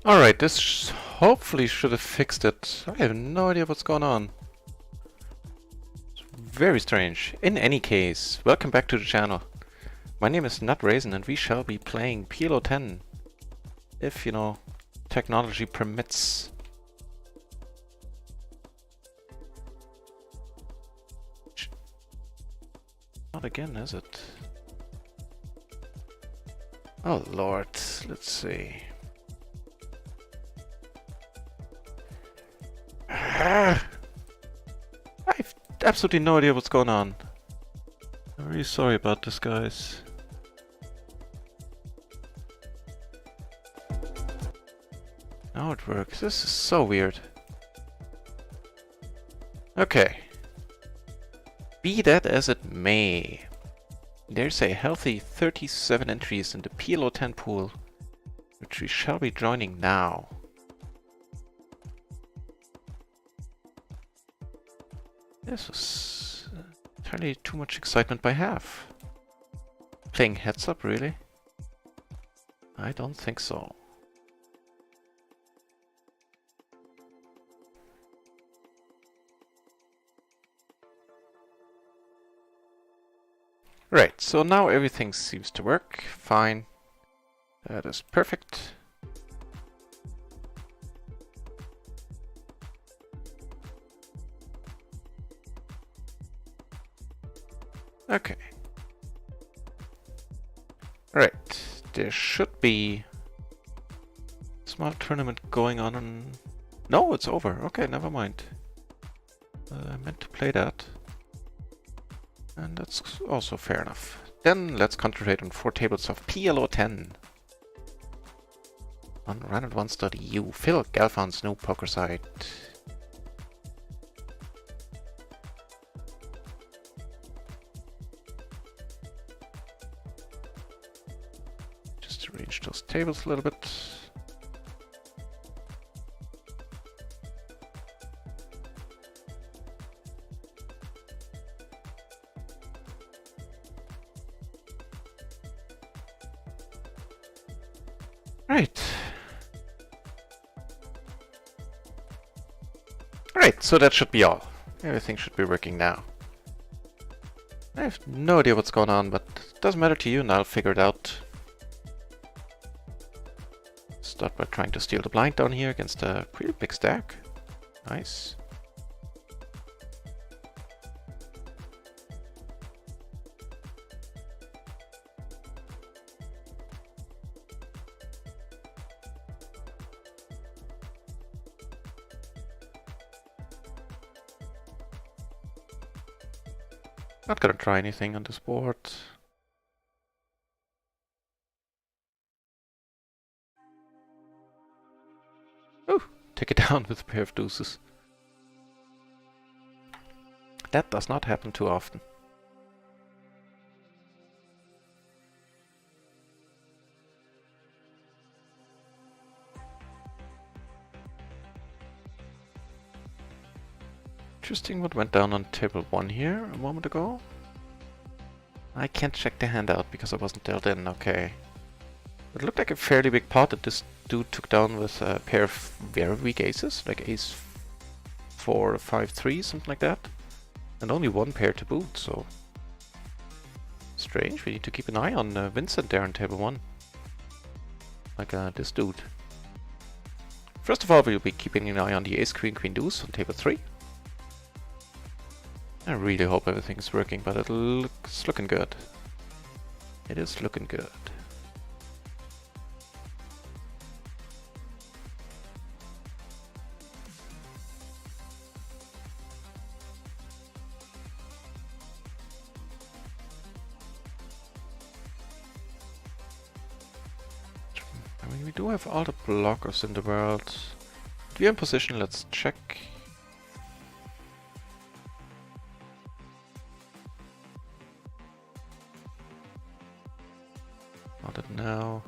Alright, this hopefully should have fixed it. I have no idea what's going on. It's very strange. In any case, welcome back to the channel. My name is NutRaisin and we shall be playing PLO 10. If, you know, technology permits. Not again, is it? Oh lord, let's see. I've absolutely no idea what's going on. I'm really sorry about this, guys. Now it works. This is so weird. Okay. Be that as it may, there's a healthy 37 entries in the PLO 10 pool, which we shall be joining now. This was entirely too much excitement by half. Playing heads up, really? I don't think so. Right, so now everything seems to work fine. That is perfect. Okay. Right, there should be a small tournament going on. No, it's over. Okay, never mind. I meant to play that. And that's also fair enough. Then let's concentrate on 4 tables of PLO 10. On run-at-once.eu, Phil Galfan's new poker site. Just arrange those tables a little bit. Right. Right, so that should be all. Everything should be working now. I have no idea what's going on, but it doesn't matter to you and I'll figure it out. Start by trying to steal the blind down here against a pretty big stack. Nice. Not gonna try anything on this board. Ooh, take it down with a pair of deuces. That does not happen too often. Interesting what went down on table 1 here a moment ago. I can't check the hand out because I wasn't dealt in, okay. It looked like a fairly big pot that this dude took down with a pair of very weak aces, like ace 4, 5, 3, something like that. And only one pair to boot, so... Strange, we need to keep an eye on Vincent there on table 1. Like this dude. First of all, we'll be keeping an eye on the ace, queen, queen, deuce on table 3. I really hope everything is working, but it's looking good. It is looking good. I mean, we do have all the blockers in the world. If we're in position, let's check. Not it now.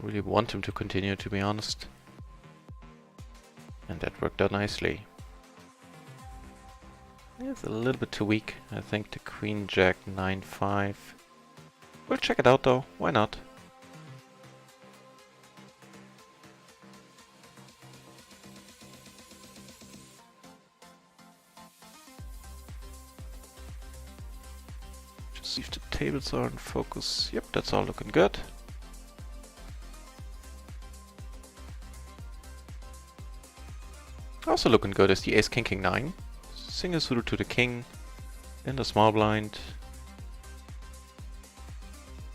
Really want him to continue, to be honest. And that worked out nicely. It's a little bit too weak. I think the queen jack 9-5. We'll check it out though. Why not? See if the tables are in focus. Yep, that's all looking good. Also looking good is the ace king king 9. Single suited to the king in the small blind.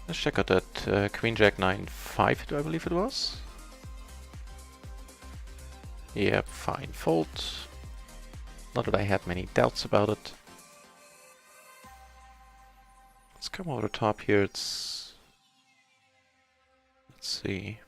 Let's check out that queen jack 9 5 hit, I believe it was. Yep, fine fold. Not that I had many doubts about it. Let's come over the top here. Let's see.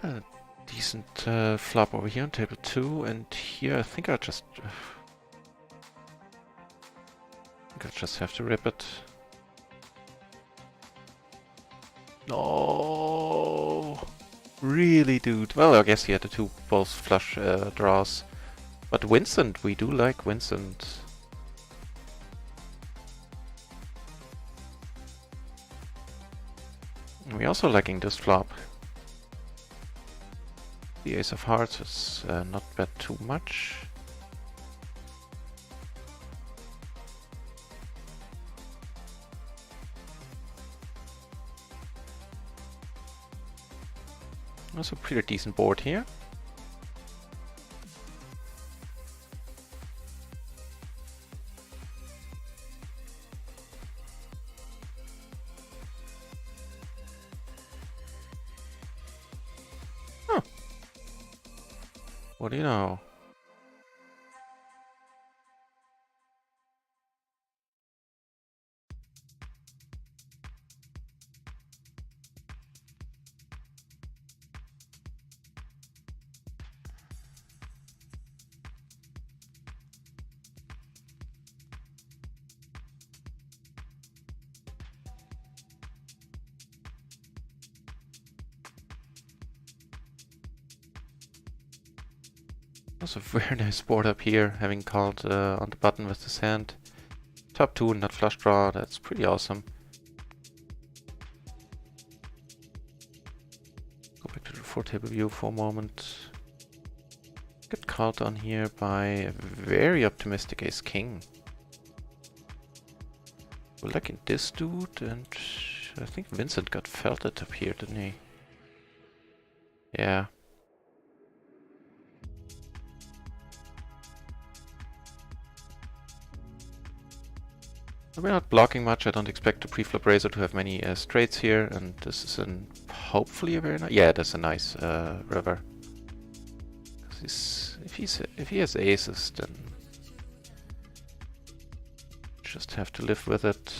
Got a decent flop over here on table 2, and here I think I just have to rip it. No, really, dude. Well, I guess he had the two both flush draws, but Vincent, we do like Vincent. We also liking this flop. The ace of hearts is not bad too much. Also pretty decent board here. Huh. What do you know? Also very nice board up here, having called on the button with his hand. Top 2, not flush draw, that's pretty awesome. Go back to the 4-table view for a moment. Get called on here by a very optimistic ace-king. We're liking this dude, and I think Vincent got felted up here, didn't he? Yeah. We're not blocking much. I don't expect the preflop raiser to have many straights here, and this is hopefully a very nice. Yeah, that's a nice river. If he has aces, then just have to live with it.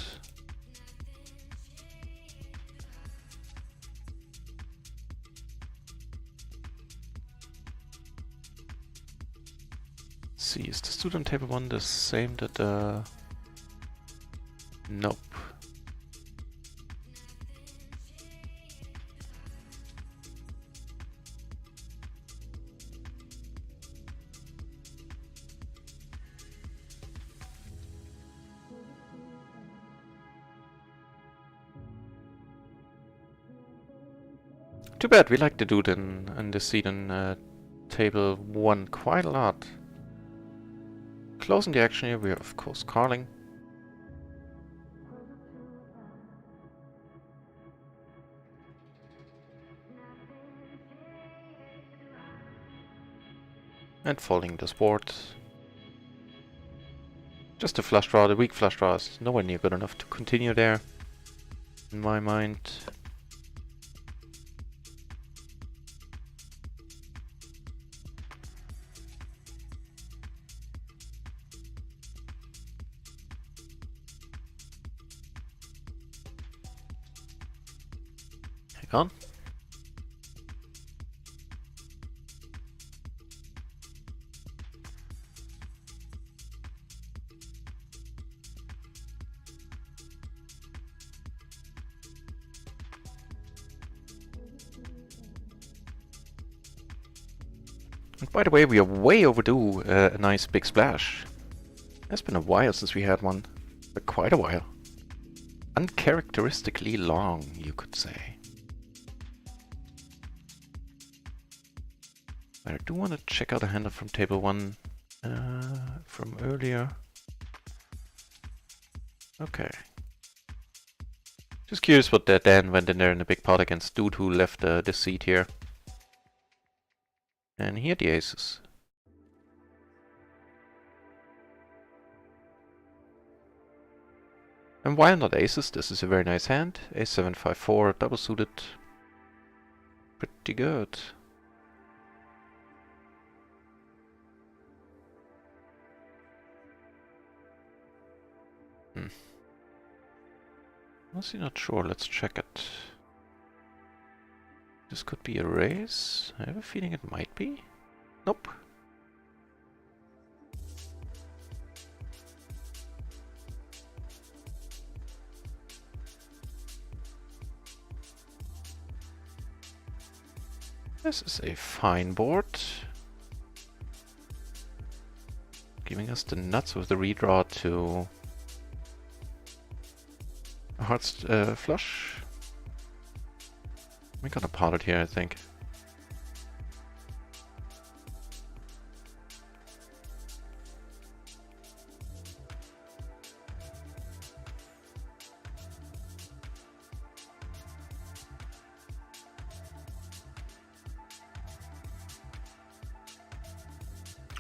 Let's see, is the student table 1 the same that nope. Too bad, we like the dude in this seat in table 1 quite a lot. Closing the action here, we are of course calling. And folding this board. Just a flush draw, the weak flush draw is nowhere near good enough to continue there, in my mind. Hang on. And by the way, we are way overdue a nice big splash. It's been a while since we had one. For quite a while. Uncharacteristically long, you could say. I do want to check out a hand from table 1 from earlier. Okay. Just curious what Dan went in there in a big pot against dude who left this seat here. And he had the aces. And why not aces? This is a very nice hand. Ace 7, 5, 4, double suited. Pretty good. Honestly not sure, let's check it. This could be a raise. I have a feeling it might be. Nope. This is a fine board. Giving us the nuts with the redraw to a hearts flush. We're gonna pot it here, I think.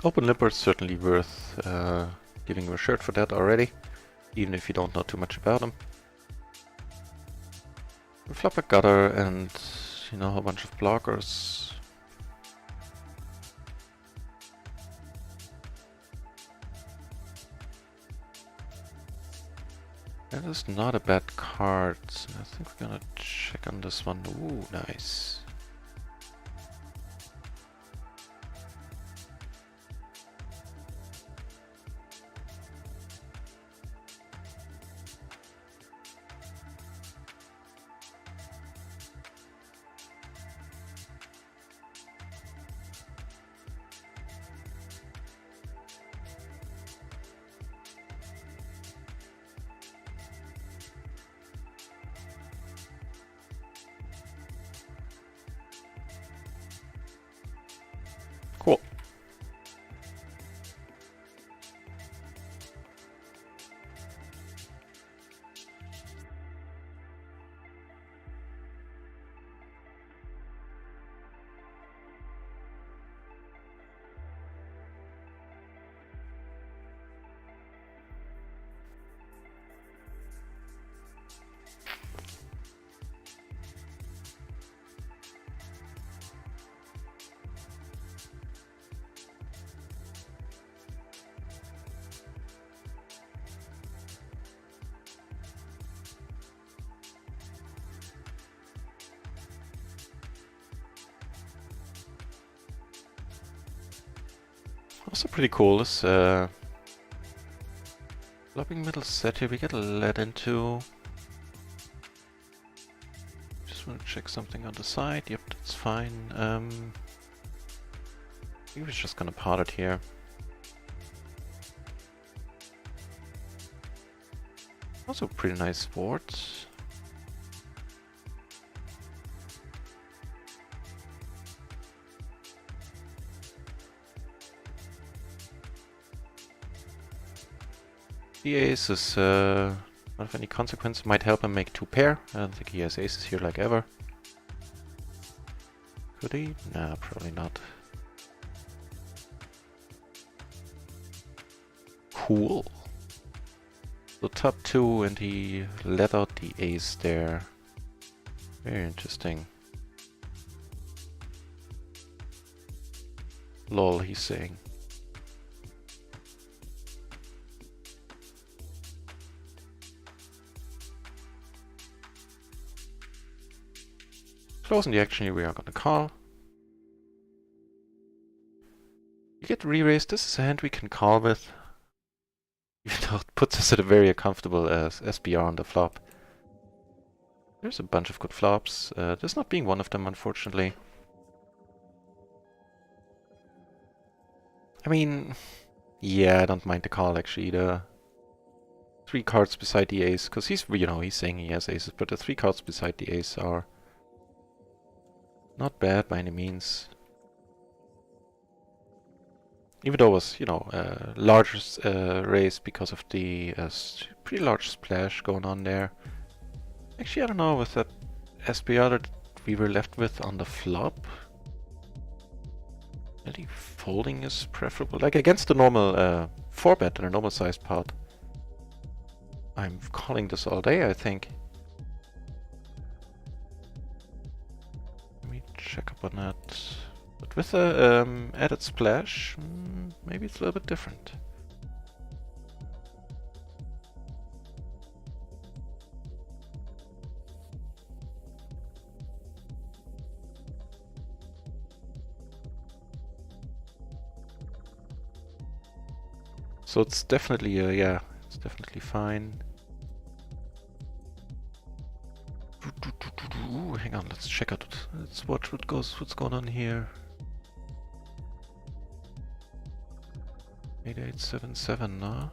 Open limper is certainly worth giving him a shirt for that already, even if you don't know too much about him. We flop a gutter and, you know, a whole bunch of blockers. That is not a bad card. I think we're gonna check on this one. Ooh, nice. Cool. Also pretty cool is flopping middle set here we get led into. Just want to check something on the side. Yep, that's fine. He was just gonna pot it here. Also pretty nice board. The ace is not of any consequence. Might help him make 2 pair. I don't think he has aces here like ever. Could he? Nah, probably not. Cool. So top 2 and he let out the ace there. Very interesting. Lol, he's saying. Closing the action here, we are gonna call. You get re-raised. This is a hand we can call with. Even though it puts us at a very uncomfortable SBR on the flop. There's a bunch of good flops. This not being one of them, unfortunately. I mean, yeah, I don't mind the call actually either. 3 cards beside the ace, because he's, you know, he's saying he has aces, but the 3 cards beside the ace are not bad by any means. Even though it was, you know, a larger raise because of the pretty large splash going on there. Actually, I don't know, with that SPR that we were left with on the flop, maybe folding is preferable. Like against the normal 4-bet and a normal sized pot, I'm calling this all day, I think. Let me check up on that. But with a added splash, maybe it's a little bit different. So it's definitely, yeah, it's definitely fine. Ooh, hang on, let's check out. Let's watch what's going on here. 8877, no?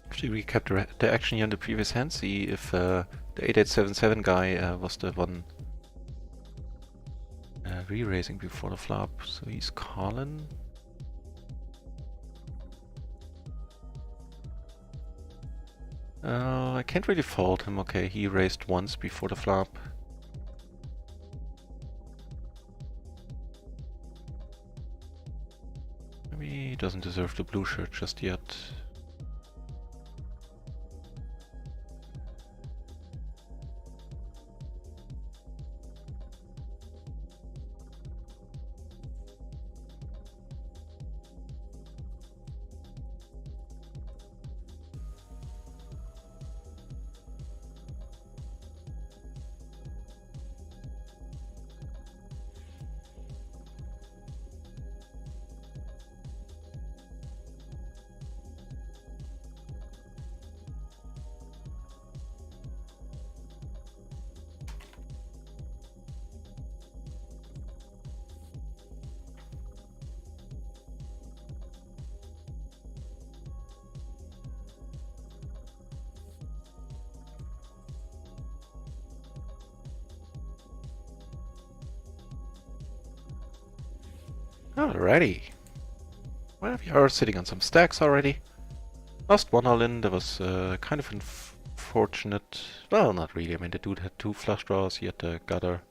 Actually, recap the action here in the previous hand. See if the 8877 guy was the one re-raising before the flop. So he's calling. I can't really fault him. Okay, he raised once before the flop. Maybe he doesn't deserve the blue shirt just yet. Alrighty. Well, we are sitting on some stacks already. Lost one all-in, that was kind of unfortunate. Well, not really. I mean, the dude had 2 flush draws, he had the gutter.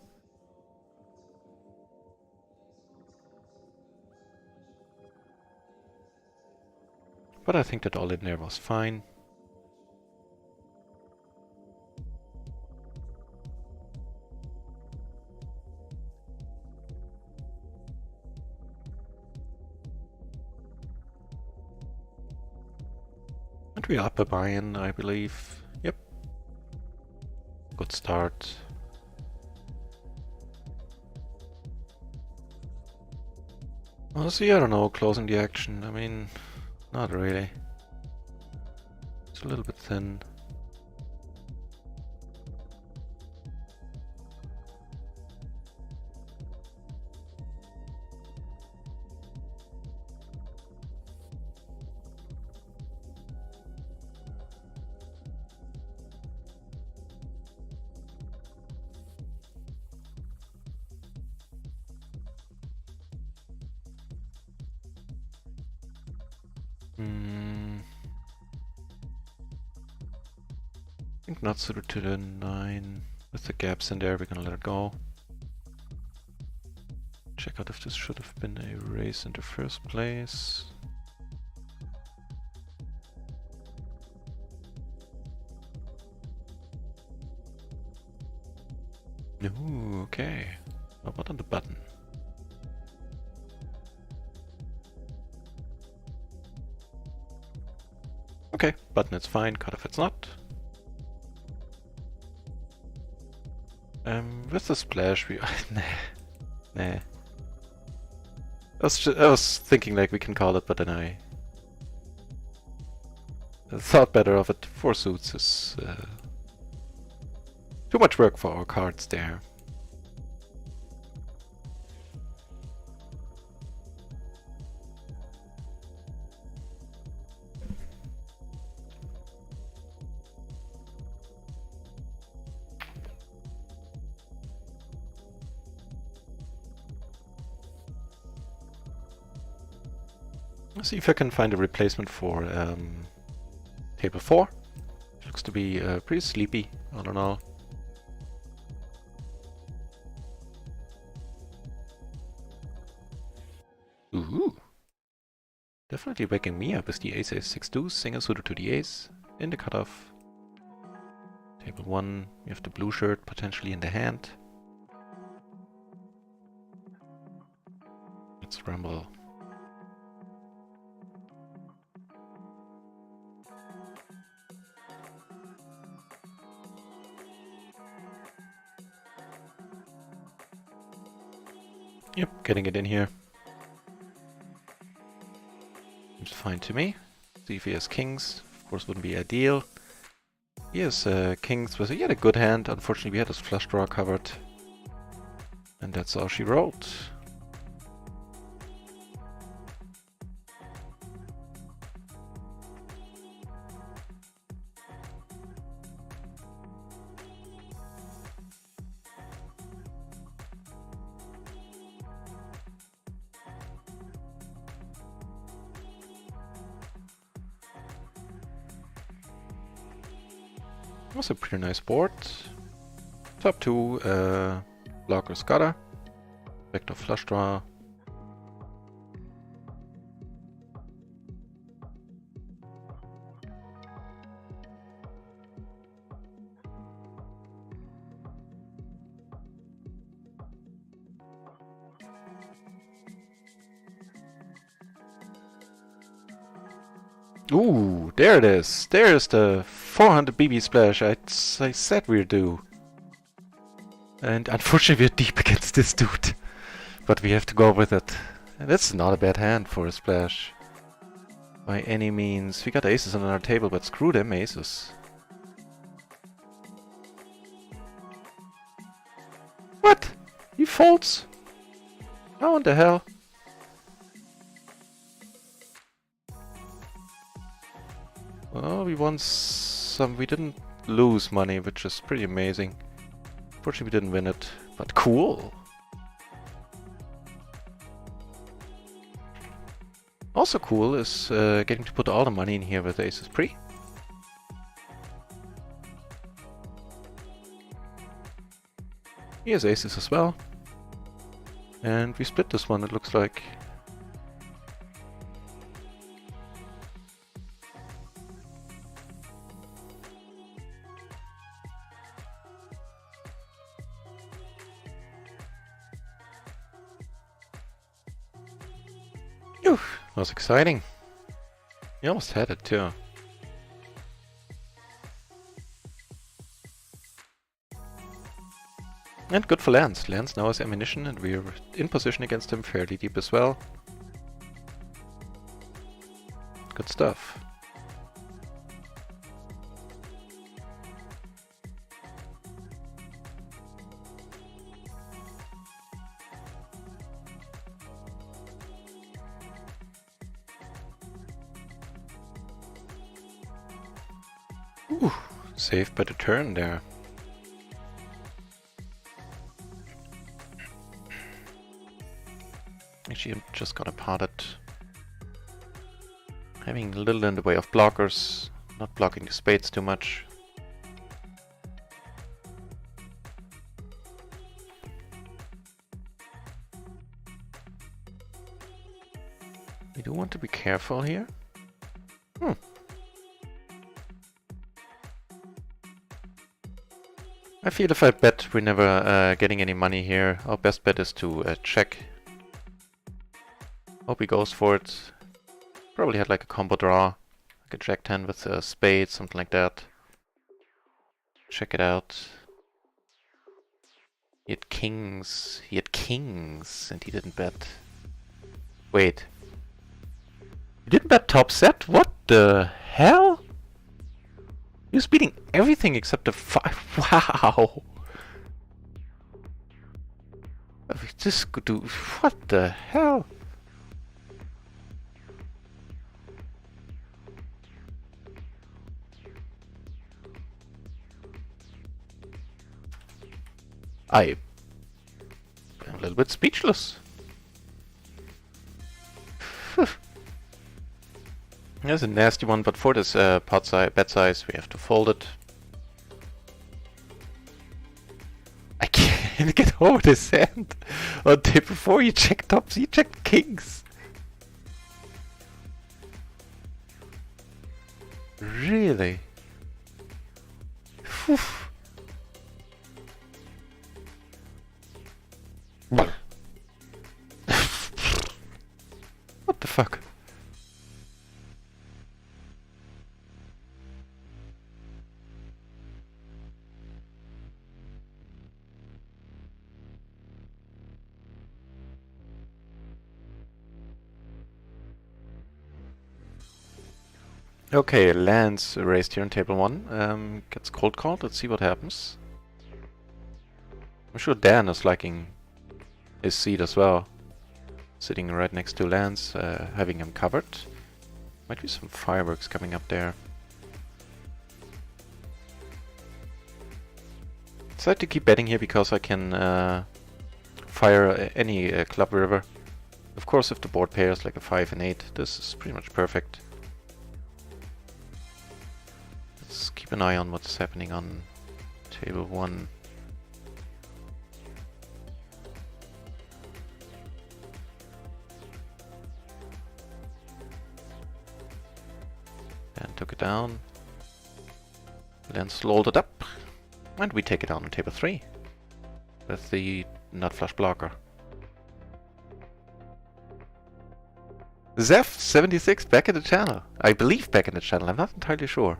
But I think that all-in there was fine. And we are up a buy-in, I believe. Yep. Good start. Honestly, I don't know, closing the action. I mean, not really. It's a little bit thin. I think not suited to the 9. With the gaps in there, we're gonna let it go. Check out if this should have been a raise in the first place. No, okay. How about on the button? Okay, button it's fine, cut if it's not. With the splash, we nah. I was thinking like we can call it, but then I thought better of it. 4 suits is too much work for our cards there. Let's see if I can find a replacement for table 4. Looks to be pretty sleepy, I don't know. Ooh. Definitely waking me up is the ace ace 6 deuce, single suited to the ace, in the cutoff. Table 1, we have the blue shirt potentially in the hand. Let's rumble. Yep, getting it in here. Seems fine to me. See if he has kings. Of course, wouldn't be ideal. He has kings with he had a good hand. Unfortunately, we had his flush draw covered. And that's all she wrote. Was a pretty nice board. Top 2 blocker scutter. Vector flush draw. Ooh, there it is. There's the 400 BB splash I said we'd do. And unfortunately we're deep against this dude. But we have to go with it. And that's not a bad hand for a splash. By any means. We got aces on our table, but screw them aces. What? He folds? How in the hell? Well, we won some. We didn't lose money, which is pretty amazing. Unfortunately, we didn't win it, but cool. Also cool is getting to put all the money in here with aces pre. He has aces as well. And we split this one, it looks like. Oof, that was exciting. You almost had it too. And good for Lance. Lance now has ammunition and we're in position against him fairly deep as well. Good stuff. Ooh, saved by the turn there. Actually, I'm just gonna pot it. Having a little in the way of blockers, not blocking the spades too much. We do want to be careful here. I feel if I bet we're never getting any money here, our best bet is to check. Hope he goes for it. Probably had like a combo draw, like a jack 10 with a spade, something like that. Check it out. He had kings, and he didn't bet. Wait. You didn't bet top set? What the hell? He was beating everything except the 5. Wow! This could do. What the hell? I'm a little bit speechless. There's a nasty one, but for this bet size, we have to fold it. I can't get over this hand. On table 4, you check tops, you check kings. Really? Whew. What the fuck? Okay, lands raised here on table 1. Gets cold called. Let's see what happens. I'm sure Dan is liking his seat as well. Sitting right next to lands, having him covered. Might be some fireworks coming up there. Decided to keep betting here because I can fire any club river. Of course, if the board pairs like a 5 and 8, this is pretty much perfect. Let's keep an eye on what's happening on table 1. And took it down. Then slowed it up. And we take it down on table 3. With the nut flush blocker. Zef76 back in the channel. I believe back in the channel, I'm not entirely sure.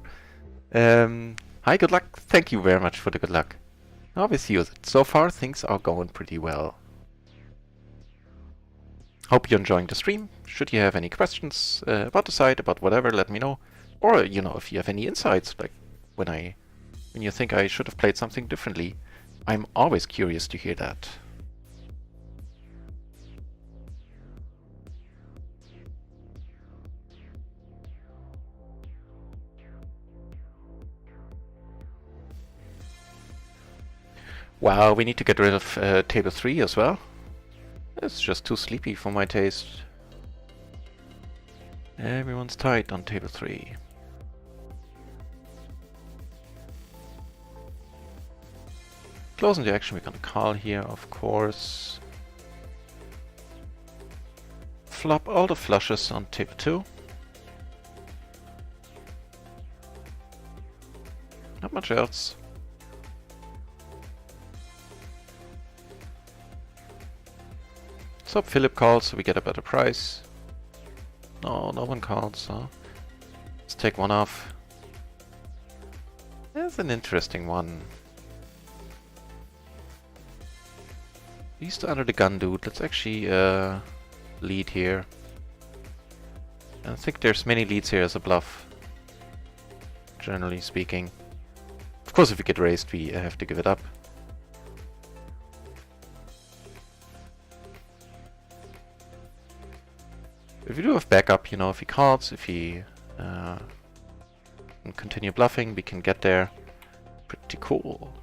Hi, good luck. Thank you very much for the good luck. I always use it. So far, things are going pretty well. Hope you're enjoying the stream. Should you have any questions about the site, about whatever, let me know. Or, you know, if you have any insights, like when you think I should have played something differently. I'm always curious to hear that. Wow, we need to get rid of table 3 as well. It's just too sleepy for my taste. Everyone's tight on table 3. Closing the action, we're gonna call here, of course. Flop all the flushes on table 2. Not much else. So Philip calls, so we get a better price. No, no one calls, huh? Let's take one off. That's an interesting one. He's the under the gun dude. Let's actually lead here. I think there's many leads here as a bluff. Generally speaking. Of course, if we get raised, we have to give it up. If we do have backup, you know, if he calls, if he can continue bluffing, we can get there. Pretty cool.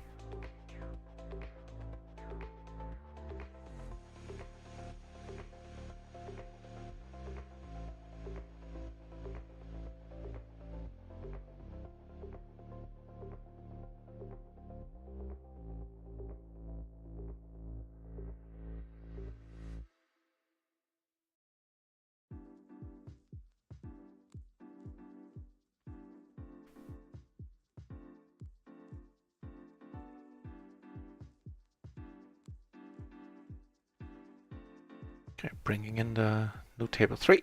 Okay, bringing in the new table 3.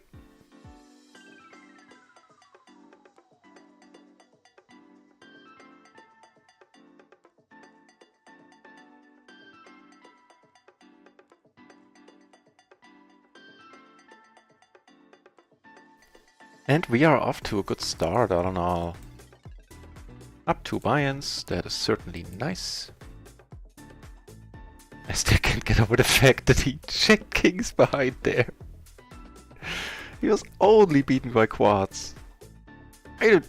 And we are off to a good start, all in all. Up 2 buy-ins, that is certainly nice. I still can't get over the fact that he checked kings behind there. He was only beaten by quads. It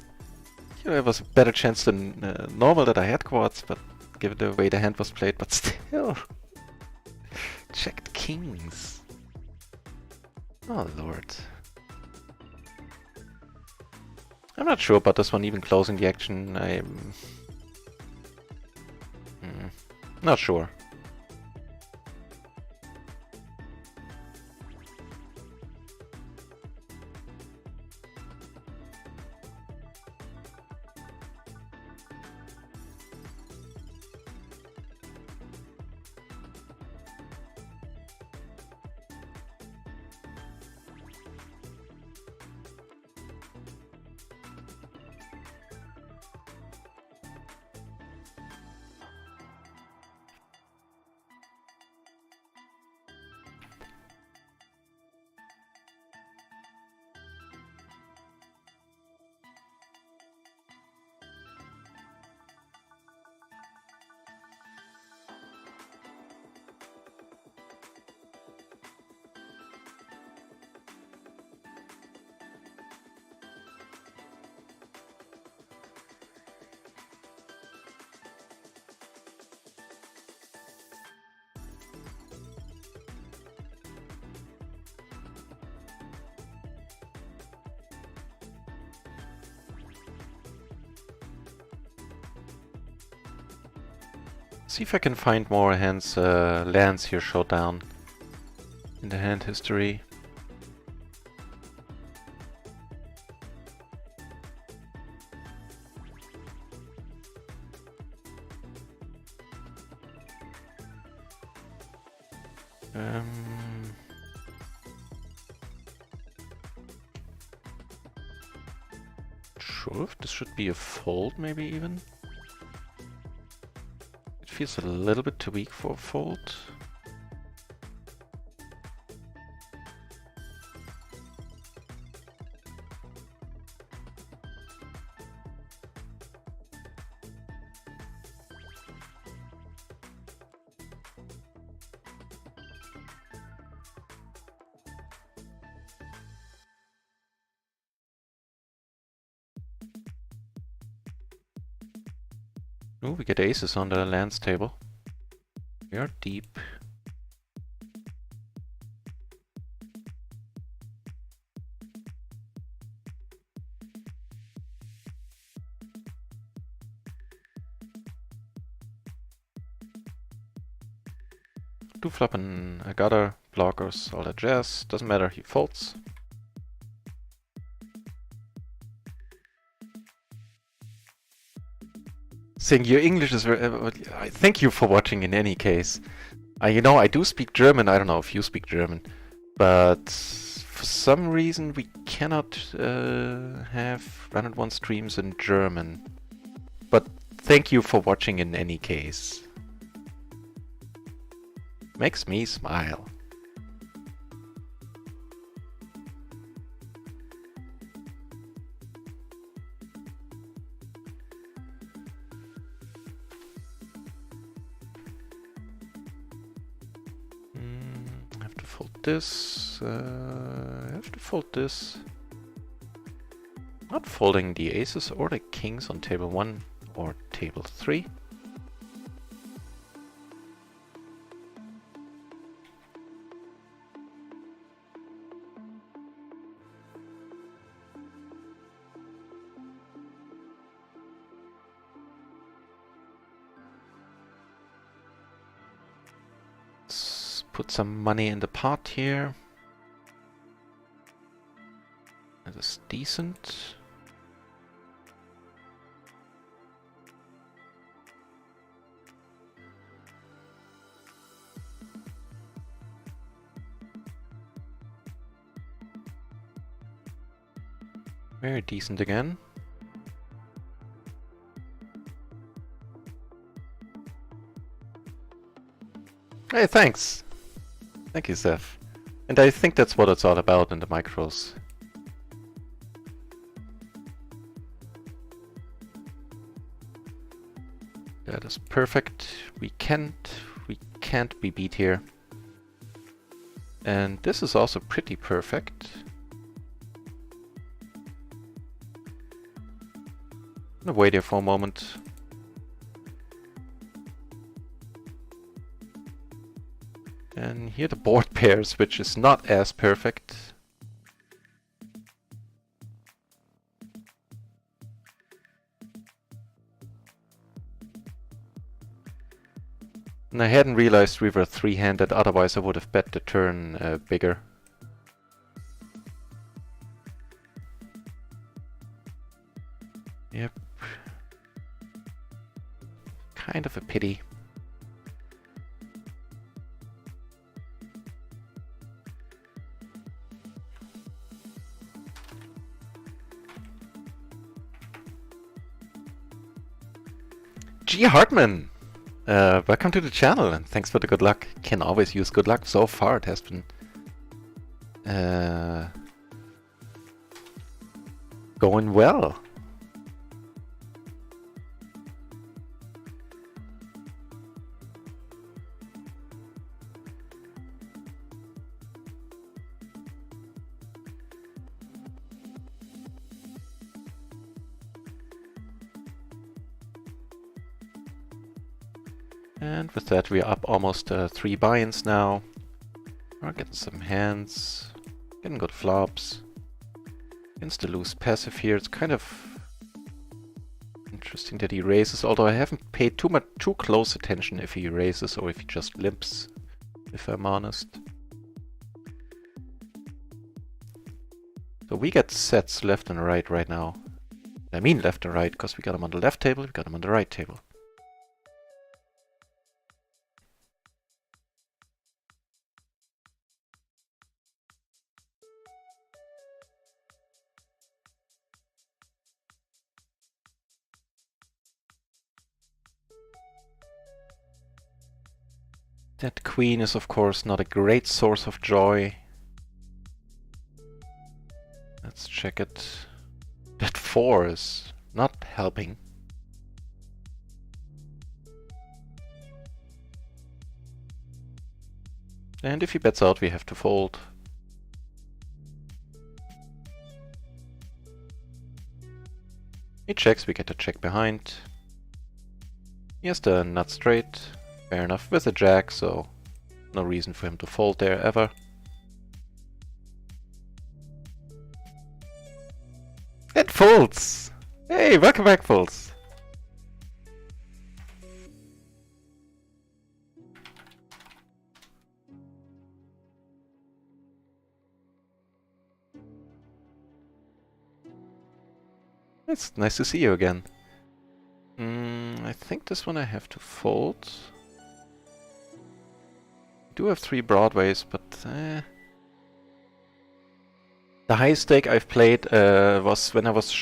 was a better chance than normal that I had quads, but given the way the hand was played, but still. Checked kings. Oh lord. I'm not sure about this one even closing the action. I'm not sure. See if I can find more lands here showdown in the hand history. Sure if this should be a fold, maybe even. It feels a little bit too weak for a fold. Oh, we get aces on the lands table. We are deep. Do flop and I got her, blockers, all that jazz. Doesn't matter, he folds. Saying your English is very... thank you for watching in any case. You know, I do speak German, I don't know if you speak German. But for some reason we cannot have run-and-one streams in German. But thank you for watching in any case. Makes me smile. I have to fold this. I have to fold this. Not folding the aces or the kings on table 1 or table 3. Put some money in the pot here. That is decent. Very decent again. Hey, thanks! Thank you, Zeph. And I think that's what it's all about in the micros. That is perfect. We can't be beat here. And this is also pretty perfect. I'm gonna wait here for a moment. And here the board pairs, which is not as perfect. And I hadn't realized we were three-handed, otherwise I would have bet the turn bigger. Yep. Kind of a pity. G. Hartman! Welcome to the channel and thanks for the good luck. Can always use good luck. So far it has been going well. And with that we are up almost 3 buy-ins now. We're getting some hands, getting good flops. Against the loose passive here, it's kind of interesting that he raises, although I haven't paid too close attention if he raises or if he just limps, if I'm honest. So we get sets left and right now. I mean left and right, because we got him on the left table, we got him on the right table. That queen is of course not a great source of joy. Let's check it. That 4 is not helping. And if he bets out, we have to fold. He checks, we get to check behind. He has the nut straight. Fair enough, with a jack, so no reason for him to fold there ever. It folds! Hey, welcome back, folds! It's nice to see you again. I think this one I have to fold. Do have 3 broadways, but the highest stake I've played was when I was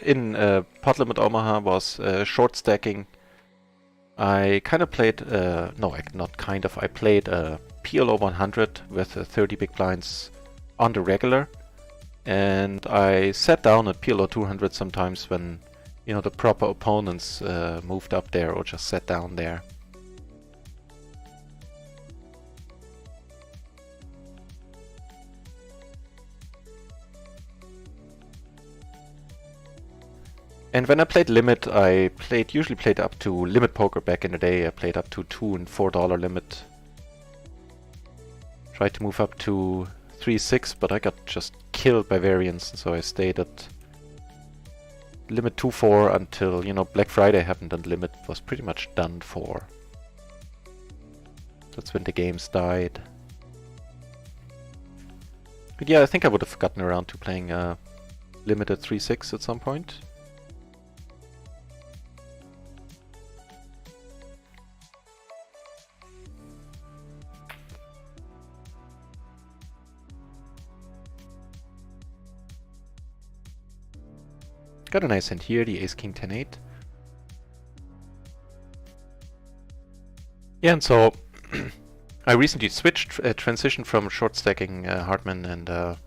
in Pot Limit Omaha, was short stacking. I kind of played, no, not kind of, I played PLO 100 with 30 big blinds on the regular. And I sat down at PLO 200 sometimes when, you know, the proper opponents moved up there or just sat down there. And when I played limit, I usually played up to limit poker back in the day. I played up to $2 and $4 limit. Tried to move up to 3-6, but I got just killed by variance, so I stayed at limit 2-4 until, you know, Black Friday happened and limit was pretty much done for. That's when the games died. But yeah, I think I would have gotten around to playing limit at 3-6 at some point. Got a nice hand here, the ace king 10-8. Yeah, and so I recently switched, transitioned from short stacking Hartman and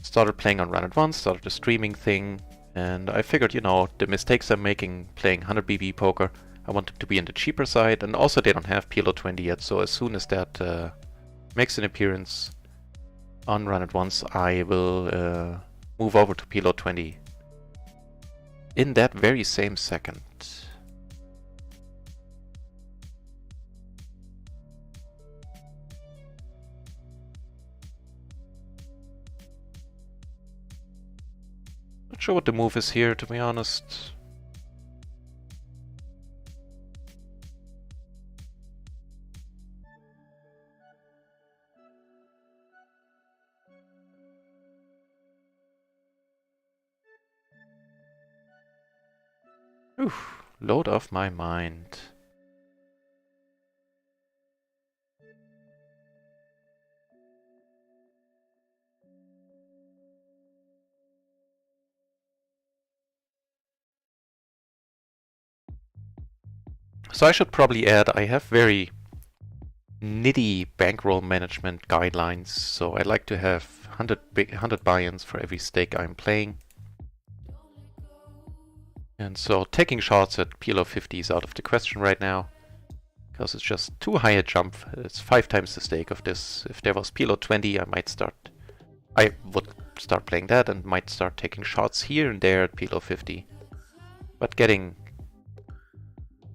started playing on Run at Once, started the streaming thing, and I figured, you know, the mistakes I'm making playing 100 BB poker, I want them to be on the cheaper side, and also they don't have PLO 20 yet, so as soon as that makes an appearance on Run at Once, I will move over to PLO 20 in that very same second. Not sure what the move is here, to be honest. Oof, load off my mind. So I should probably add, I have very nitty bankroll management guidelines, so I like to have 100 buy-ins for every stake I'm playing. And so taking shots at PLO 50 is out of the question right now, because it's just too high a jump. It's 5 times the stake of this. If there was PLO 20, I would start playing that and might start taking shots here and there at PLO 50. But getting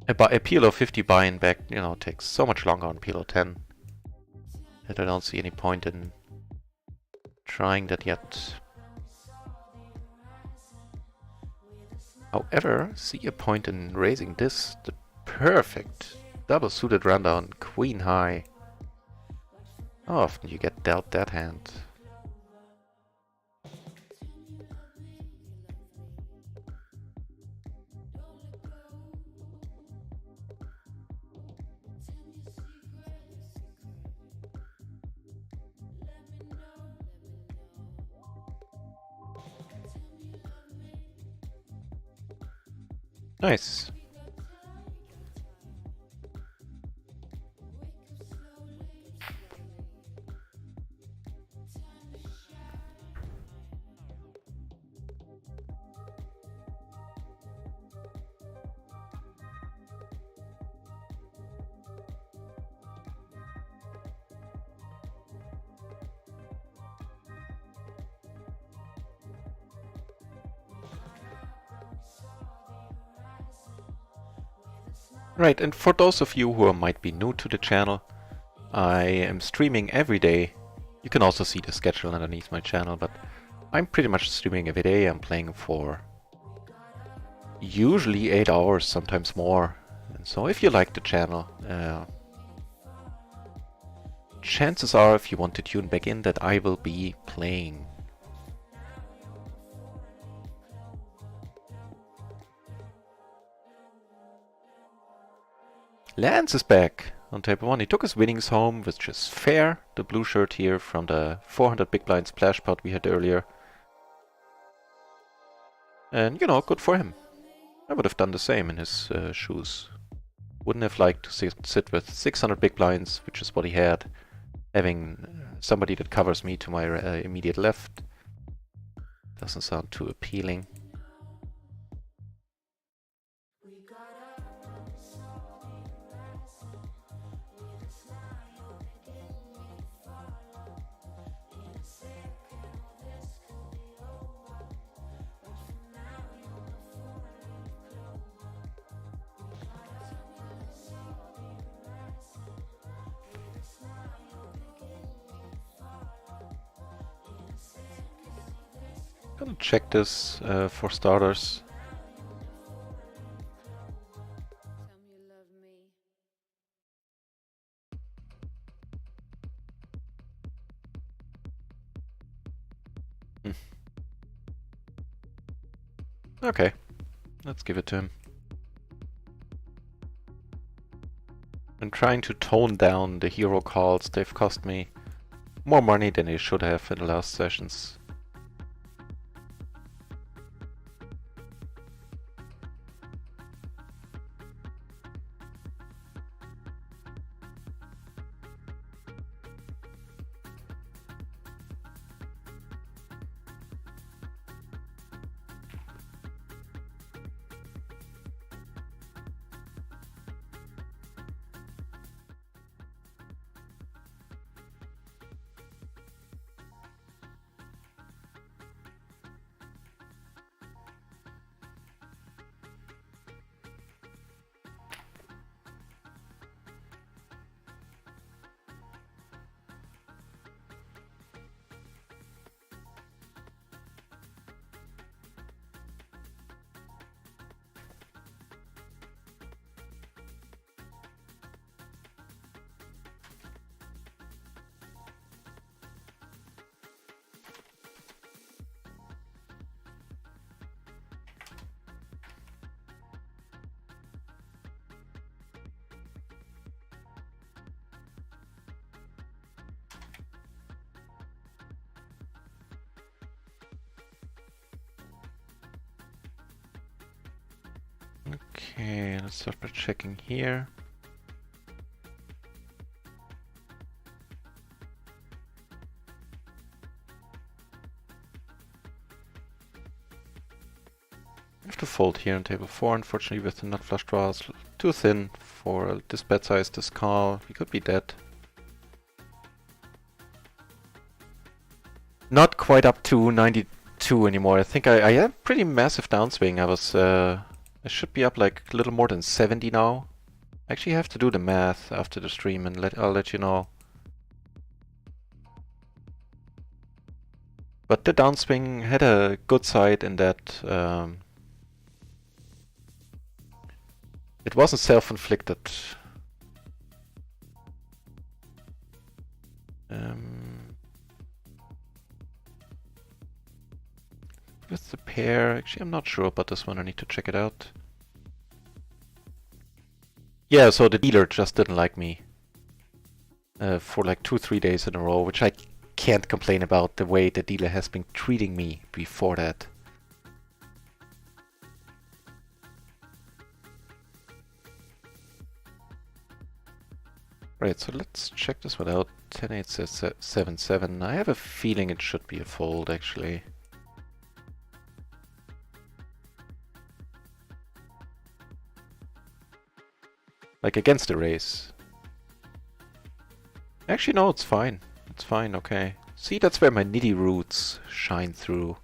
a PLO 50 buy-in back, you know, takes so much longer on PLO 10 that I don't see any point in trying that yet. However, see a point in raising this, the perfect double suited rundown, queen high. How often you get dealt that hand? Nice. Right, and for those of you who might be new to the channel, I am streaming every day. You can also see the schedule underneath my channel, but I'm pretty much streaming every day. I'm playing for usually 8 hours, sometimes more. And so if you like the channel, chances are, if you want to tune back in, that I will be playing. Lance is back on table 1. He took his winnings home, which is fair. The blue shirt here from the 400 big blind splash pot we had earlier. And, you know, good for him. I would have done the same in his shoes. Wouldn't have liked to sit with 600 big blinds, which is what he had. Having somebody that covers me to my immediate left doesn't sound too appealing. Gonna check this for starters. Okay, let's give it to him. I'm trying to tone down the hero calls. They've cost me more money than they should have in the last sessions. Okay, let's start by checking here. I have to fold here on table 4, unfortunately, with the nut flush draws. Too thin for this bet size, this call. He could be dead. Not quite up to 92 anymore. I think I have pretty massive downswing. I should be up like a little more than 70 now. I actually have to do the math after the stream and I'll let you know. But the downswing had a good side in that it wasn't self-inflicted. With the pair, actually I'm not sure about this one, I need to check it out. Yeah, so the dealer just didn't like me for like 2-3 days in a row, which I can't complain about the way the dealer has been treating me before that. Right, so let's check this one out. 10-8 says 7-7. I have a feeling it should be a fold, actually. Like against the race. Actually, no, it's fine. It's fine, okay. See, that's where my nitty roots shine through.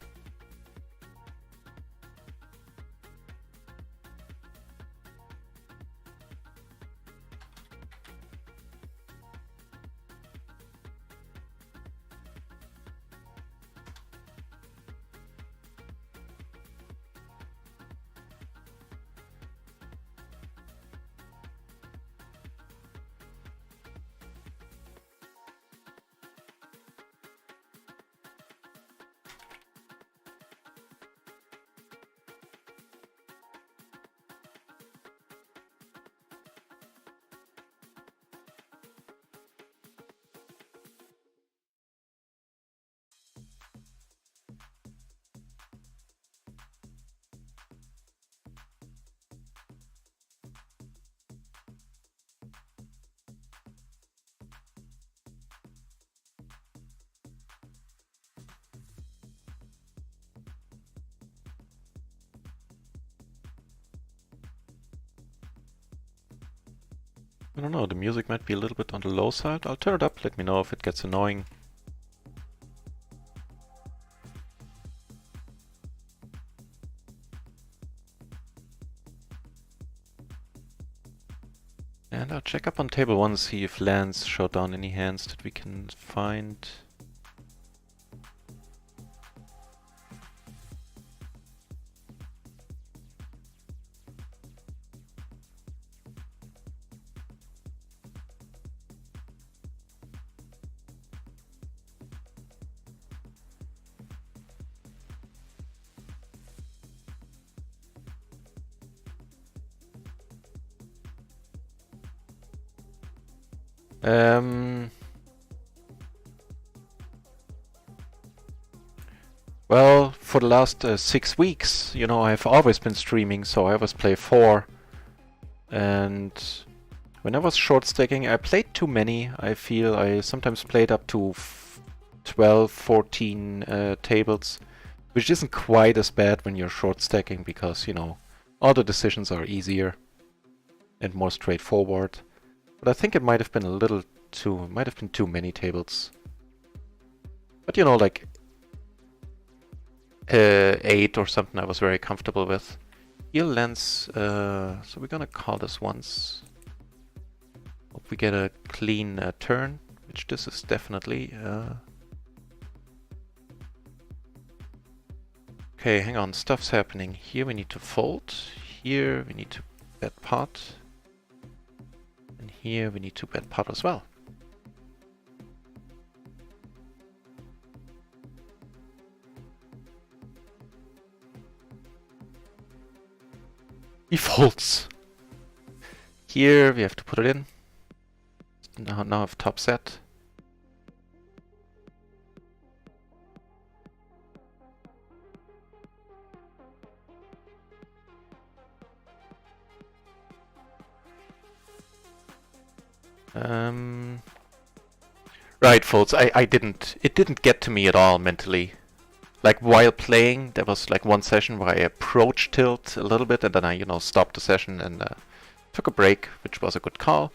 I don't know, the music might be a little bit on the low side. I'll turn it up, let me know if it gets annoying. And I'll check up on table 1, see if Lance showed down any hands that we can find. Well, for the last 6 weeks, you know, I've always been streaming, so I always play 4. And when I was short stacking, I played too many. I feel I sometimes played up to 12, 14 tables, which isn't quite as bad when you're short stacking because, you know, all the decisions are easier and more straightforward. But I think it might have been a little too, might have been too many tables. But you know, like 8 or something I was very comfortable with. Heel lens, so we're gonna call this once. Hope we get a clean turn, which this is definitely. Okay, hang on, stuff's happening. Here we need to fold, here we need to bet pot, and here we need to bet pot as well. He folds. Here we have to put it in. Now have top set. Right, folks, it didn't get to me at all mentally. Like, while playing, there was like one session where I approached tilt a little bit, and then I, stopped the session and took a break, which was a good call.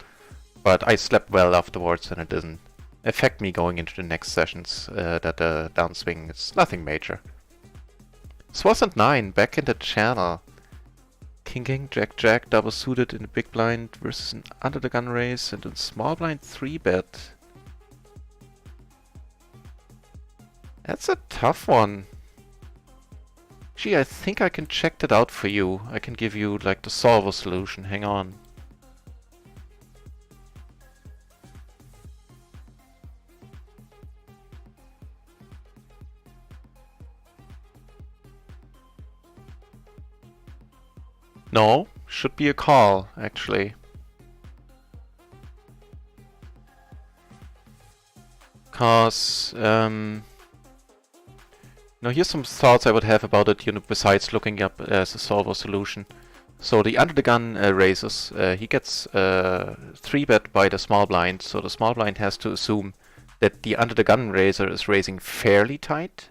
But I slept well afterwards, and it didn't affect me going into the next sessions. That downswing is nothing major. Swasand 9 back in the channel. King, Jack, double suited in the big blind versus an under the gun race and a small blind 3-bet. That's a tough one. Gee, I think I can check that out for you. I can give you like the solver solution. Hang on. No, should be a call, actually. Cause, now here's some thoughts I would have about it, besides looking up as a solver solution. So the under the gun raises, he gets 3-bet by the small blind, so the small blind has to assume that the under the gun raiser is raising fairly tight.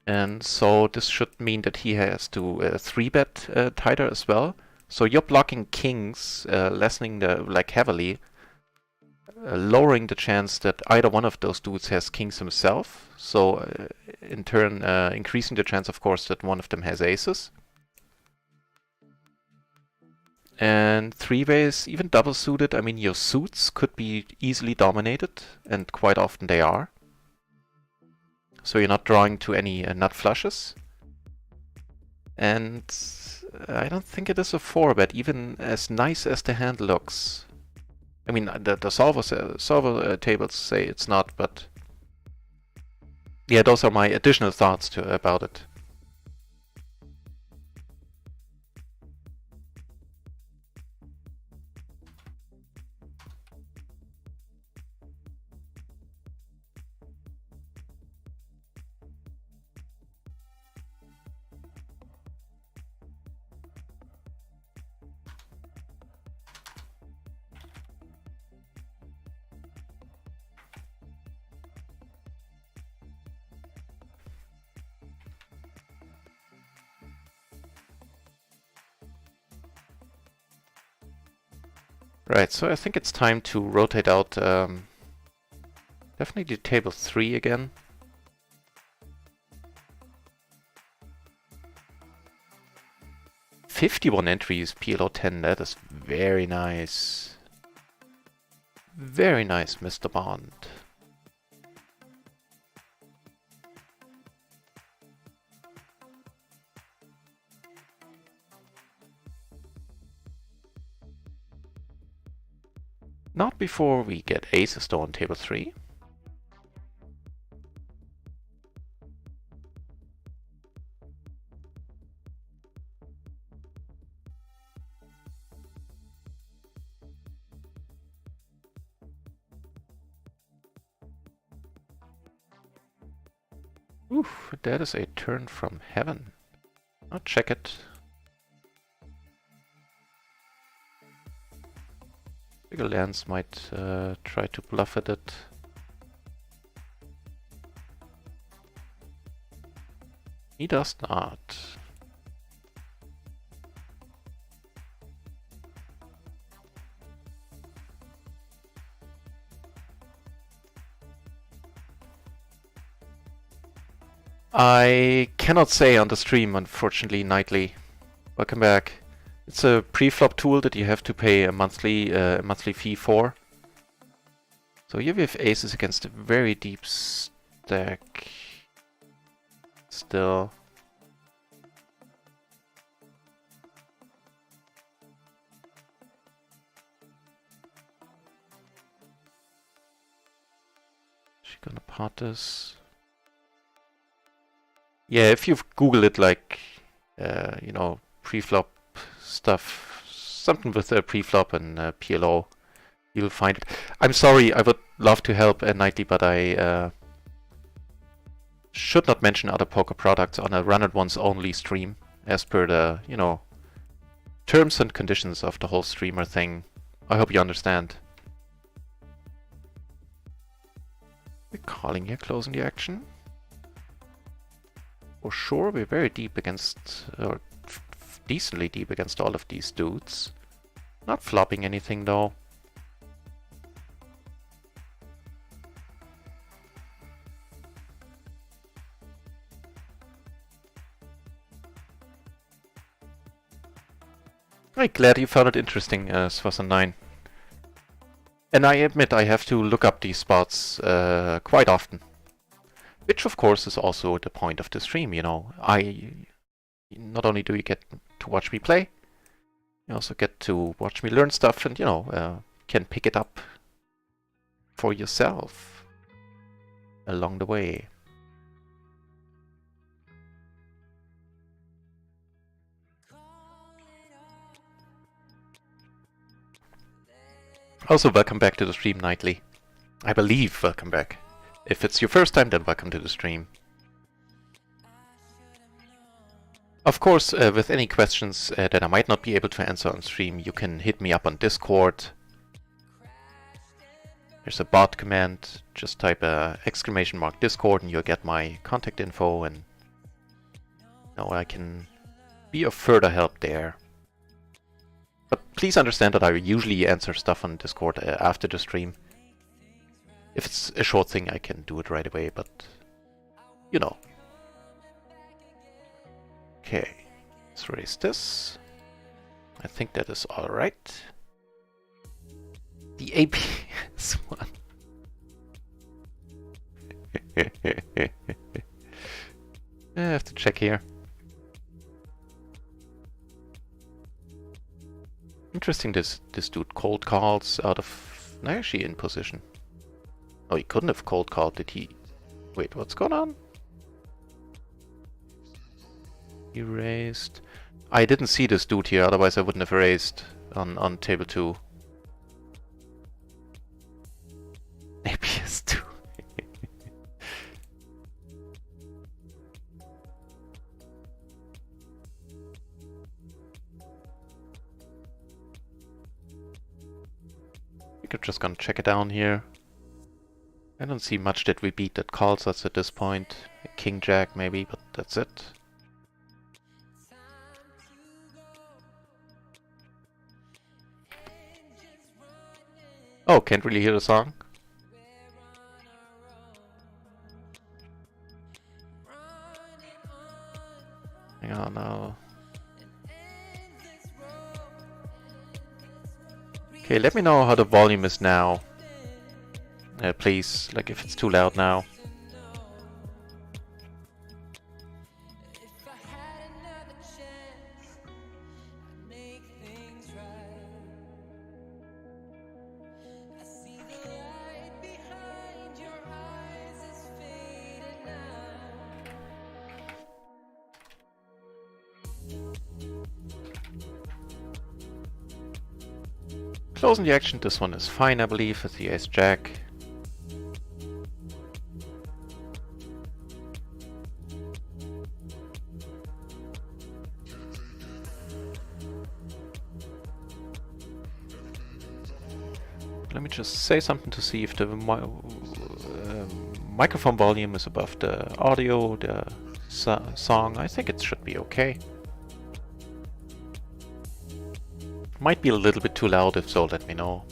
And so this should mean that he has to 3-bet tighter as well. So you're blocking kings, lessening the heavily, lowering the chance that either one of those dudes has kings himself. So in turn, increasing the chance, of course, that one of them has aces. And 3-ways, even double suited, I mean, your suits could be easily dominated, and quite often they are. So you're not drawing to any nut flushes. And I don't think it is a 4-bet, even as nice as the hand looks. I mean, the solver tables say it's not, but yeah, those are my additional thoughts about it. Right, so I think it's time to rotate out definitely table 3 again. "51 entries, PLO 10, that is very nice. Very nice, Mr. Bond. Not before we get aces though on table 3. Oof, that is a turn from heaven. I'll check it. Bigger lands might try to bluff at it. He does not. I cannot say on the stream, unfortunately, Nightly. Welcome back. It's a pre-flop tool that you have to pay a monthly fee for. So here we have aces against a very deep stack. Still. She gonna pot this? Yeah, if you Google it, like, you know, pre-flop stuff, something with a pre-flop and PLO, you'll find it. I'm sorry, I would love to help Nightly, but I should not mention other poker products on a run-it-once only stream, as per the, you know, terms and conditions of the whole streamer thing. I hope you understand. We're calling here, closing the action. For sure, we're very deep against, or decently deep against all of these dudes. Not flopping anything though. I'm glad you found it interesting, Swasan9. And I admit I have to look up these spots quite often. Which of course is also the point of the stream, you know. Not only do you get to watch me play, you also get to watch me learn stuff and, you know, can pick it up for yourself along the way. Also, welcome back to the stream, Nightly. I believe welcome back. If it's your first time, then welcome to the stream. Of course, with any questions that I might not be able to answer on stream, you can hit me up on Discord. There's a bot command. Just type !Discord and you'll get my contact info, and you know, I can be of further help there. But please understand that I usually answer stuff on Discord after the stream. If it's a short thing, I can do it right away, but you know. Okay, let's raise this. I think that is alright. The APS one. I have to check here. Interesting, this dude cold calls out of... No, actually in position. Oh, he couldn't have cold called, did he? Wait, what's going on? He raised... I didn't see this dude here, otherwise I wouldn't have raised on table 2. APS 2. We're just gonna check it down here. I don't see much that we beat that calls us at this point. King Jack maybe, but that's it. Oh, can't really hear the song? Hang on now. Okay, let me know how the volume is now. Please, like if it's too loud now. Closing the action, this one is fine, I believe, with the ace-jack. Let me just say something to see if the microphone volume is above the audio, the song. I think it should be okay. Might be a little bit too loud, if so, let me know.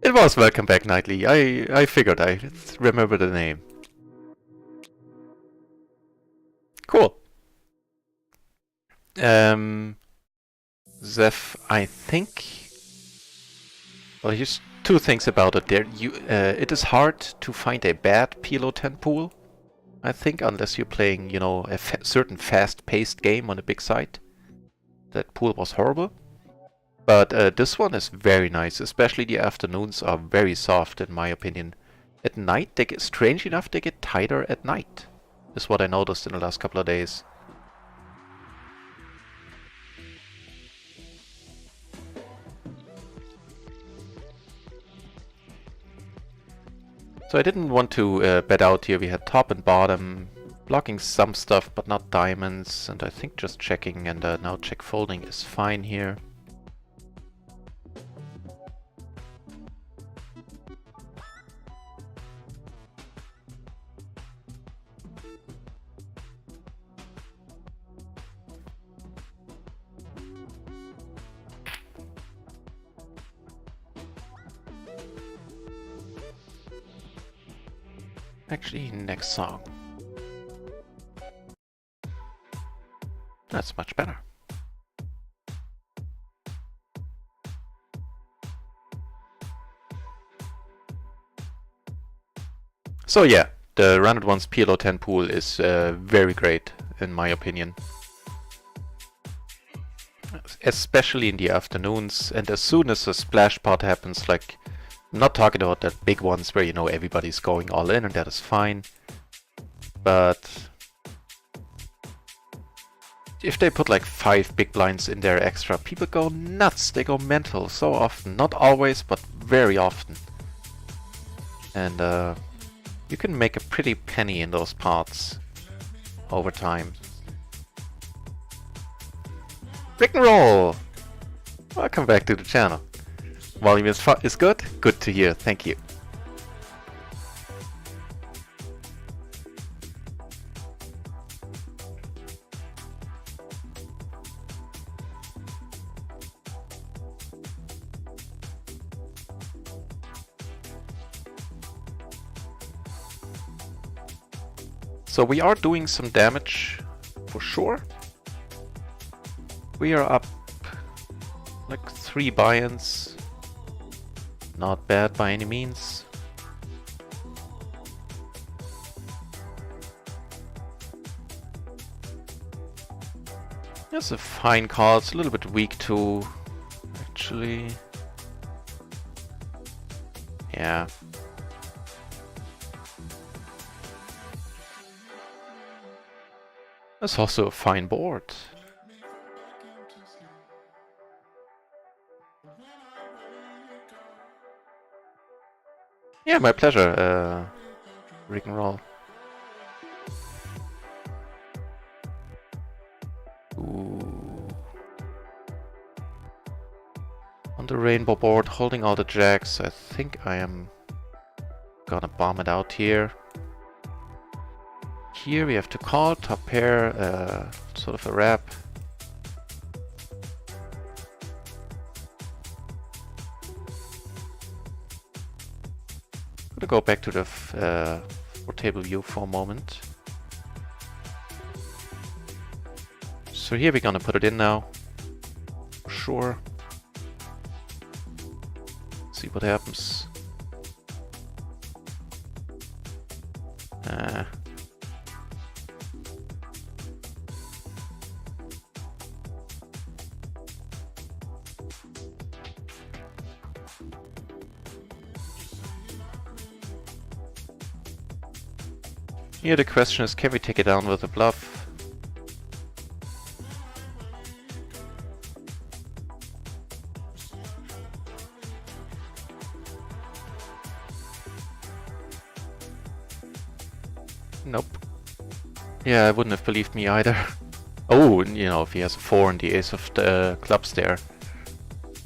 It was Welcome Back Nightly. I figured I remember the name. Cool. Zeph, I think... Well, here's two things about it there. It is hard to find a bad PLO 10 pool, I think, unless you're playing, you know, a certain fast-paced game on a big site. That pool was horrible. But this one is very nice, especially the afternoons are very soft in my opinion. At night, strange enough, they get tighter at night. is what I noticed in the last couple of days. So I didn't want to bet out here. We had top and bottom, blocking some stuff, but not diamonds. And I think just checking and now check folding is fine here. Actually, next song. That's much better. So yeah, the Run It Once PLO 10 pool is very great in my opinion. Especially in the afternoons, and as soon as a splash pot happens, like, I'm not talking about that big ones where, you know, everybody's going all in and that is fine. But if they put like 5 big blinds in there extra, people go nuts, they go mental so often. Not always, but very often. And you can make a pretty penny in those pots over time. Rick and roll! Welcome back to the channel. Volume is good? Good to hear, thank you. So we are doing some damage for sure. We are up like 3 buy-ins. Not bad by any means. That's a fine call. It's a little bit weak too, actually. Yeah. That's also a fine board. Yeah, my pleasure, Rick and roll. Ooh. On the rainbow board, holding all the jacks, I think I am gonna bomb it out here. Here we have to call, top pair, sort of a wrap. I'm gonna go back to the table view for a moment. So here we're gonna put it in now. Sure. See what happens. Here the question is, can we take it down with a bluff? Nope. Yeah, I wouldn't have believed me either. Oh, you know, if he has a 4 and the ace of the clubs there.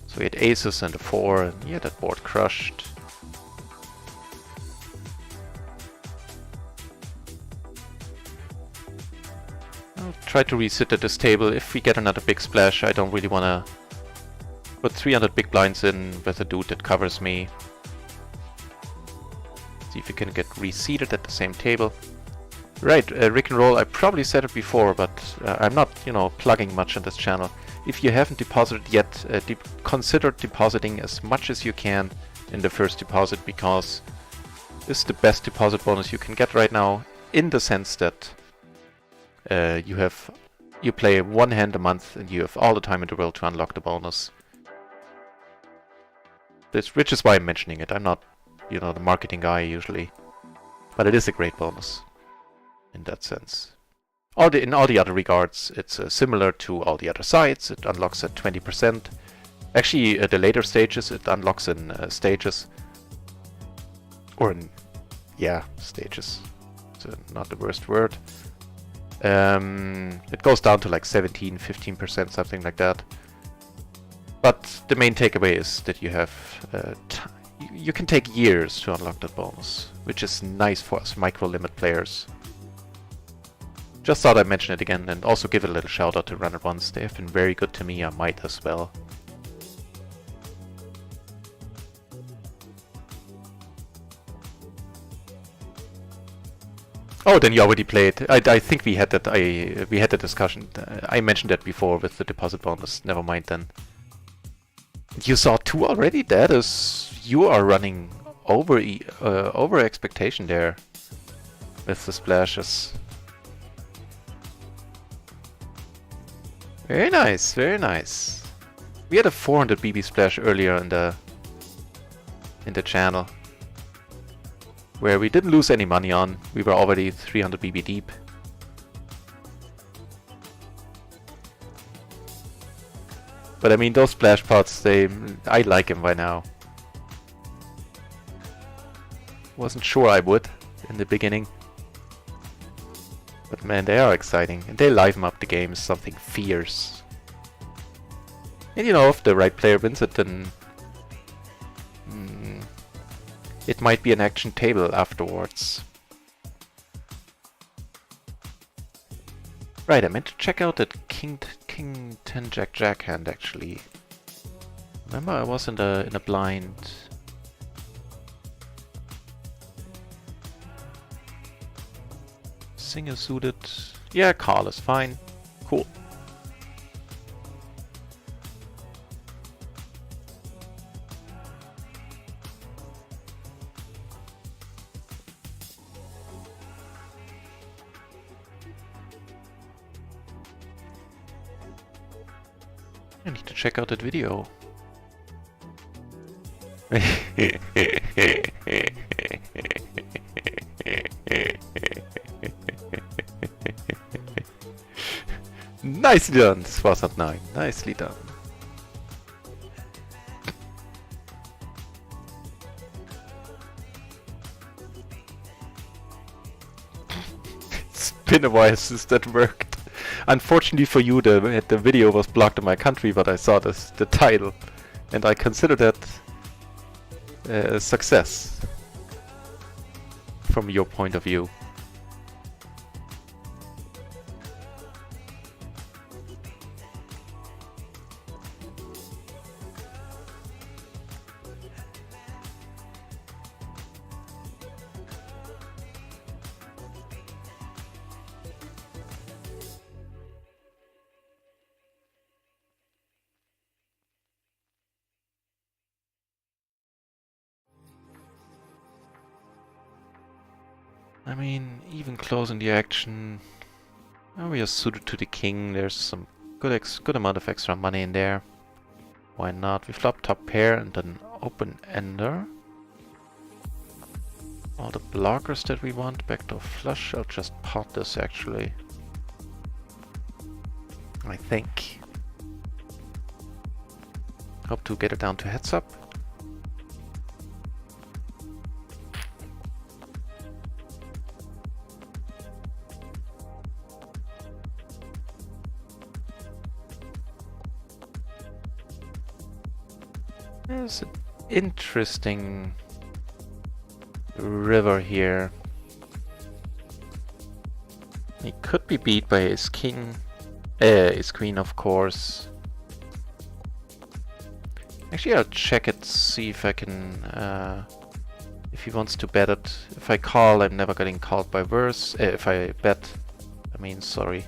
So he had aces and a 4, and yeah, that board crushed. I'll try to resit at this table. If we get another big splash, I don't really want to put 300 big blinds in with a dude that covers me. See if we can get reseated at the same table. Right, Rick and roll, I probably said it before, but I'm not, you know, plugging much on this channel. If you haven't deposited yet, consider depositing as much as you can in the first deposit, because this is the best deposit bonus you can get right now, in the sense that you play 1 hand a month and you have all the time in the world to unlock the bonus. Which is why I'm mentioning it. I'm not, you know, the marketing guy usually, but it is a great bonus. in that sense. In all the other regards, it's similar to all the other sides. It unlocks at 20%. Actually, the later stages, it unlocks in stages. Or in, yeah, stages. It's not the worst word. It goes down to like 17, 15%, something like that. But the main takeaway is that you have you can take years to unlock that bonus, which is nice for us micro-limit players. Just thought I'd mention it again, and also give a little shout out to Run It Once. They have been very good to me. I might as well. Oh, then you already played. I think we had that. We had the discussion. I mentioned that before with the deposit bonus. Never mind then. You saw 2 already? That is, you are running over expectation there with the splashes. Very nice, very nice. We had a 400 BB splash earlier in the channel, where we didn't lose any money on. We were already 300 BB deep. But I mean, those splash pots, I like them by now. Wasn't sure I would in the beginning. But man, they are exciting, and they liven up the game as something fierce. And you know, if the right player wins it, then it might be an action table afterwards. Right, I meant to check out that King 10 Jack Jack hand actually. Remember, I was in a blind. Single suited. Yeah, call is fine. Cool. I need to check out that video. Nicely done, this was at 9. Nicely done. It's been a while since that worked. Unfortunately for you, the video was blocked in my country, but I saw the title, and I consider that a success from your point of view. I mean, even closing the action, we are suited to the king. There's some good amount of extra money in there. Why not? We flop top pair and then open ender. All the blockers that we want. Backdoor flush. I'll just pot this actually. I think. Hope to get it down to heads up. There's an interesting river here. He could be beat by his king, his queen, of course. Actually, I'll check it, see if I can, if he wants to bet it. If I call, I'm never getting called by verse. If I bet, I mean, sorry.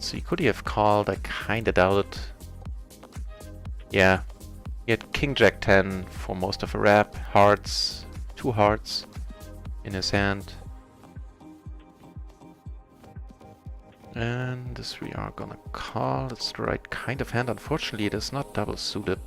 See, could he have called? I kinda doubt it. Yeah, he had King Jack 10 for most of a wrap, hearts, 2 hearts in his hand. And this we are gonna call. It's the right kind of hand. Unfortunately, it is not double suited.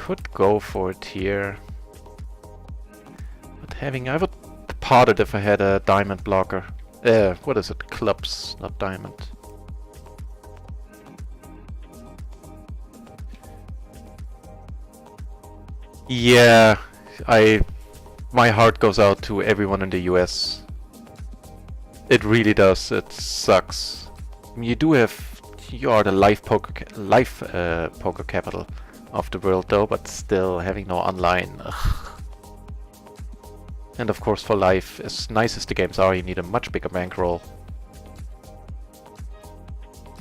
could go for it here. But I would pot it if I had a diamond blocker. What is it? Clubs, not diamond. Yeah, my heart goes out to everyone in the US. It really does. It sucks. I mean, you are the life poker capital of the world, though, but still having no online. Ugh. And of course, for life, as nice as the games are, you need a much bigger bankroll.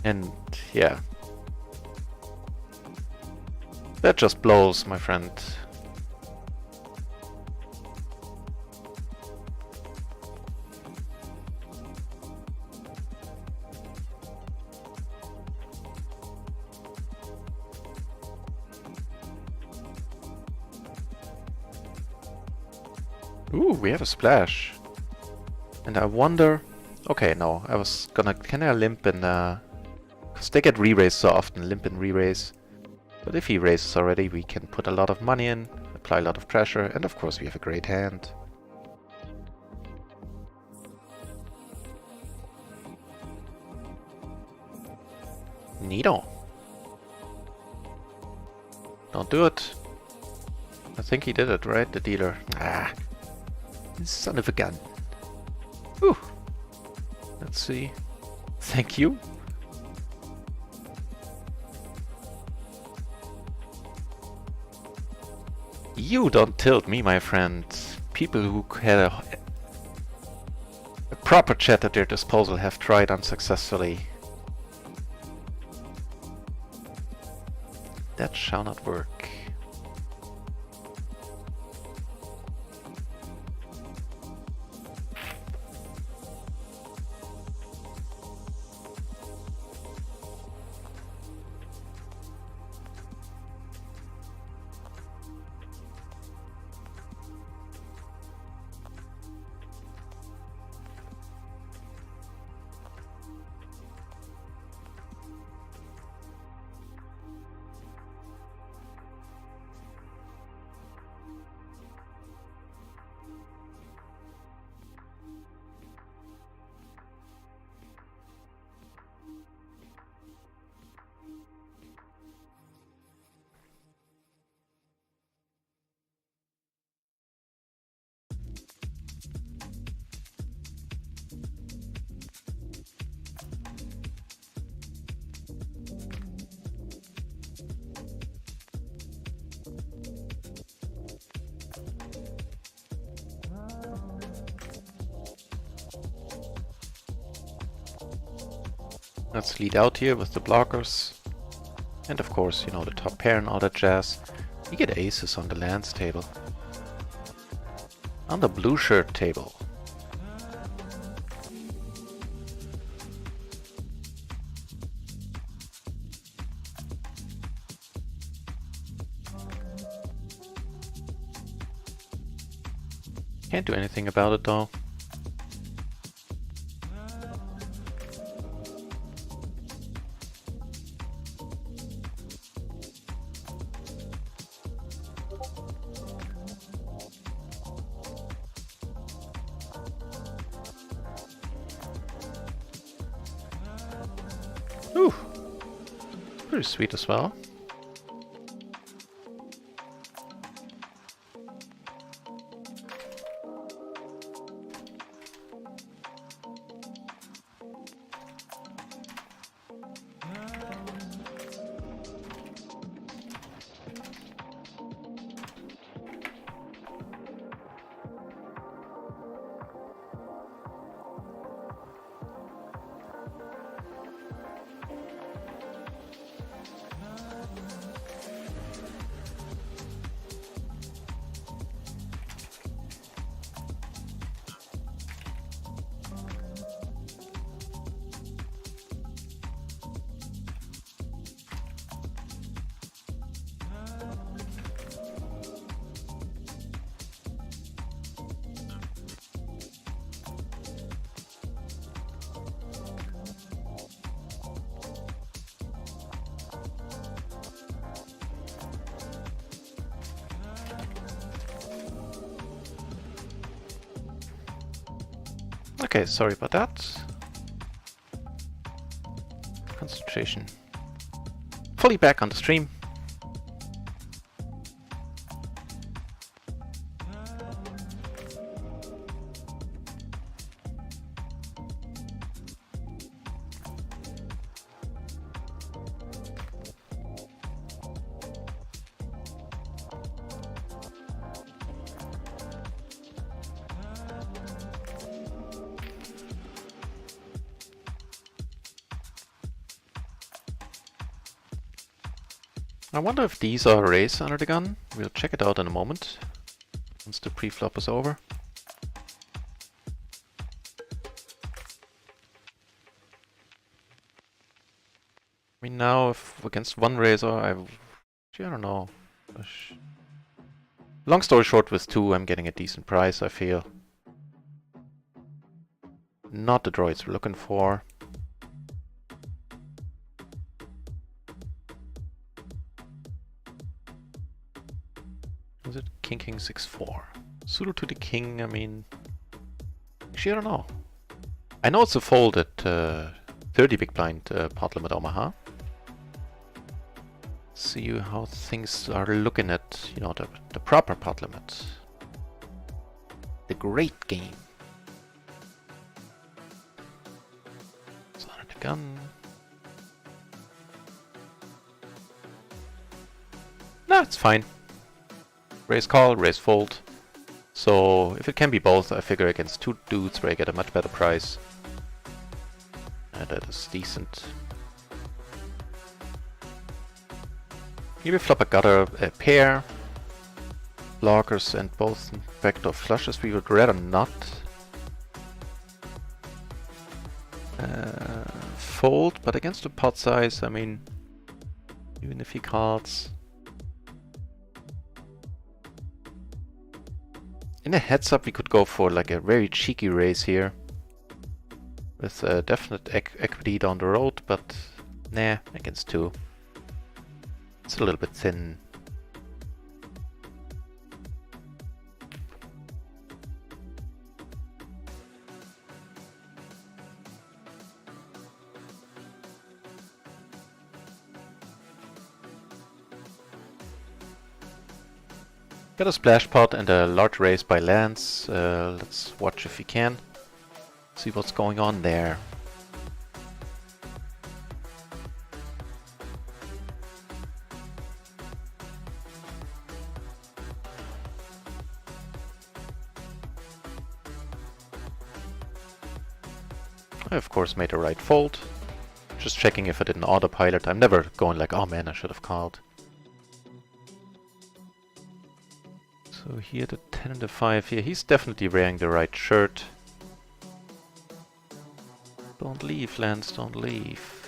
And yeah, that just blows, my friend. Ooh, we have a splash. And I wonder... Okay, no, I was gonna... Can I limp in... Because they get re-raised so often, limp and re-raise. But if he raises already, we can put a lot of money in, apply a lot of pressure, and of course we have a great hand. Neato. Don't do it. I think he did it, right? The dealer. Ah. Son of a gun. Whew. Let's see. Thank you. You don't tilt me, my friend. People who had a proper chat at their disposal have tried unsuccessfully. That shall not work. Let's lead out here with the blockers. And of course, you know, the top pair and all that jazz. We get aces on the lands table. On the blue shirt table. Can't do anything about it though. Ooh, pretty sweet as well. Okay, sorry about that. Concentration. Fully back on the stream. I wonder if these are arrays under the gun. We'll check it out in a moment, once the pre-flop is over. I mean, now if against one razor, I don't know. Long story short, with two, I'm getting a decent price, I feel. Not the droids we're looking for. Was it King 6-4? Suitor to the king, I mean... Actually, I don't know. I know it's a fold at 30 big blind pot limit Omaha. See how things are looking at, you know, the proper pot limit. The great game. It's under the gun. No, it's fine. Raise call, raise fold. So if it can be both, I figure against two dudes where I get a much better price. That is decent. Maybe flop a gutter, a pair, blockers and both backdoor flushes. We would rather not. Fold, but against the pot size, I mean, even if he calls. In a heads up, we could go for like a very cheeky raise here. With a definite equity down the road, but nah, against two. It's a little bit thin. Got a splash pot and a large raise by Lance. Let's watch if we can. See what's going on there. I of course made a right fold. Just checking if I didn't autopilot. I'm never going like, oh man, I should have called. So here the 10 and the 5 here. He's definitely wearing the right shirt. Don't leave, Lance, don't leave.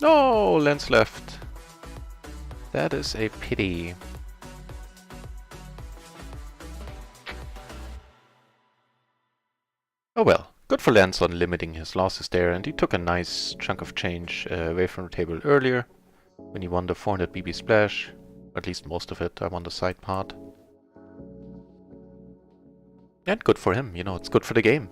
No, Lance left. That is a pity. Oh well, good for Lance on limiting his losses there, and he took a nice chunk of change away from the table earlier when he won the 400 BB splash. At least most of it. I won the side part. And good for him, you know, it's good for the game.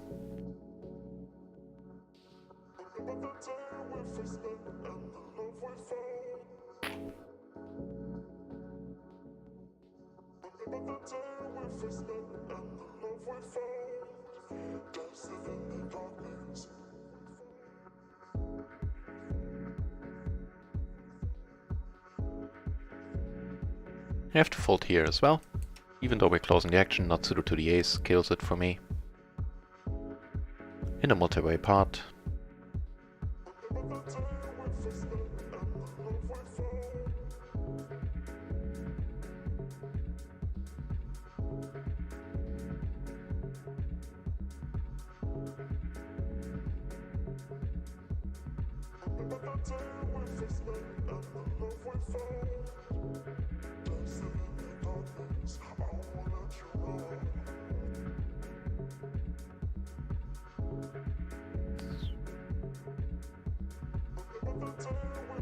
I have to fold here as well. Even though we're closing the action, not suited to the ace kills it for me. In a multi-way pot.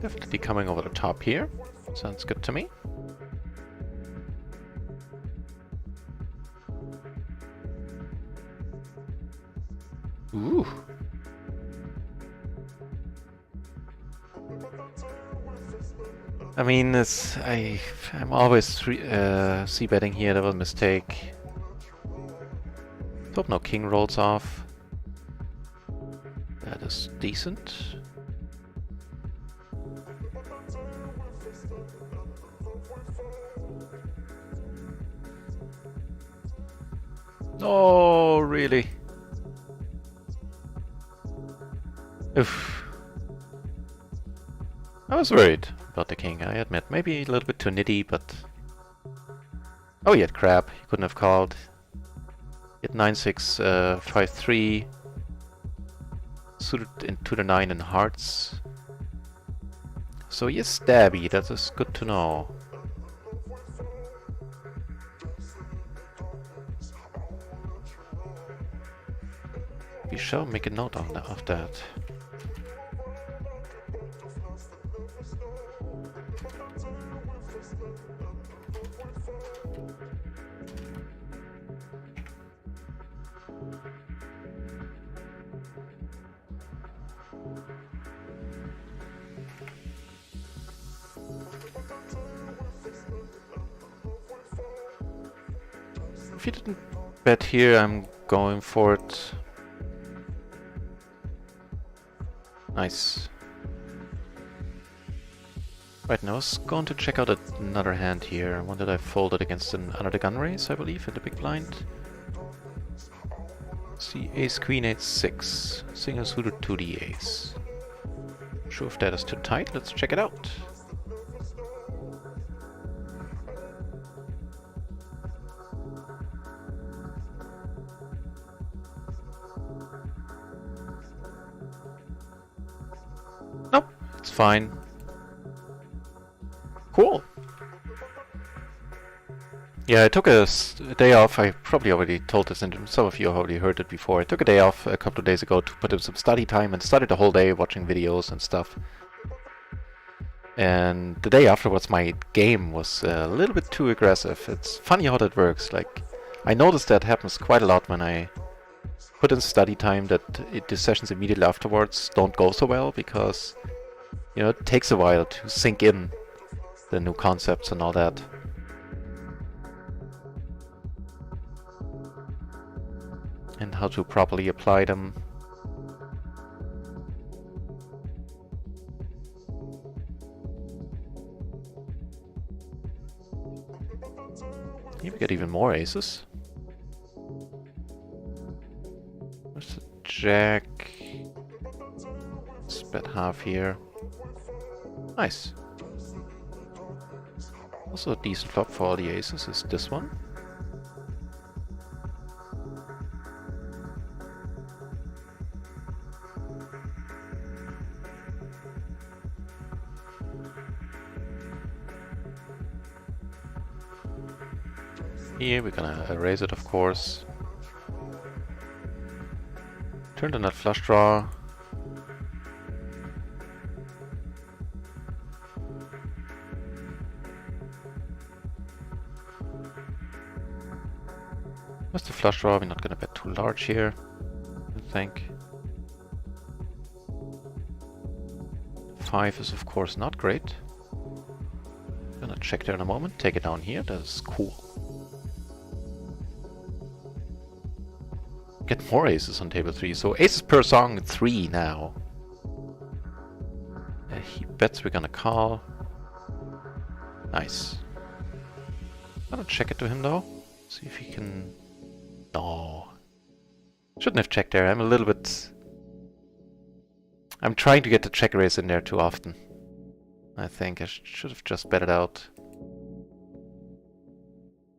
Definitely coming over the top here. Sounds good to me. Ooh. I mean, I'm always c-betting here. That was a mistake. Hope no king rolls off. That is decent. Oh, really? Oof. I was worried about the king, I admit. Maybe a little bit too nitty, but... Oh, he had crap. He couldn't have called. He had 9-6, 5-3. Suited into the 9 in hearts. So he is stabby, that is good to know. We shall make a note of that. If you didn't bet here, I'm going for it. Nice. Right, now I was going to check out another hand here. One that I folded against another gun race, I believe, in the big blind. See, ace, queen, 8-6. Single suited to the ace. Not sure if that is too tight. Let's check it out. Nope, it's fine. Cool. Yeah, I took a day off. I probably already told this, and some of you already heard it before. I took a day off a couple of days ago to put in some study time and studied the whole day watching videos and stuff. And the day afterwards, my game was a little bit too aggressive. It's funny how that works. Like, I noticed that happens quite a lot when I put in study time, that the sessions immediately afterwards don't go so well because, you know, it takes a while to sink in the new concepts and all that. And how to properly apply them. Here we get even more aces. There's a jack. Let's bet half here. Nice. Also a decent flop for all the aces is this one. Here we're gonna erase it, of course. Turn the nut flush draw. What's the flush draw? We're not gonna bet too large here, I think. 5 is of course not great. Gonna check there in a moment, take it down here, that is cool. Get more aces on table 3, so aces per song 3 now. He bets we're gonna call. Nice. I'm gonna check it to him though, see if he can... No. Shouldn't have checked there, I'm a little bit... I'm trying to get the check raise in there too often. I think I should have just bet it out.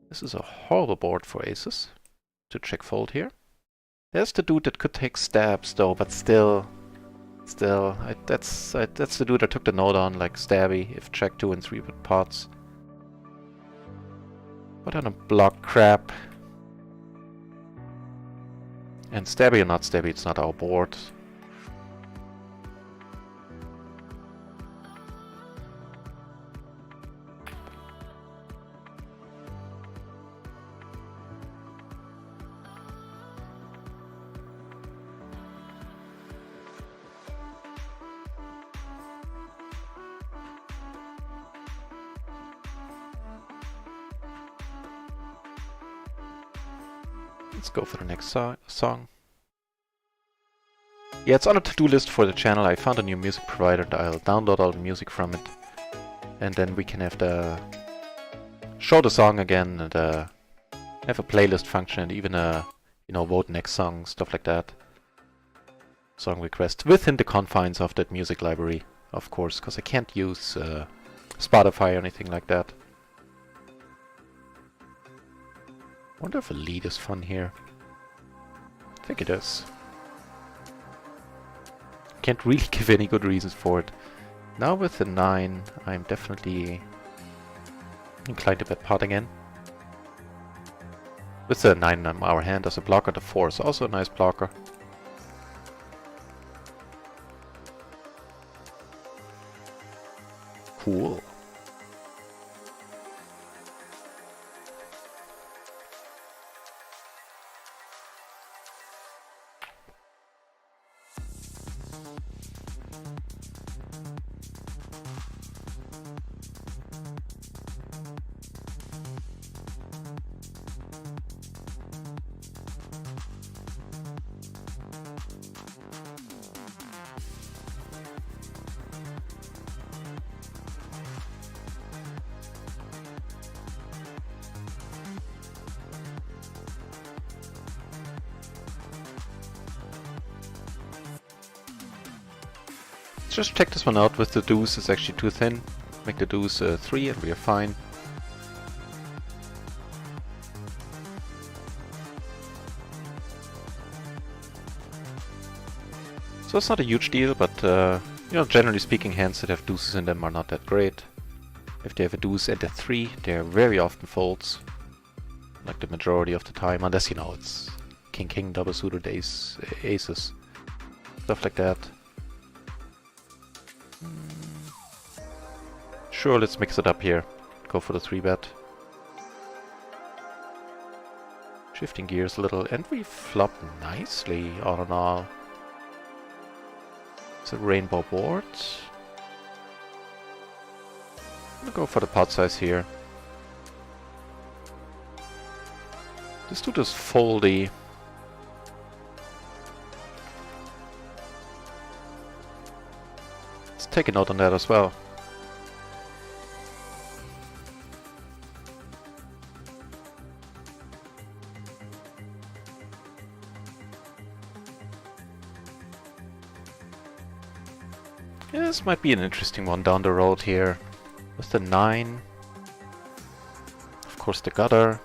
This is a horrible board for aces. To check fold here. There's the dude that could take stabs though, but still, that's the dude that took the note on, like stabby, if check 2 and 3 with pots. What on a block crap. And stabby or not stabby, it's not our board. Let's go for the next song. Yeah, it's on a to-do list for the channel. I found a new music provider and I'll download all the music from it. And then we can have the... show the song again and have a playlist function and even a, you know, vote next song, stuff like that. Song request within the confines of that music library, of course, because I can't use Spotify or anything like that. Wonder if a lead is fun here. I think it is. Can't really give any good reasons for it. Now with the 9, I'm definitely inclined to bet pot again. With the 9 in our hand as a blocker, the 4 is also a nice blocker. Cool. Just check this one out with the deuce, it's actually too thin. Make the deuce 3 and we are fine. So it's not a huge deal, but you know, generally speaking, hands that have deuces in them are not that great. If they have a deuce and a 3, they're very often folds. Like the majority of the time, unless, you know, it's king, double suited aces. Stuff like that. Sure, let's mix it up here. Go for the 3-bet. Shifting gears a little, and we flop nicely, all in all. It's a rainbow board. I'm gonna go for the pot size here. Let's do this foldy. Let's take a note on that as well. Yeah, this might be an interesting one down the road here. With the 9. Of course the gutter.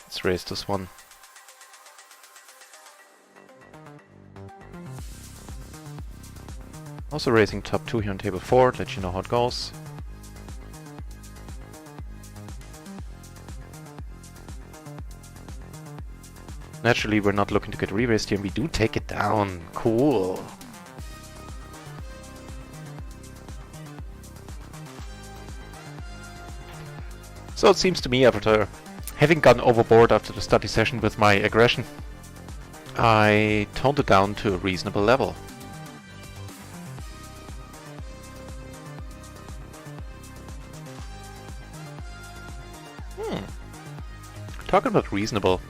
Let's raise this one. Also raising top 2 here on table 4, let you know how it goes. Naturally, we're not looking to get re-raised here, and we do take it down. Cool. So it seems to me, after having gone overboard after the study session with my aggression, I toned it down to a reasonable level. Talking about reasonable.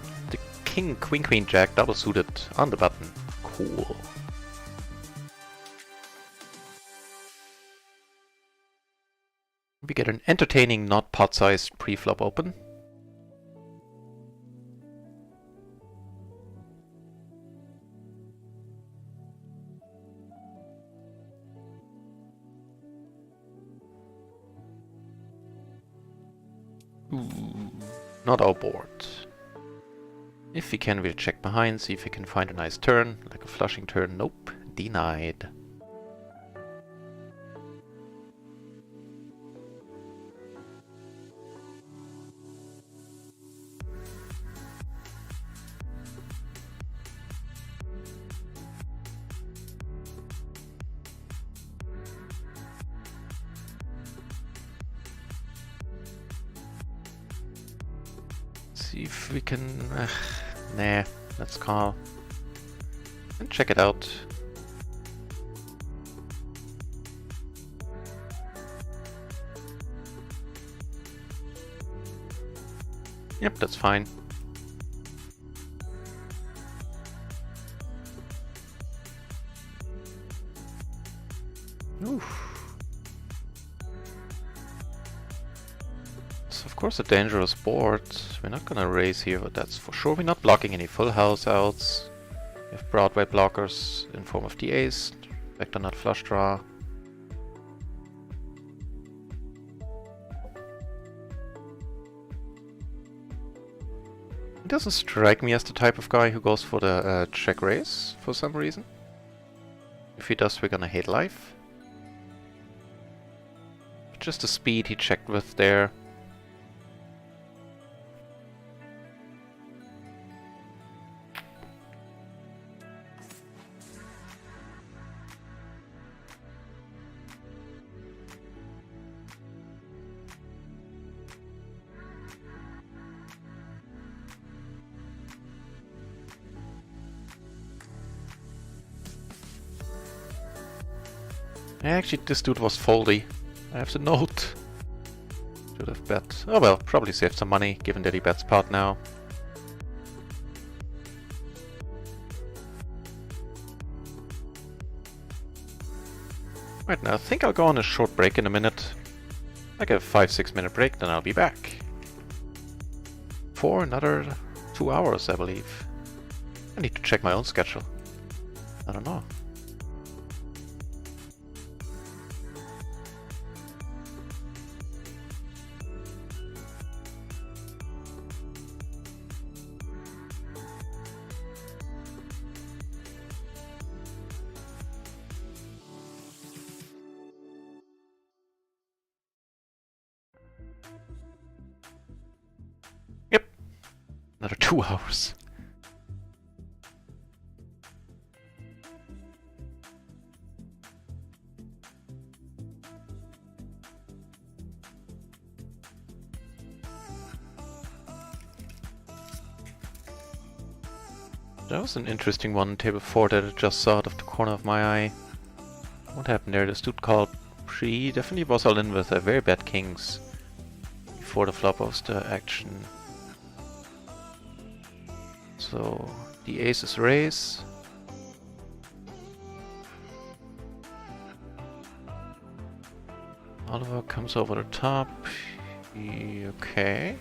King, queen, jack, double suited on the button. Cool. We get an entertaining, not pot-sized pre-flop open. Ooh, not our board. If we can, we'll check behind, see if we can find a nice turn, like a flushing turn. Nope, denied. See if we can... nah, let's call. And check it out. Yep, that's fine. Oof. It's of course a dangerous board. We're not gonna raise here, but that's for sure. We're not blocking any full house outs. We have Broadway blockers in form of the ace, vector nut flush draw. He doesn't strike me as the type of guy who goes for the check raise for some reason. If he does, we're gonna hate life. Just the speed he checked with there. Actually, this dude was foldy. I have to note. Should have bet. Oh well, probably saved some money, given that he bets pot now. Right now, I think I'll go on a short break in a minute. Like a 5-6 minute break, then I'll be back. For another 2 hours, I believe. I need to check my own schedule. I don't know. Yep. Another 2 hours. That was an interesting one, table 4 that I just saw out of the corner of my eye. What happened there? This dude called pre. Definitely was all in with very bad kings before the flop was the action. So the ace is raise. Oliver comes over the top. Okay.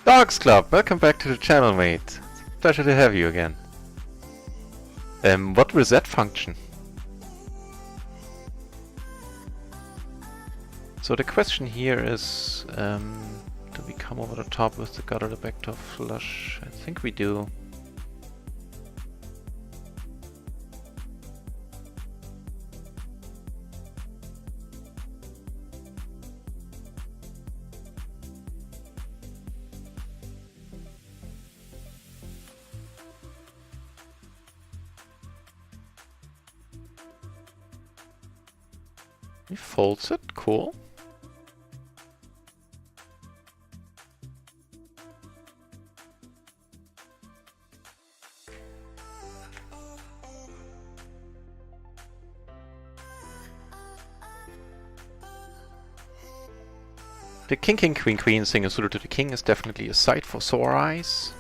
Dogs Club, welcome back to the channel, mate. It's a pleasure to have you again. What reset function? So the question here is, do we come over the top with the gutter, the backdoor flush? I think we do. He folds it, cool. The king king queen queen single suited to the king is definitely a sight for sore eyes.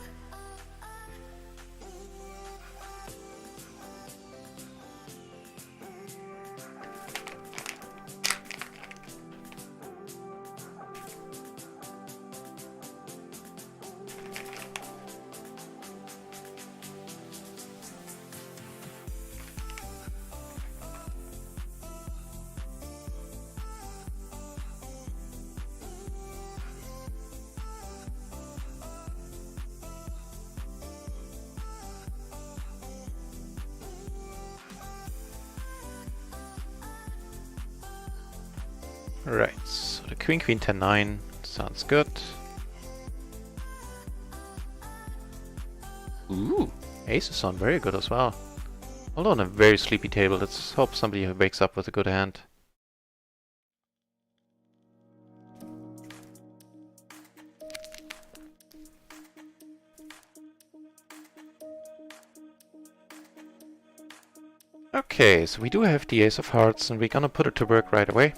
Right, so the queen queen 10-9 sounds good. Ooh, aces on very good as well. Although on a very sleepy table, let's hope somebody wakes up with a good hand. Okay, so we do have the Ace of Hearts, and we're gonna put it to work right away.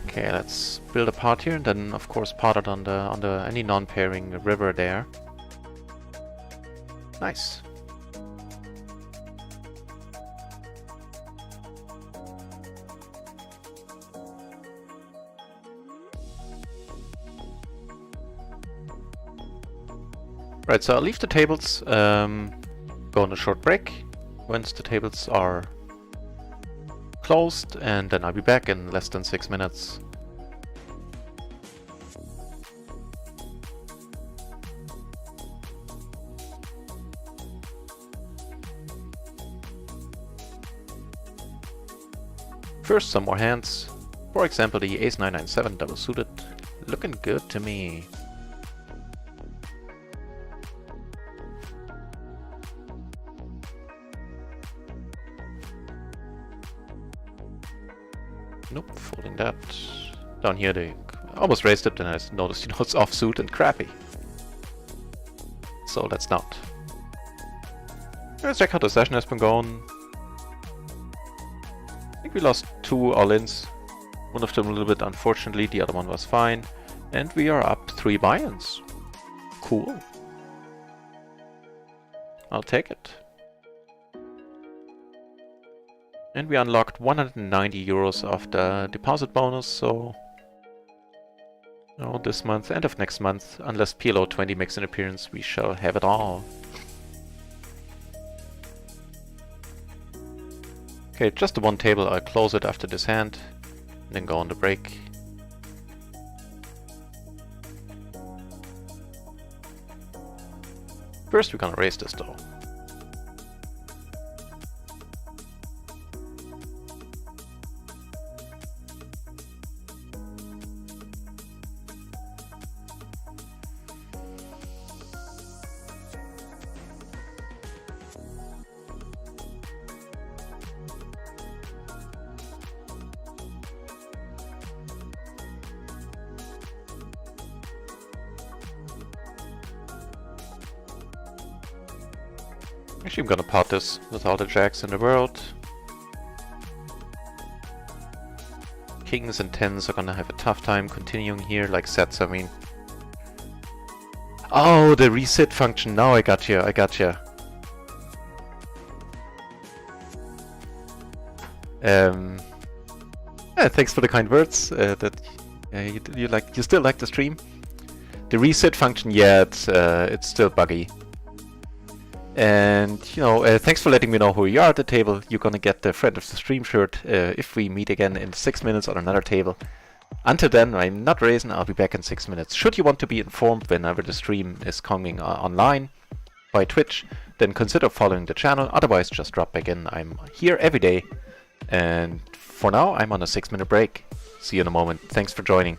Okay, let's build a part here, and then of course part it on the any non-pairing river there. Nice. Right, so I'll leave the tables, go on a short break once the tables are closed, and then I'll be back in less than 6 minutes. First, some more hands. For example, the Ace 997 double suited. Looking good to me. Nope, folding that. Down here they almost raised it, and I noticed, it's offsuit and crappy. So let's not. Let's check how the session has been going. I think we lost 2 all-ins. One of them a little bit unfortunately, the other one was fine. And we are up 3 buy-ins. Cool. I'll take it. And we unlocked 190 euros of the deposit bonus, so this month, end of next month, unless PLO 20 makes an appearance, we shall have it all. Okay, just the one table, I'll close it after this hand, and then go on the break. First we're gonna raise this though. Actually, I'm gonna pot this with all the jacks in the world. Kings and tens are gonna have a tough time continuing here, like sets, I mean. Oh, the reset function, now I got you, Yeah, thanks for the kind words, that you still like the stream. The reset function, yeah, it's still buggy. And, thanks for letting me know who you are at the table. You're gonna get the friend of the stream shirt if we meet again in 6 minutes on another table. Until then, I'm not raising, I'll be back in 6 minutes. Should you want to be informed whenever the stream is coming online by Twitch, then consider following the channel. Otherwise, just drop back in. I'm here every day. And for now, I'm on a 6-minute break. See you in a moment. Thanks for joining.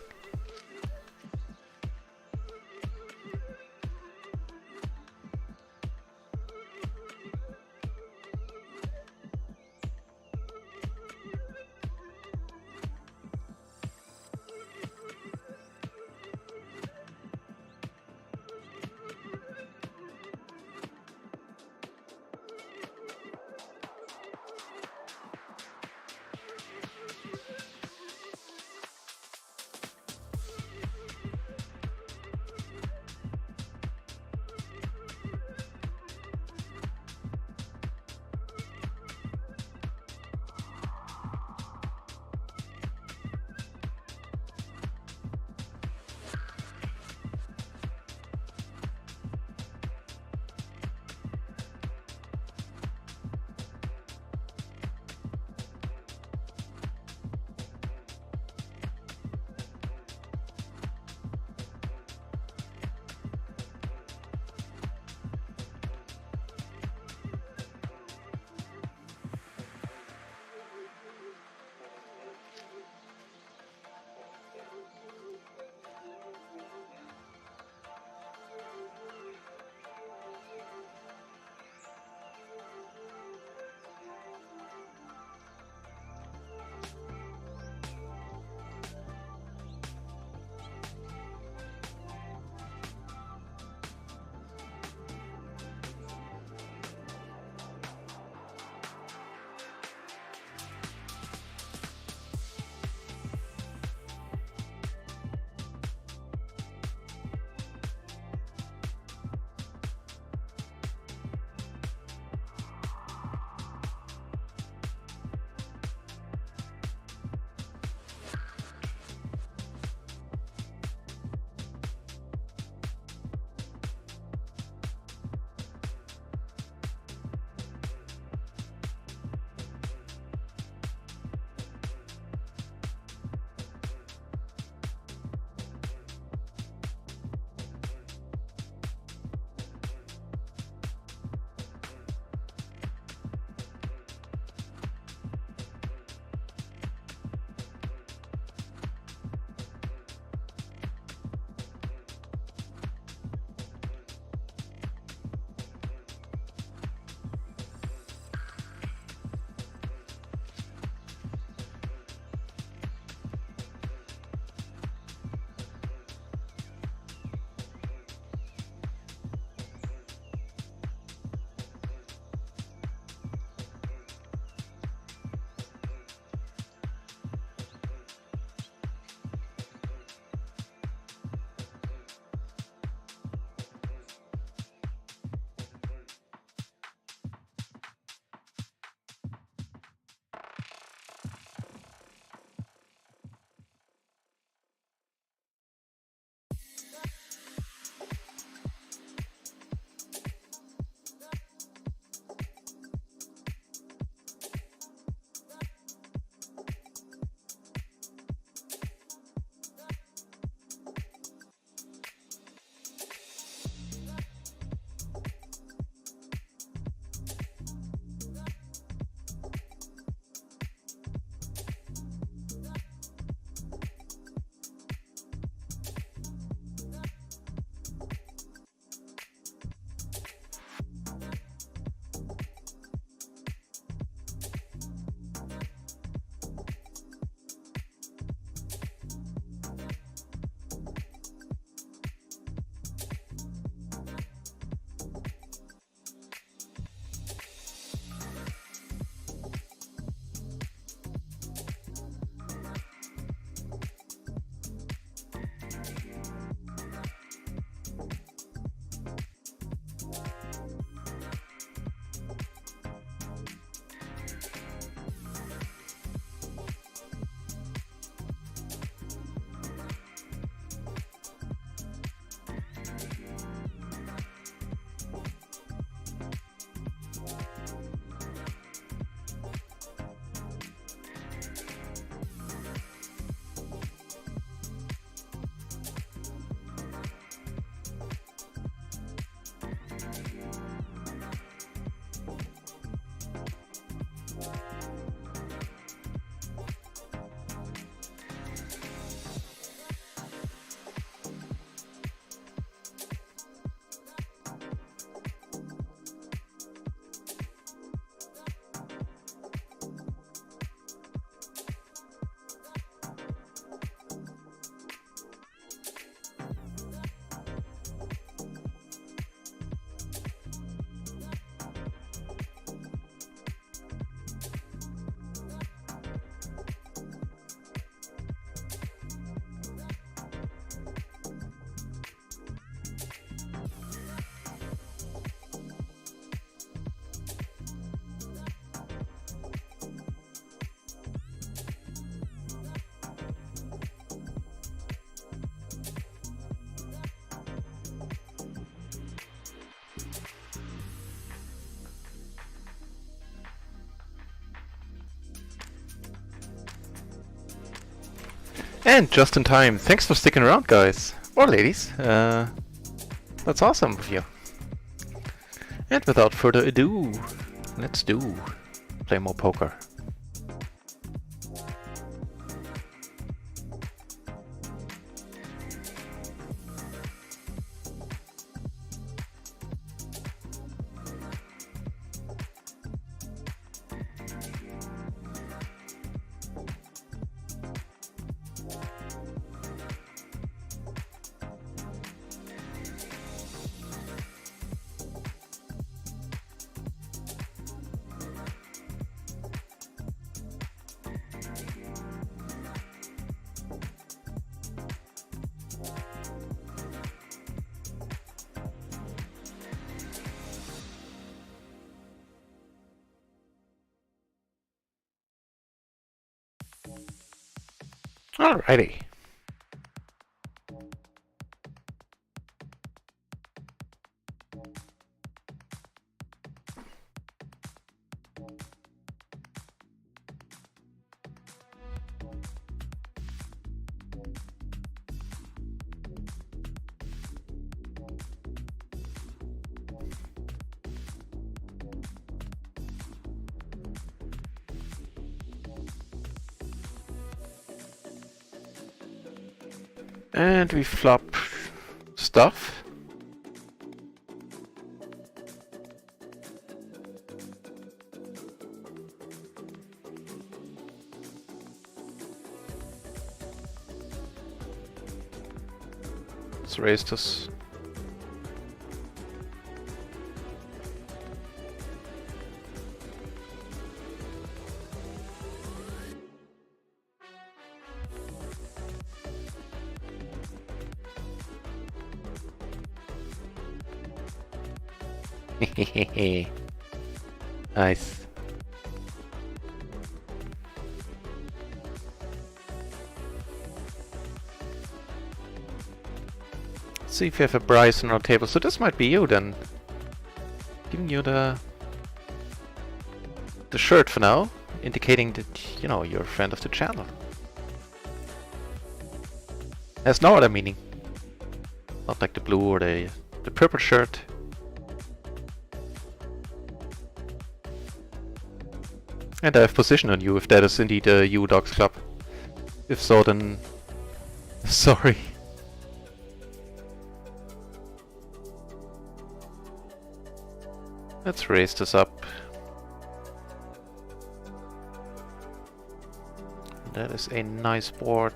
And just in time. Thanks for sticking around, guys. Or ladies. That's awesome of you. And without further ado, let's play more poker. Alrighty. And we flop stuff. Let's raise this. Nice. Let's see if we have a Bryce on our table. So this might be you then. Giving you the shirt for now, indicating that, you know, you're a friend of the channel. Has no other meaning. Not like the blue or the purple shirt. And I have position on you if that is indeed a U Dogs Club. If so, then sorry. Let's raise this up. That is a nice board.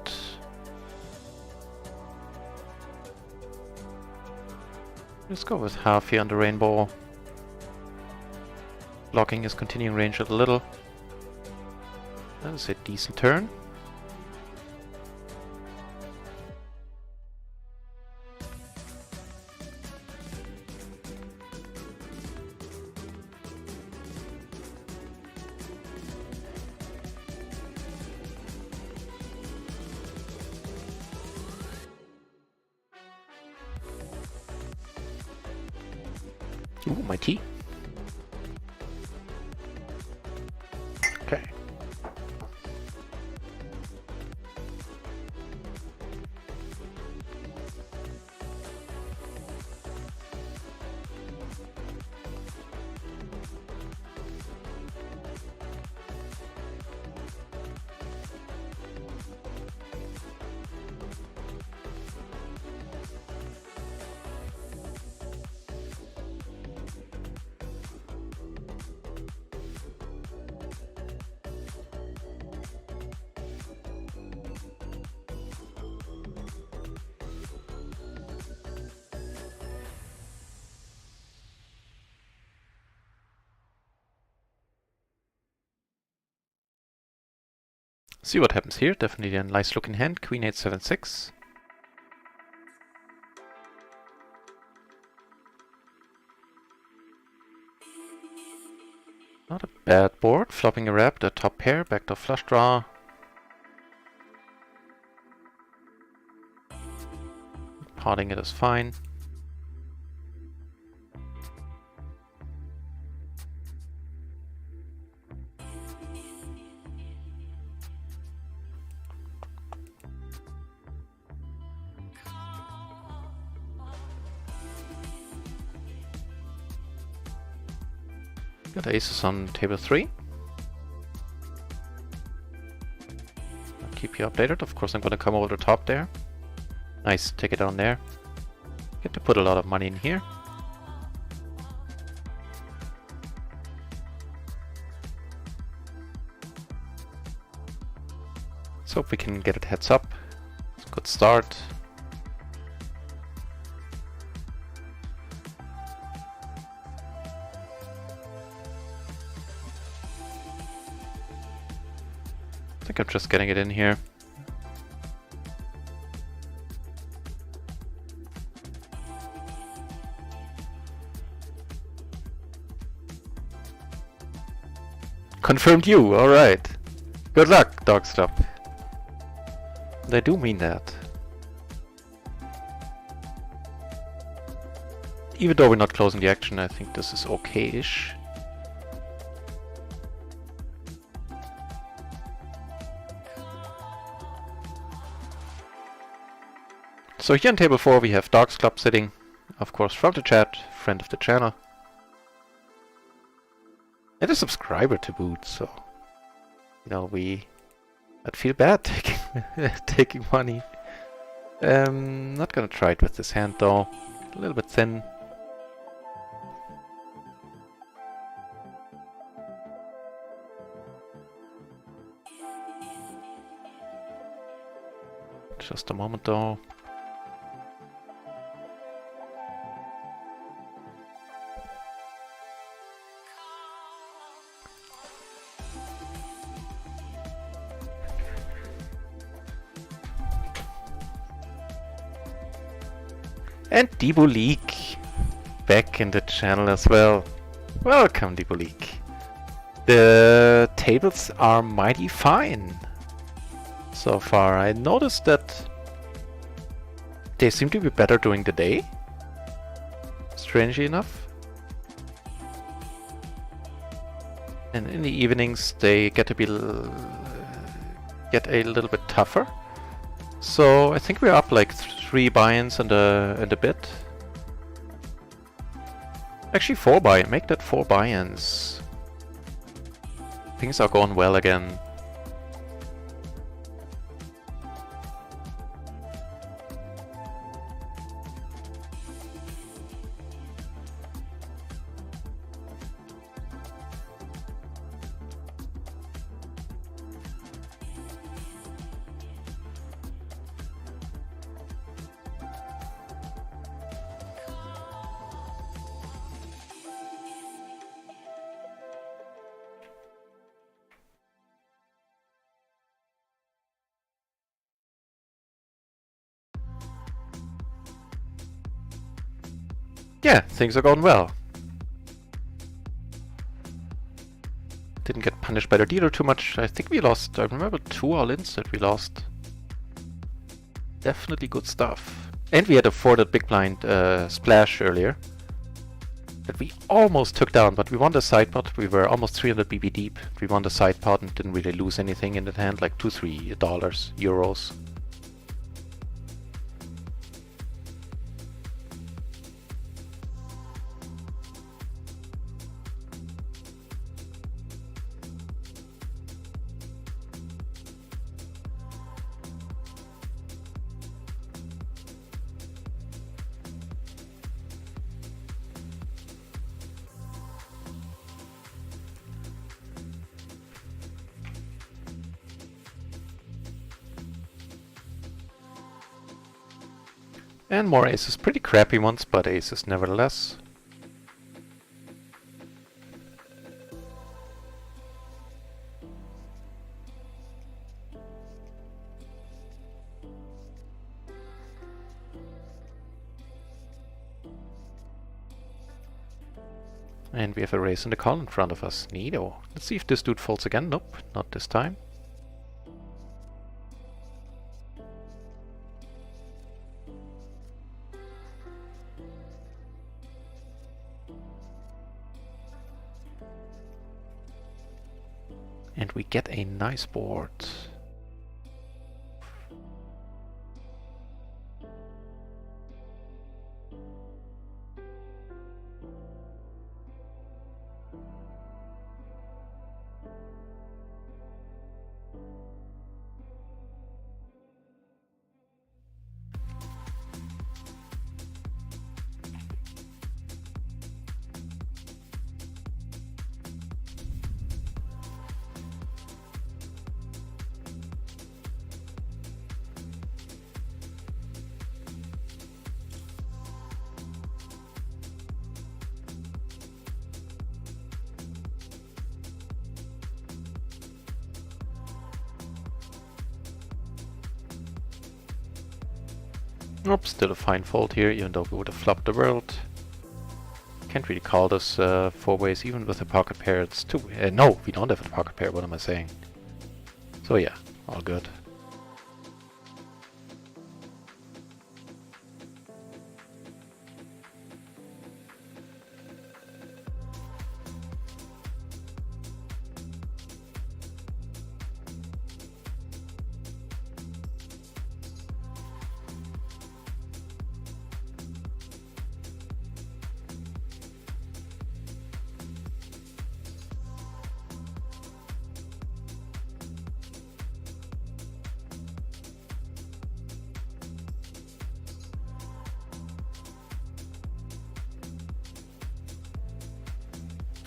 Let's go with half here on the rainbow. Blocking is continuing range a little. That is a decent turn. Ooh, my tea. Okay. See what happens here. Definitely a nice looking hand. Queen 8-7-6. Not a bad board. Flopping a rep, the top pair, backdoor flush draw. Parting it is fine. Got aces on table 3. I'll keep you updated. Of course, I'm gonna come over the top there. Nice, take it down there. Get to put a lot of money in here. Let's hope we can get it heads up. It's a good start. I think I'm just getting it in here. Confirmed you, alright. Good luck, Dogstop. They do mean that. Even though we're not closing the action, I think this is okay-ish. So here on table 4 we have Dogs Club sitting, of course from the chat, friend of the channel. And a subscriber to boot, so... You know, I'd feel bad taking, taking money. Not gonna try it with this hand though. A little bit thin. Just a moment though. And Diboleek back in the channel as well. Welcome, Diboleek. The tables are mighty fine so far. I noticed that they seem to be better during the day, strangely enough. And in the evenings they get to be get a little bit tougher. So I think we're up like 3 buy-ins and a bit. Actually 4 buy-ins. Make that 4 buy-ins. Things are going well again. Yeah, things are going well. Didn't get punished by the dealer too much. I think we lost, I remember 2 all-ins that we lost. Definitely good stuff. And we had a 4-bet big blind splash earlier that we almost took down, but we won the side pot. We were almost 300 BB deep. We won the side pot and didn't really lose anything in the hand, like $2-3 euros. And more aces, pretty crappy ones, but aces nevertheless. And we have a raise in the call in front of us. Neato. Let's see if this dude folds again. Nope, not this time. And we get a nice board. Nope, still a fine fold here, even though we would have flopped the world. Can't really call this 4 ways, even with a pocket pair. It's too... no, we don't have a pocket pair, what am I saying? So yeah, all good.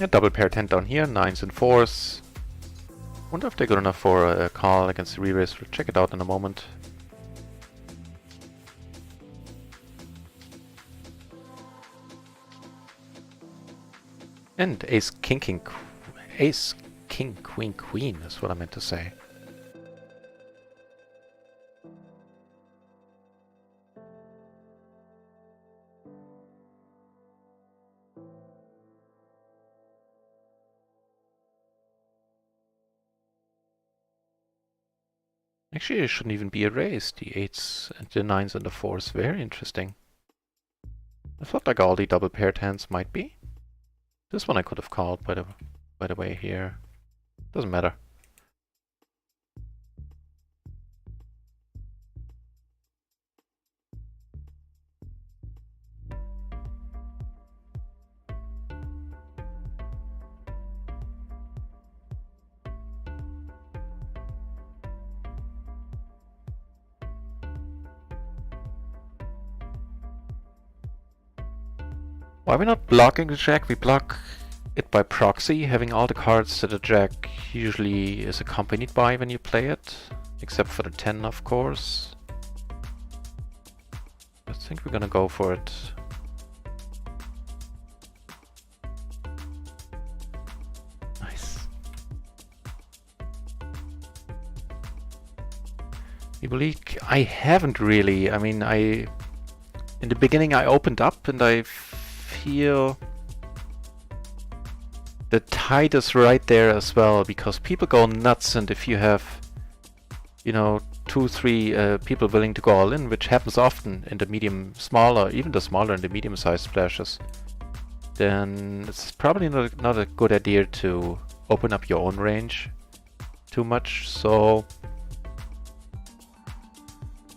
A double pair 10 down here, 9s and 4s. Wonder if they're good enough for a call against the re-raise. We'll check it out in a moment. And ace, king, king, ace, king, queen, queen is what I meant to say. Actually, it shouldn't even be a raise. The 8s, and the 9s and the 4s. Very interesting. I thought like all the double paired hands might be. This one I could have called, by the way, here. Doesn't matter. Why are we not blocking the jack? We block it by proxy, having all the cards that a jack usually is accompanied by when you play it. Except for the 10, of course. I think we're gonna go for it. Nice. I haven't really. I mean, in the beginning I opened up and I feel the tide is right there as well, because people go nuts, and if you have, you know, 2, 3 people willing to go all in, which happens often in the medium, smaller, even the smaller and the medium-sized splashes, then it's probably not a good idea to open up your own range too much. So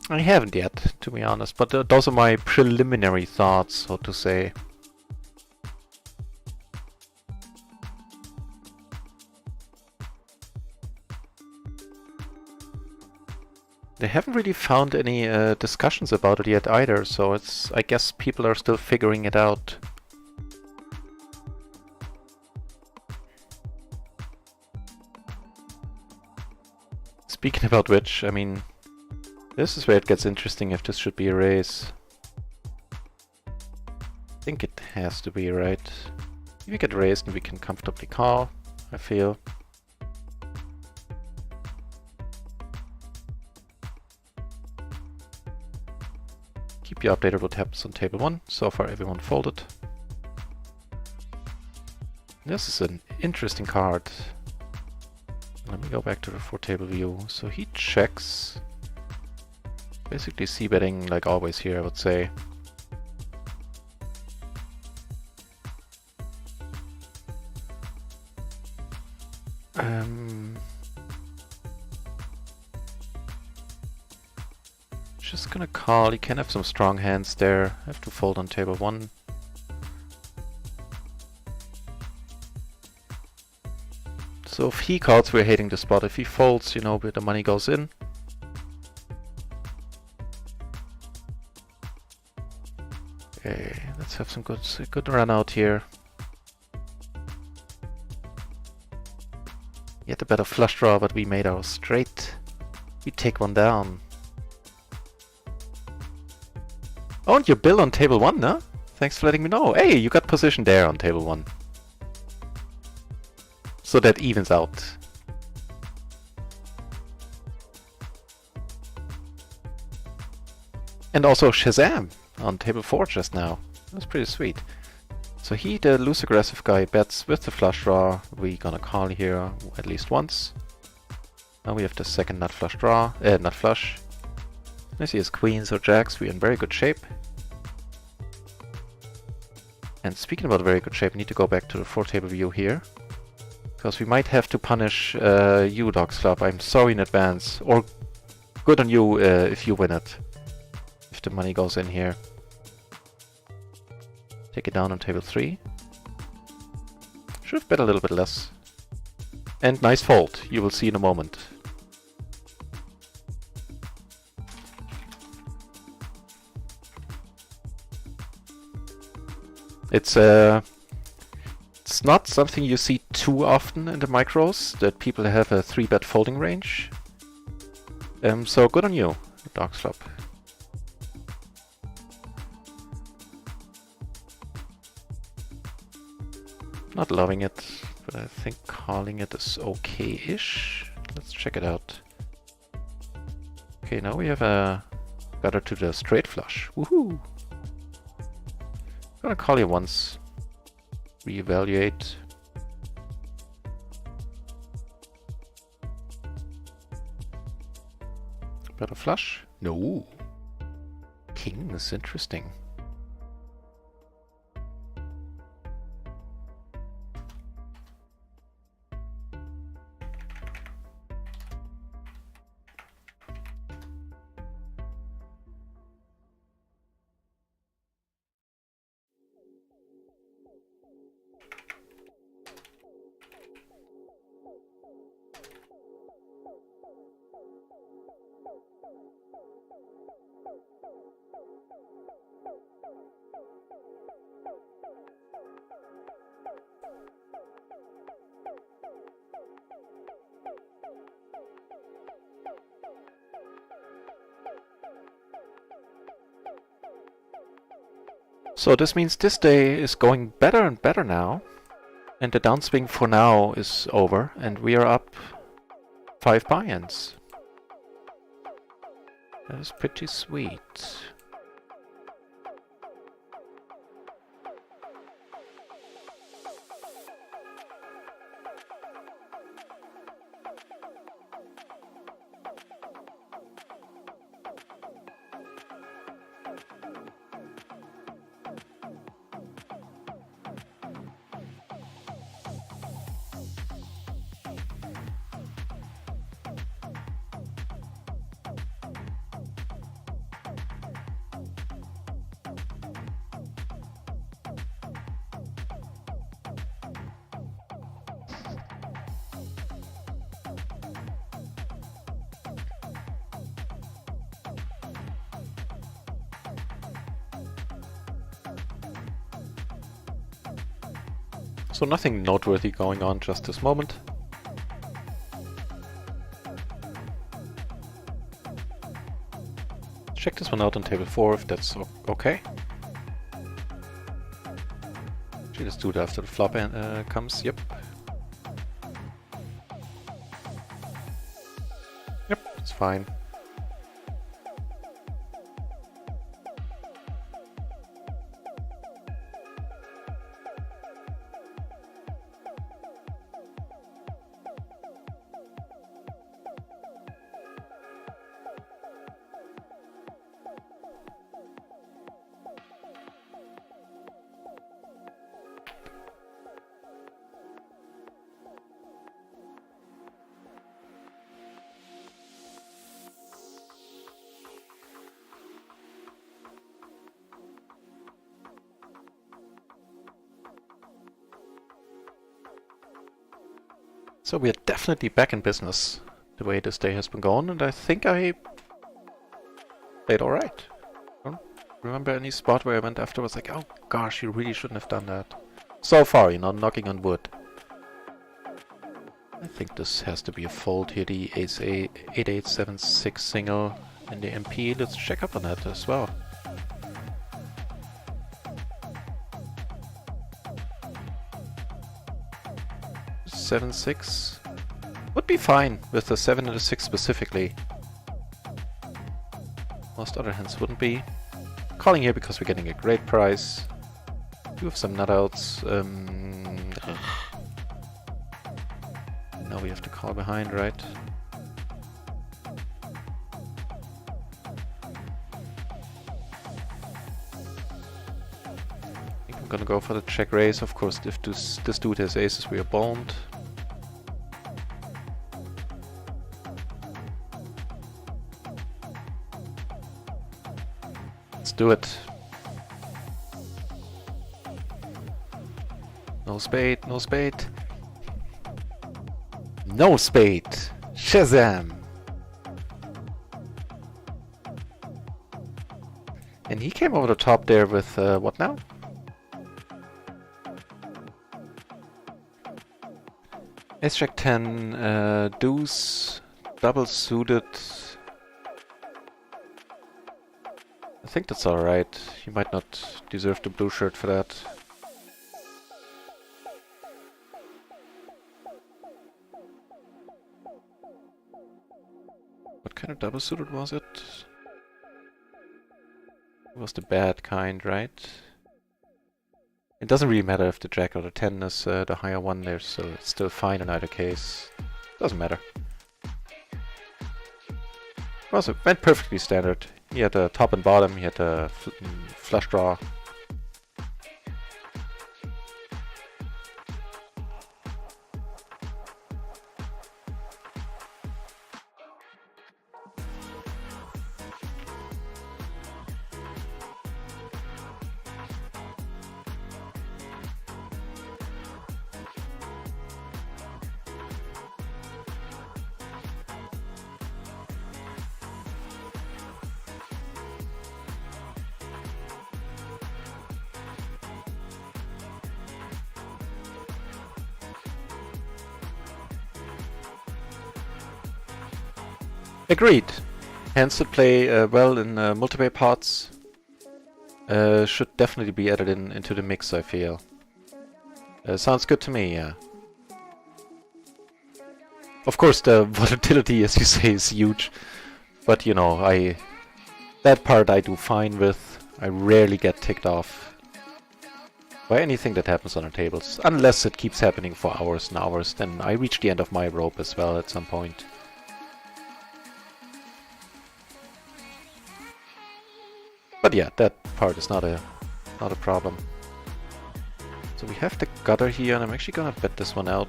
I haven't yet, to be honest, but those are my preliminary thoughts, so to say. They haven't really found any discussions about it yet either, so I guess people are still figuring it out. Speaking about which, I mean, this is where it gets interesting if this should be a raise. I think it has to be, right? If we get raised, and we can comfortably call, I feel. Keep you updated what happens on table 1. So far everyone folded. This is an interesting card. Let me go back to the 4-table view. So he checks. Basically c-betting like always here, I would say. Just gonna call. He can have some strong hands there. I have to fold on table 1. So if he calls, we're hitting the spot. If he folds, you know, the money goes in. Okay, let's have some good run out here. Yet a better flush draw, but we made our straight. We take one down. Oh, and your bill on table 1, no? Thanks for letting me know. Hey, you got position there on table 1. So that evens out. And also Shazam on table 4 just now. That's pretty sweet. So he, the loose aggressive guy, bets with the flush draw. We gonna call here at least once. Now we have the second nut flush draw, nut flush. As he has queens or jacks, we're in very good shape. And speaking about very good shape, we need to go back to the 4-table view here. Because we might have to punish you, Dogs Club. I'm sorry in advance. Or good on you if you win it. If the money goes in here. Take it down on table 3. Should have bet a little bit less. And nice fold, you will see in a moment. It's not something you see too often in the micros, that people have a 3-bet folding range. So good on you, Dogs Club. Not loving it, but I think calling it is okay-ish. Let's check it out. Okay, now we have a gutter to the straight flush. Woohoo! Gonna call you once. Reevaluate. Better flush? No. King is interesting. So this means this day is going better and better now, and the downswing for now is over, and we are up 5 buy-ins. That is pretty sweet. So nothing noteworthy going on just this moment. Check this one out on table 4 if that's okay. Actually, let's do it after the flop comes. Yep. Yep, it's fine. So we are definitely back in business, the way this day has been going, and I think I played alright. I don't remember any spot where I went afterwards like, oh gosh, you really shouldn't have done that. So far, you know, knocking on wood. I think this has to be a fold here, the ace 8-8-7-6 single in the MP. Let's check up on that as well. 7-6 would be fine with the 7 and the 6 specifically. Most other hands wouldn't be. Calling here because we're getting a great price. Do have some nut-outs. Now we have to call behind, right? I think I'm gonna go for the check raise. Of course, if this dude has aces, we are boned. Let's do it. No spade, no spade. No spade! Shazam! And he came over the top there with, what now? Ace-Jack 10, deuce, double suited. I think that's alright. He might not deserve the blue shirt for that. What kind of double suited was it? It was the bad kind, right? It doesn't really matter if the jack or the 10 is the higher one there, so it's still fine in either case. Doesn't matter. Also, went perfectly standard. He had a top and bottom, he had a flush draw. Agreed. Hands that play well in multiplayer pots should definitely be added into the mix, I feel. Sounds good to me, yeah. Of course, the volatility, as you say, is huge. But, you know, that part I do fine with. I rarely get ticked off by anything that happens on our tables. Unless it keeps happening for hours and hours, then I reach the end of my rope as well at some point. But yeah, that part is not a problem. So we have the gutter here, and I'm actually gonna bet this one out.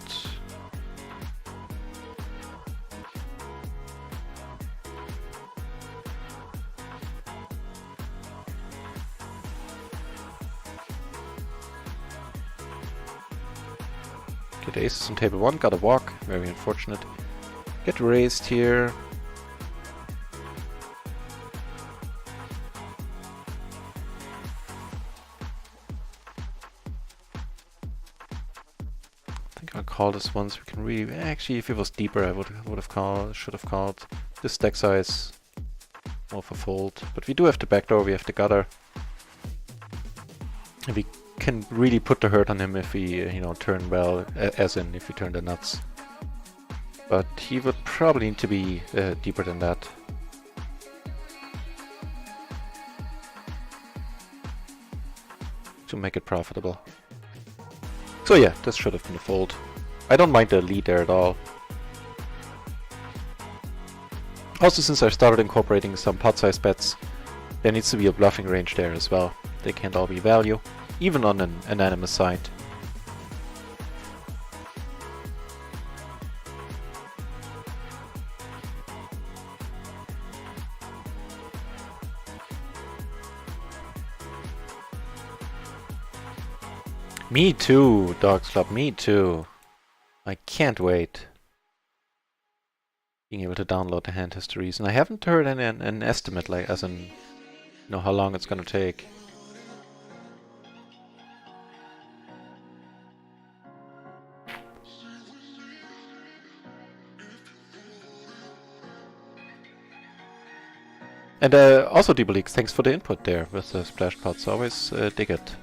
Get aces on table 1, gotta walk, very unfortunate. Get raised here. I'll call this once we can really... Actually, if it was deeper, I should have called. This stack size, more for fold. But we do have the backdoor, we have the gutter. And we can really put the hurt on him if we, you know, turn well, as in if we turn the nuts. But he would probably need to be deeper than that. To make it profitable. So yeah, this should have been a fold. I don't mind the lead there at all. Also, since I started incorporating some pot size bets, there needs to be a bluffing range there as well. They can't all be value, even on an anonymous side. Me too, Dogs Club, me too. I can't wait. Being able to download the hand histories. And I haven't heard an estimate, like, as in, you know, how long it's gonna take. And also, Debleaks, thanks for the input there with the splash pots. Always dig it.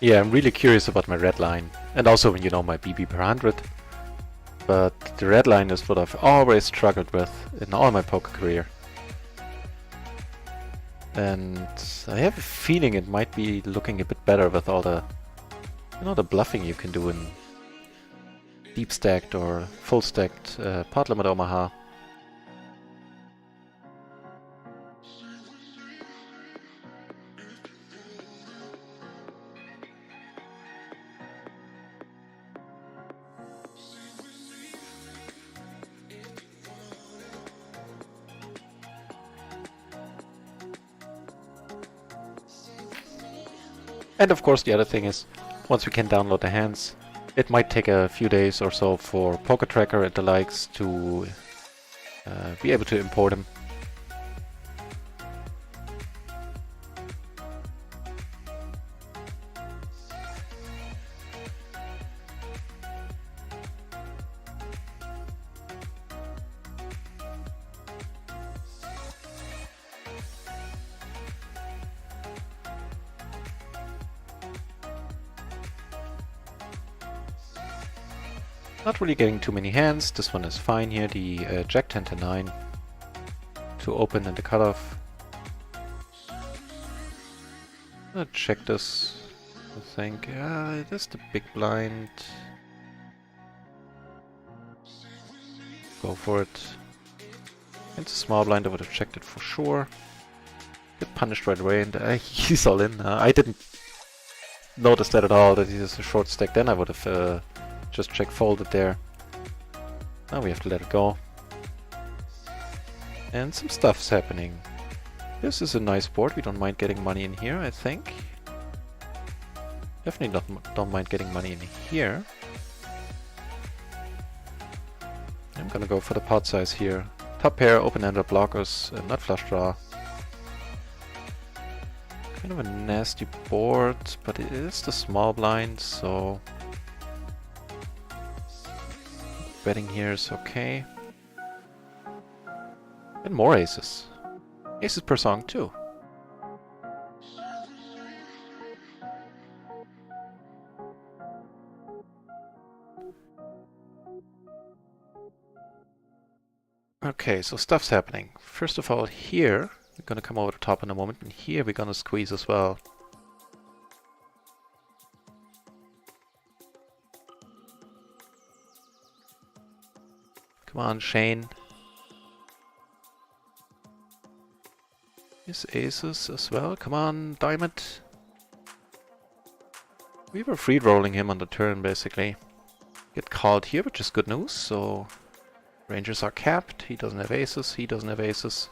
Yeah, I'm really curious about my red line. And also, you know, my BB per 100. But the red line is what I've always struggled with in all my poker career. And I have a feeling it might be looking a bit better with all the, you know, the bluffing you can do in deep stacked or full stacked pot limit Omaha. And of course the other thing is, once we can download the hands, it might take a few days or so for Poker Tracker and the likes to be able to import them. Not really getting too many hands. This one is fine here. The Jack 10 to 9 to open in the cutoff. I'll check this. I think it is the big blind. Go for it. It's a small blind. I would have checked it for sure. Get punished right away, and he's all in. I didn't notice that at all. That he's a short stack. Then I would have just check folded there. Now we have to let it go. And some stuff's happening. This is a nice board. We don't mind getting money in here, I think. Definitely don't mind getting money in here. I'm gonna go for the pot size here. Top pair, open-ended blockers, nut flush draw. Kind of a nasty board, but it is the small blind, so betting here is okay. And more aces. Aces per song too. Okay, so stuff's happening. First of all, here, we're gonna come over the top in a moment, and here we're gonna squeeze as well. Come on, Shane. His aces as well. Come on, Diamond. We were free rolling him on the turn, basically. Get called here, which is good news, so Rangers are capped. He doesn't have aces, he doesn't have aces.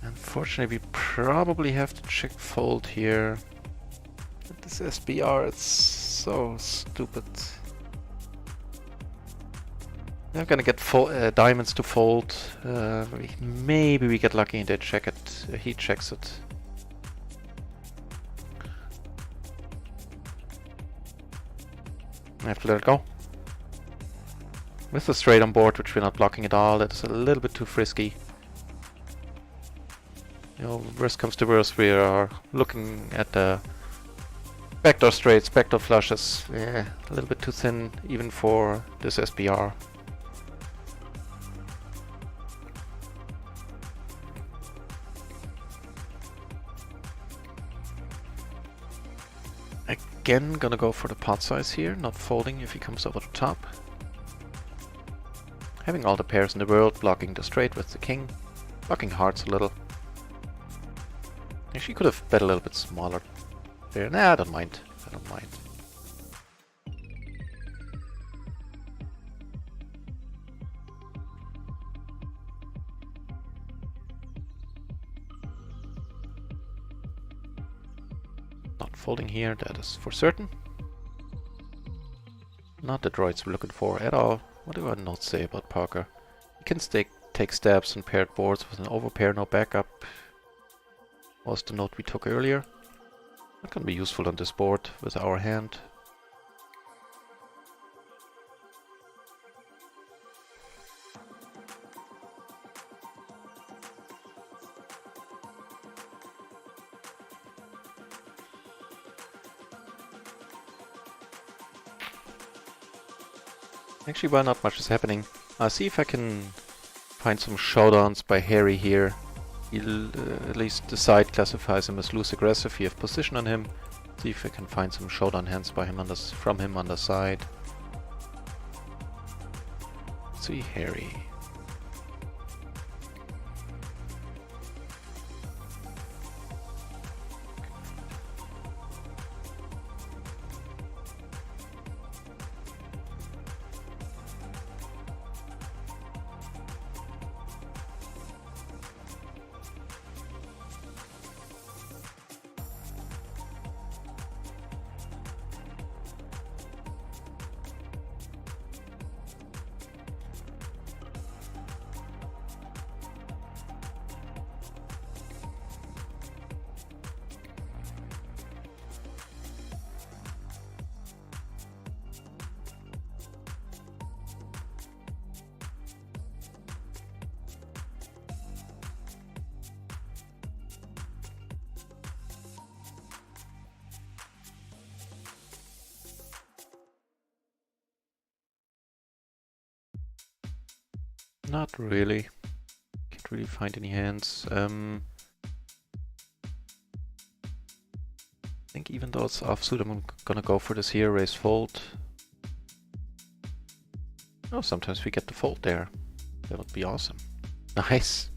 Unfortunately, we probably have to check fold here. This SBR, it's so stupid. I'm gonna get diamonds to fold. Maybe we get lucky and they check it. He checks it. I have to let it go. With the straight on board, which we're not blocking at all, it's a little bit too frisky. You know, worst comes to worst, we are looking at the backdoor straights, backdoor flushes. Yeah, a little bit too thin even for this SBR. Again, gonna go for the pot size here, not folding if he comes over the top. Having all the pairs in the world, blocking the straight with the king, blocking hearts a little. Actually, could have bet a little bit smaller there. Nah, I don't mind. I don't mind. Not folding here, that is for certain. Not the droids we're looking for at all. What do our notes say about poker? You can take stabs on paired boards with an overpair, no backup. Was the note we took earlier. Not gonna be useful on this board with our hand. Actually, while not much is happening, I'll see if I can find some showdowns by Harry here. He'll, at least the side classifies him as loose aggressive. You have position on him. See if I can find some showdown hands by him on from him on the side. See Harry. Not really. Can't really find any hands. I think even though it's offsuit, I'm gonna go for this here, raise fold. Oh, sometimes we get the fold there. That would be awesome. Nice.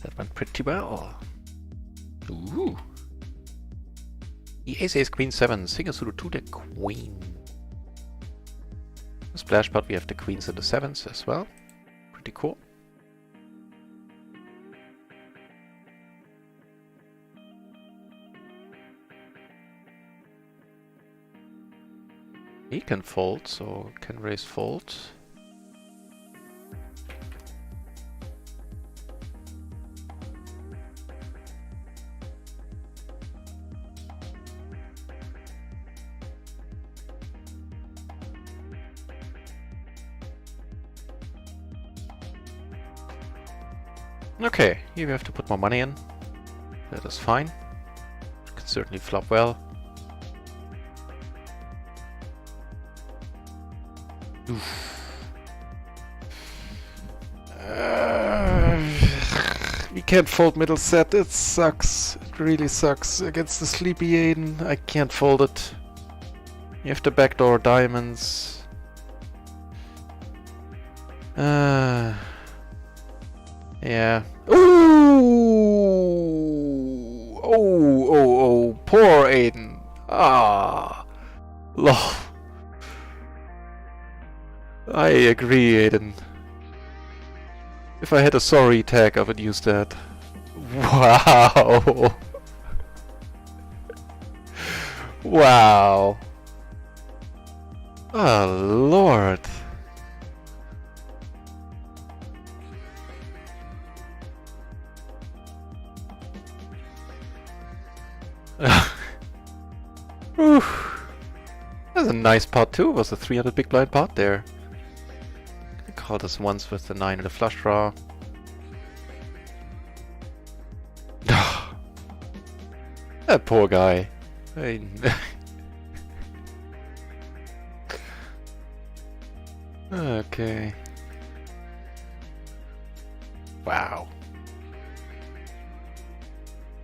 That went pretty well. Ooh. The ace queen 7, single suited to the queen. The splash pot, we have the queens and the 7s as well. Pretty cool. He can fold, so can raise fold. Okay, here we have to put more money in. That is fine. Could certainly flop well. We can't fold middle set, it sucks. It really sucks. Against the sleepy Aiden, I can't fold it. You have the backdoor diamonds. Yeah. Ooh! Oh, poor Aiden. Ah. Lol. I agree, Aiden. If I had a sorry tag, I would use that. Wow. Wow. Oh, Lord. That's a nice pot too. Was a 300 big blind pot there. I called this once with the 9 and the flush draw. That poor guy. Okay. Wow.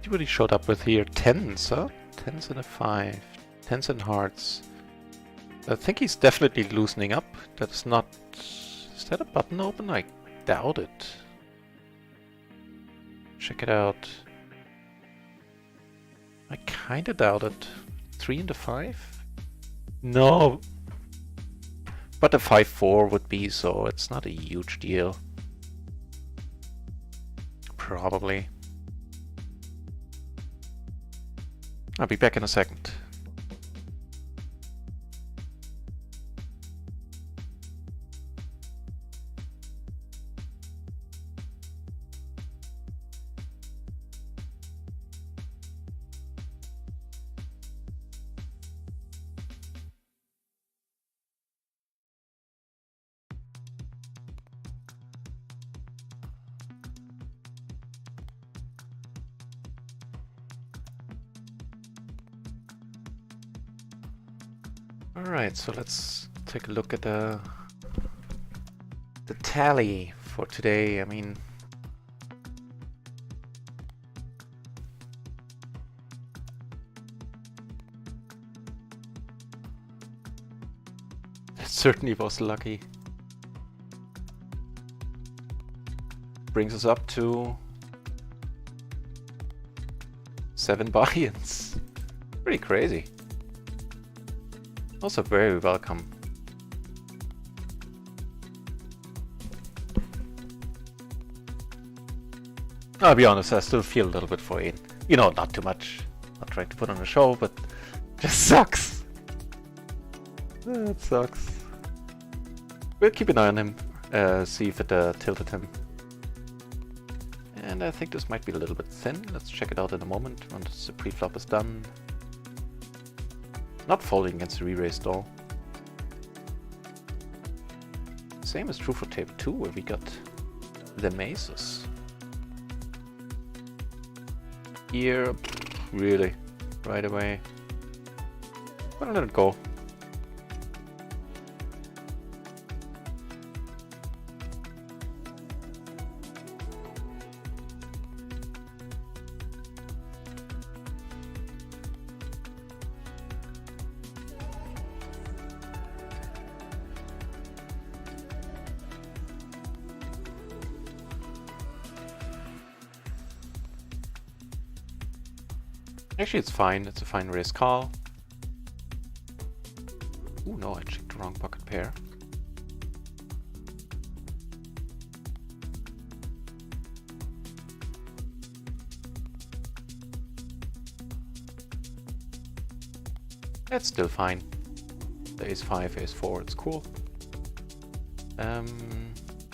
He really showed up with here 10s, huh? 10s and a 5. 10s and hearts. I think he's definitely loosening up. That's not... Is that a button open? I doubt it. Check it out. I kinda doubt it. 3 and a 5? No! But a 5-4 would be, so it's not a huge deal. Probably. I'll be back in a second. Alright, so let's take a look at the tally for today. I mean, it certainly was lucky. Brings us up to 7 buy-ins. Pretty crazy. Also very welcome. I'll be honest, I still feel a little bit for Aiden. You know, not too much. Not trying to put on a show, but it just sucks. It sucks. We'll keep an eye on him, see if it tilted him. And I think this might be a little bit thin. Let's check it out in a moment once the pre-flop is done. Not folding against the re-raise though. Same is true for table 2 where we got the maces. Here, really, right away. Gonna let it go. Actually, it's fine. It's a fine raise call. Ooh, no, I checked the wrong pocket pair. That's still fine. The ace-5, ace-4, it's cool. Let's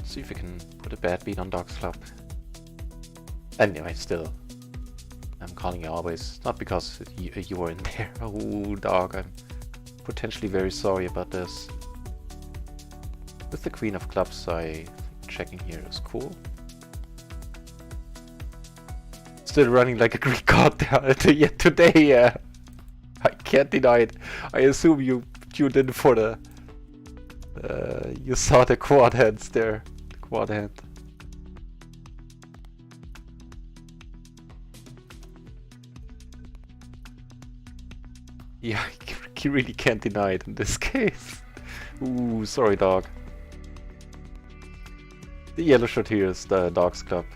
see if we can put a bad beat on Dog's Club. Anyway, still. I'm calling you always, not because you were in there. Oh, dog, I'm potentially very sorry about this. With the Queen of Clubs, I think checking here is cool. Still running like a Greek god yet today, yeah. I can't deny it. I assume you tuned in for the... you saw the quad hands there. The quad hand. Yeah, you really can't deny it in this case. Ooh, sorry, dog. The yellow shirt here is the Dog's Club.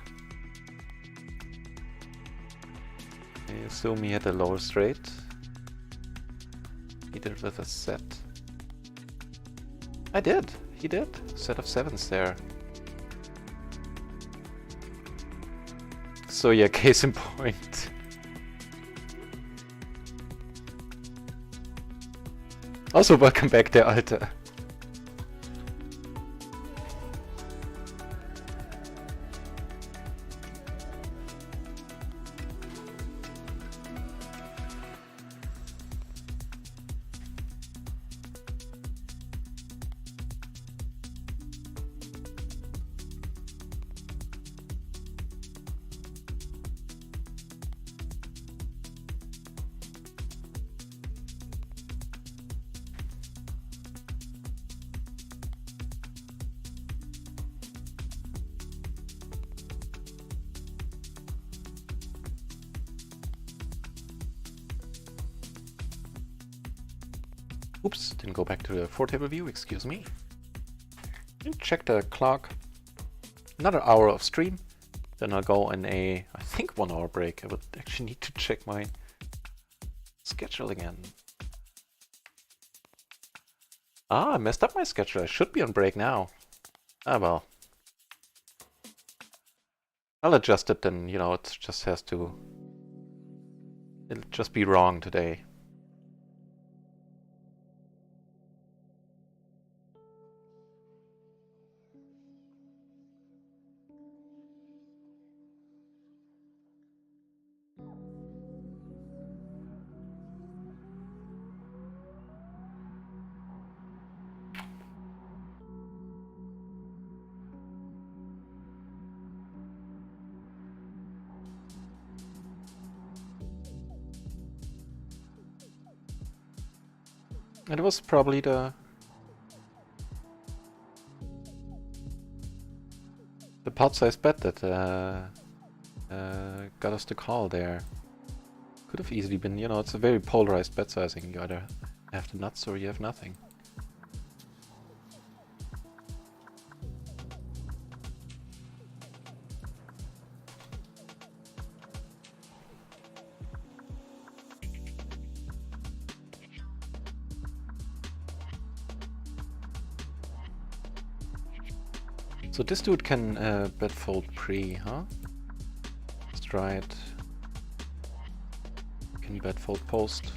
I assume he had a lower straight. He did it with a set. I did. He did. Set of 7s there. So yeah, case in point. Also, welcome back, der Alte. Oops, didn't go back to the 4-table view, excuse me. Check the clock. Another hour of stream. Then I'll go in a, I think, 1-hour break. I would actually need to check my schedule again. Ah, I messed up my schedule. I should be on break now. Ah, well. I'll adjust it then, you know, it just has to... It'll just be wrong today. And it was probably the pot-sized bet that got us the call there. Could have easily been, you know, it's a very polarized bet sizing. You either have the nuts or you have nothing. So this dude can bet fold pre, huh? Let's try it. Can bet fold post.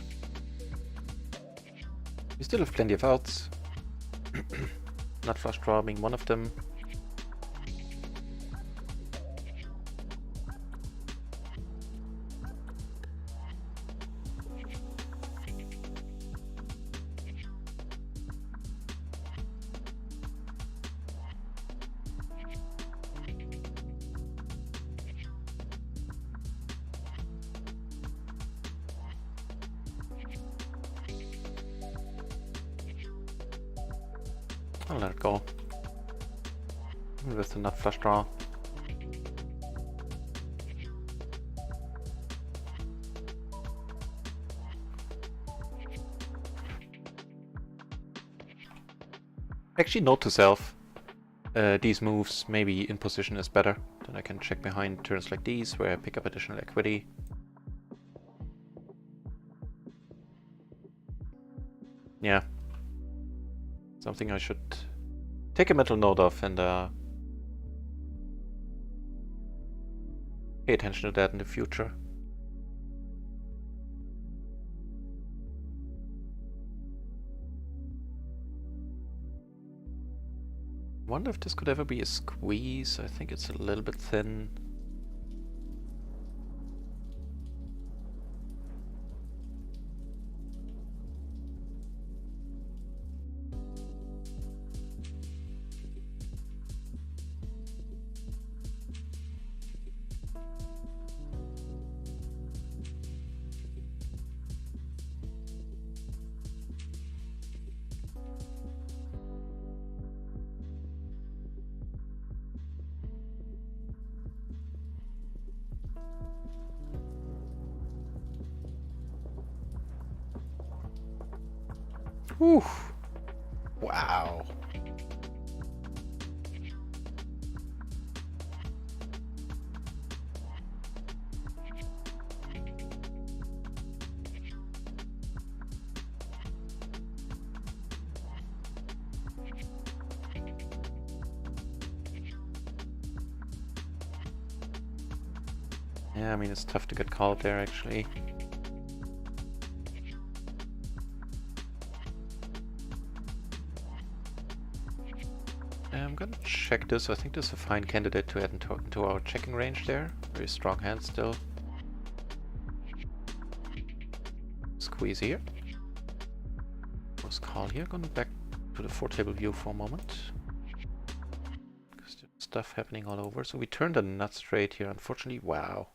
We still have plenty of outs. Nut flush draw being one of them. I'll let it go. With the nut flush draw. Actually, note to self. These moves, maybe in position is better. Then I can check behind turns like these, where I pick up additional equity. Yeah. Something I should take a mental note of and pay attention to that in the future. Wonder if this could ever be a squeeze. I think it's a little bit thin. Whew. Wow. Yeah, I mean, it's tough to get called there, actually. I'm gonna check this. I think this is a fine candidate to add into our checking range there. Very strong hand still. Squeeze here. First call here. Going back to the 4-table view for a moment. Because there's stuff happening all over. So we turned a nut straight here, unfortunately. Wow.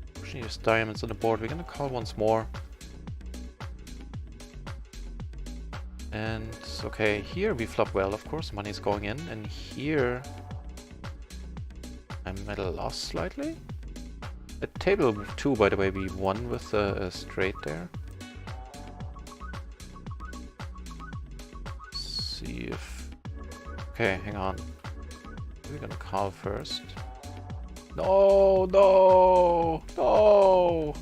Unfortunately, there's diamonds on the board. We're gonna call once more. And okay, here we flop well, of course, money's going in, and here I'm at a loss slightly. At table 2, by the way, we won with a straight there. Let's see if... Okay, hang on. We're gonna call first. No, no, no!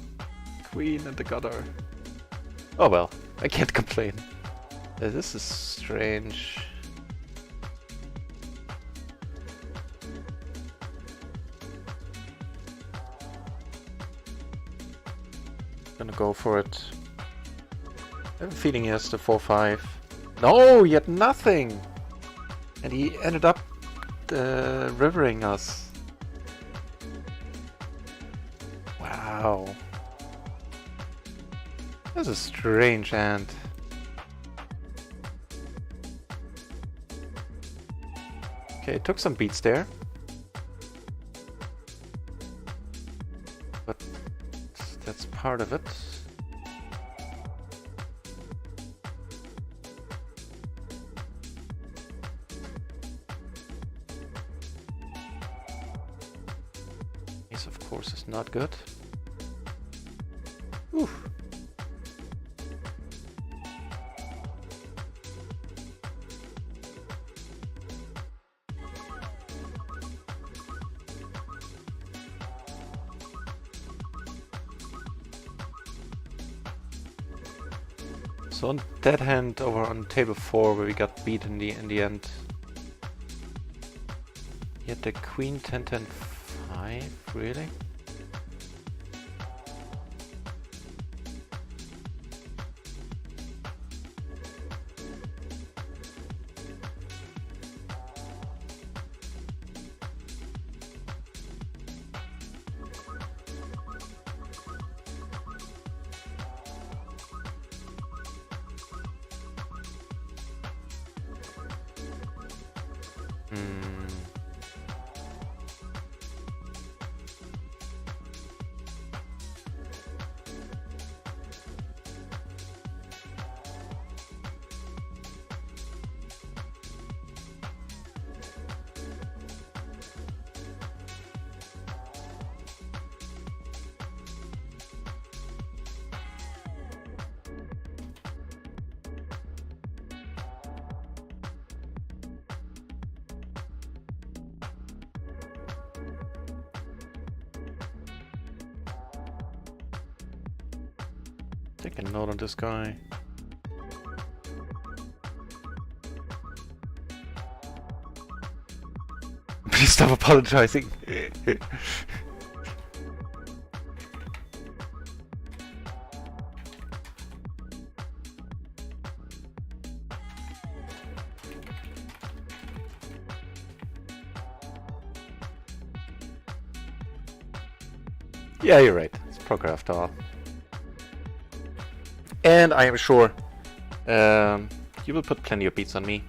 Queen and the gutter. Oh well, I can't complain. This is strange. Gonna go for it. I have a feeling he has the 4-5. No, yet nothing! And he ended up rivering us. Wow. That's a strange hand. Okay, it took some beats there. part of it. This, of course, is not good. Oof. So on that hand over on table 4 where we got beat in the end. Yet the queen 10 10 5, really? Take a note on this guy. Please stop apologizing. Yeah, you're right. It's poker after all. And I am sure you will put plenty of beats on me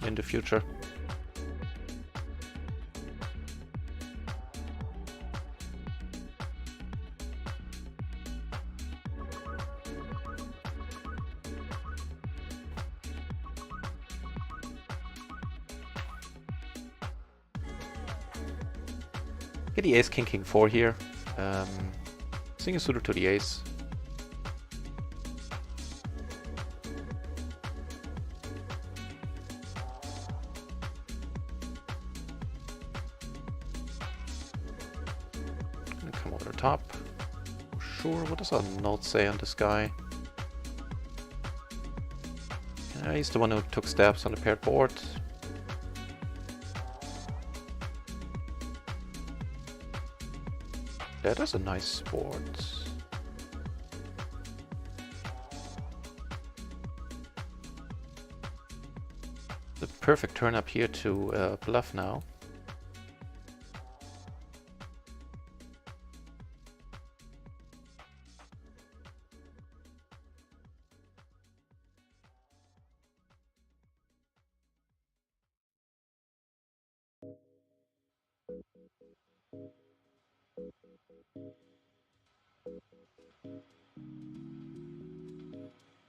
in the future. Get the ace king 4 here. Sing a suitor to the ace. Come over the top. Sure, what does our note say on this guy? He's the one who took steps on the paired board. That is a nice board. The perfect turn up here to bluff now.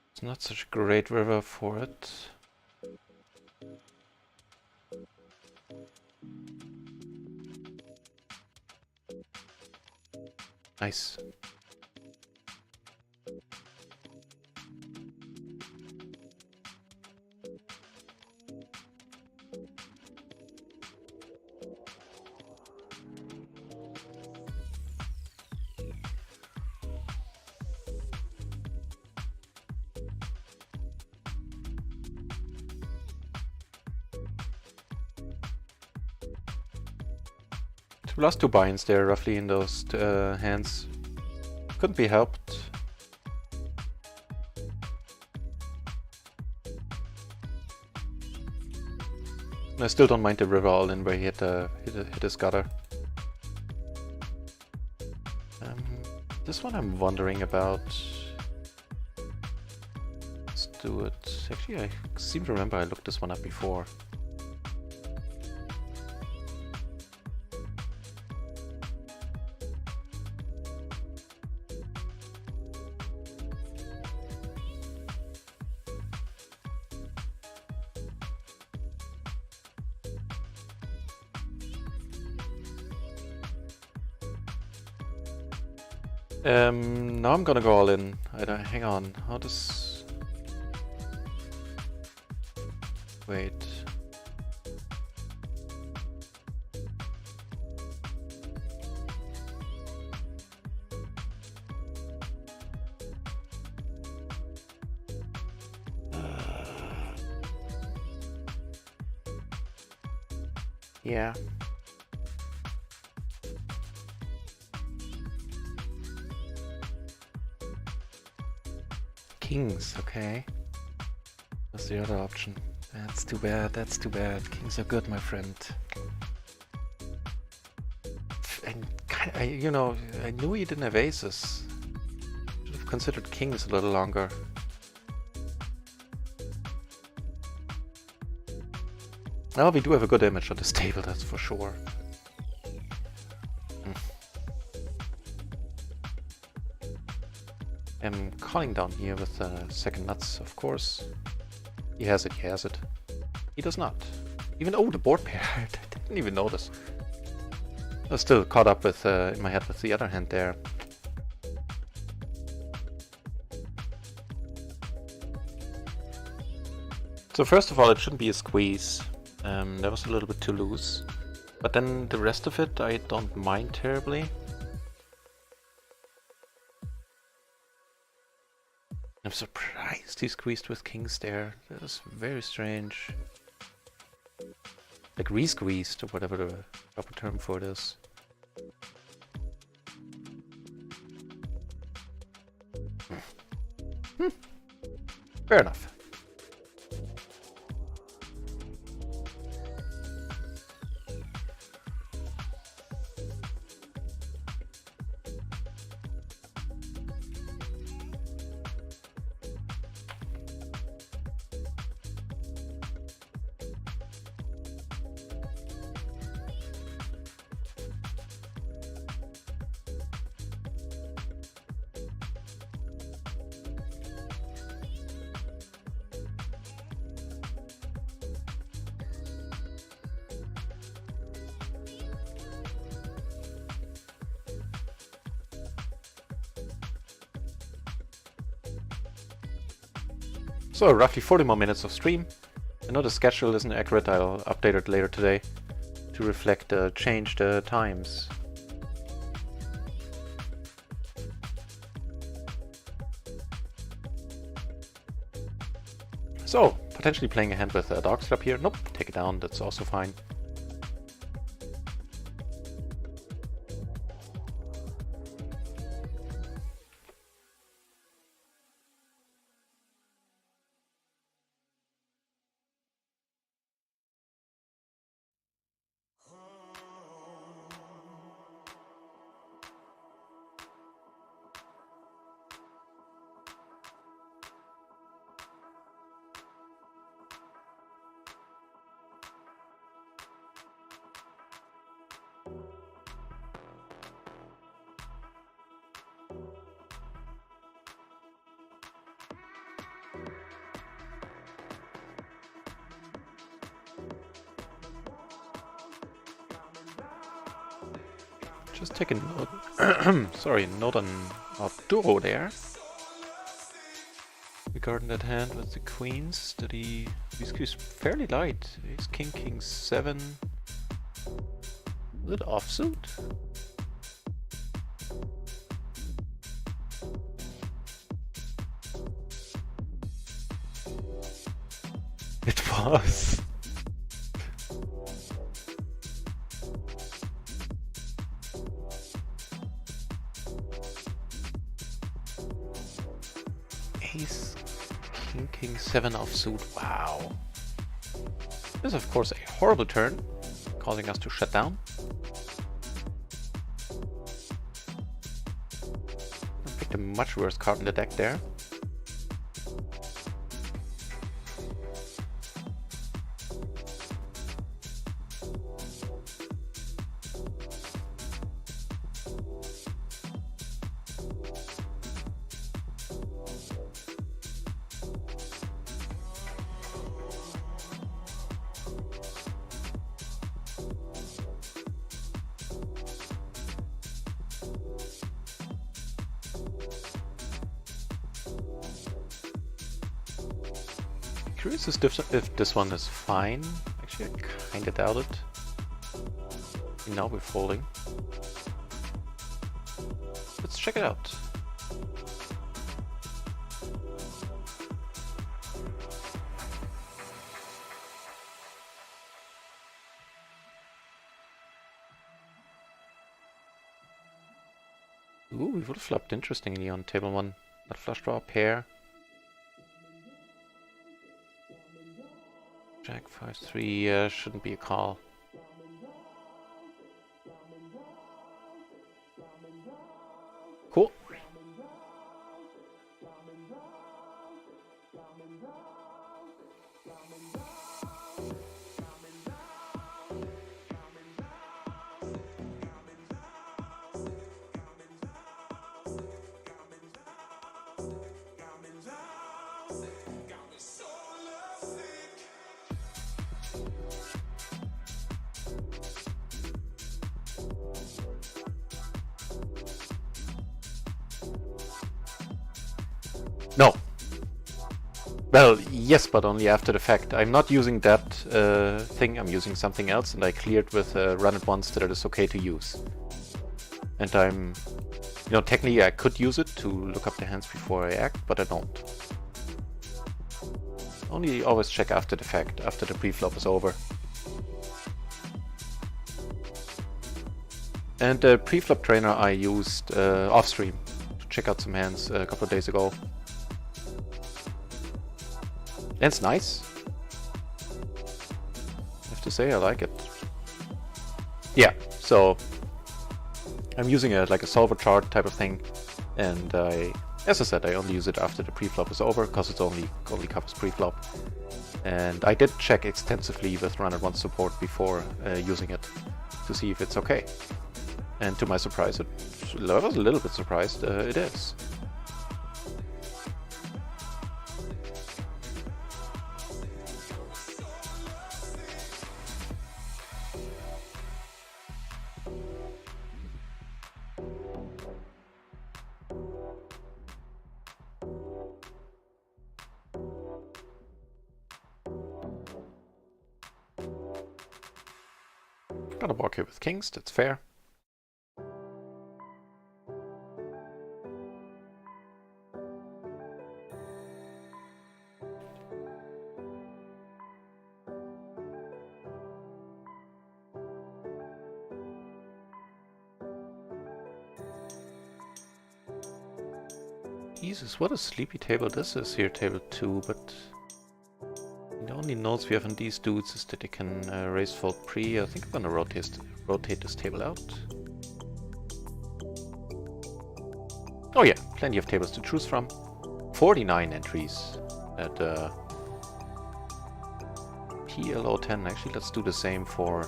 It's not such a great river for it. Nice. We lost 2 buy-ins there, roughly, in those hands. Couldn't be helped. I still don't mind the river all-in where he hit his gutter. This one I'm wondering about. Let's do it. Actually, I seem to remember I looked this one up before. Now I'm gonna go all in. Hang on. How does... Wait. Yeah. Kings, okay. That's the other option. That's too bad, that's too bad. Kings are good, my friend. And you know, I knew he didn't have aces. Should have considered kings a little longer. Well, we do have a good image on this table, that's for sure. I'm calling down here with second nuts, of course. He has it, he has it. He does not. Even, oh, the board pair, I didn't even notice. I was still caught up with, in my head with the other hand there. So first of all, it shouldn't be a squeeze. That was a little bit too loose. But then the rest of it, I don't mind terribly. I'm surprised he squeezed with kings there. That is very strange. Like re-squeezed, or whatever the proper term for it is. Fair enough. So roughly 40 more minutes of stream. I know the schedule isn't accurate, I'll update it later today to reflect the changed times. So, potentially playing a hand with a dog slap here. Nope, take it down, that's also fine. Just take a note, sorry, note on Arturo there. Regarding that hand with the queens, that he squeezed fairly light. Ace king, king 7. Was it offsuit? It was. Ace, king 7 offsuit, wow. This is of course a horrible turn, causing us to shut down. I picked a much worse card in the deck there. curious if this one is fine. Actually, I kinda doubt it. Now we're folding. Let's check it out. Ooh, we would have flopped interestingly on table 1. Not flush draw, pair. Jack 5-3 shouldn't be a call. Cool. No. Well, yes, but only after the fact. I'm not using that thing, I'm using something else, and I cleared with run it once that it is okay to use. And I'm... You know, technically I could use it to look up the hands before I act, but I don't. Only always check after the fact, after the pre-flop is over. And the pre-flop trainer I used off-stream to check out some hands a couple of days ago. And it's nice. I have to say, I like it. Yeah, so I'm using it like a solver chart type of thing, and as I said, I only use it after the pre-flop is over, because it only covers pre-flop. And I did check extensively with run at once support before using it to see if it's okay. And to my surprise, I was a little bit surprised, it is. Got a block here with kings, that's fair. Jesus, what a sleepy table this is here, table 2, but the only notes we have on these dudes is that they can raise fold pre. I think I'm gonna rotate this table out. Oh yeah, plenty of tables to choose from. 49 entries at PLO 10. Actually, let's do the same for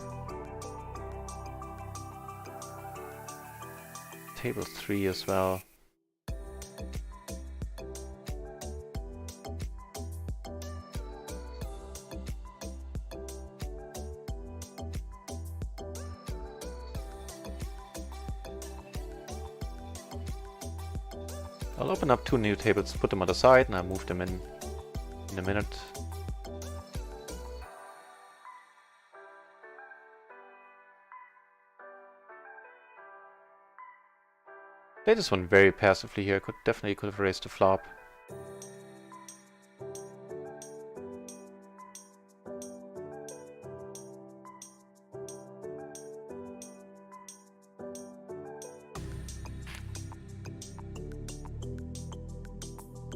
table 3 as well. I'll open up 2 new tables, put them on the side, and I'll move them in a minute. Played this one very passively here, definitely could have raised the flop.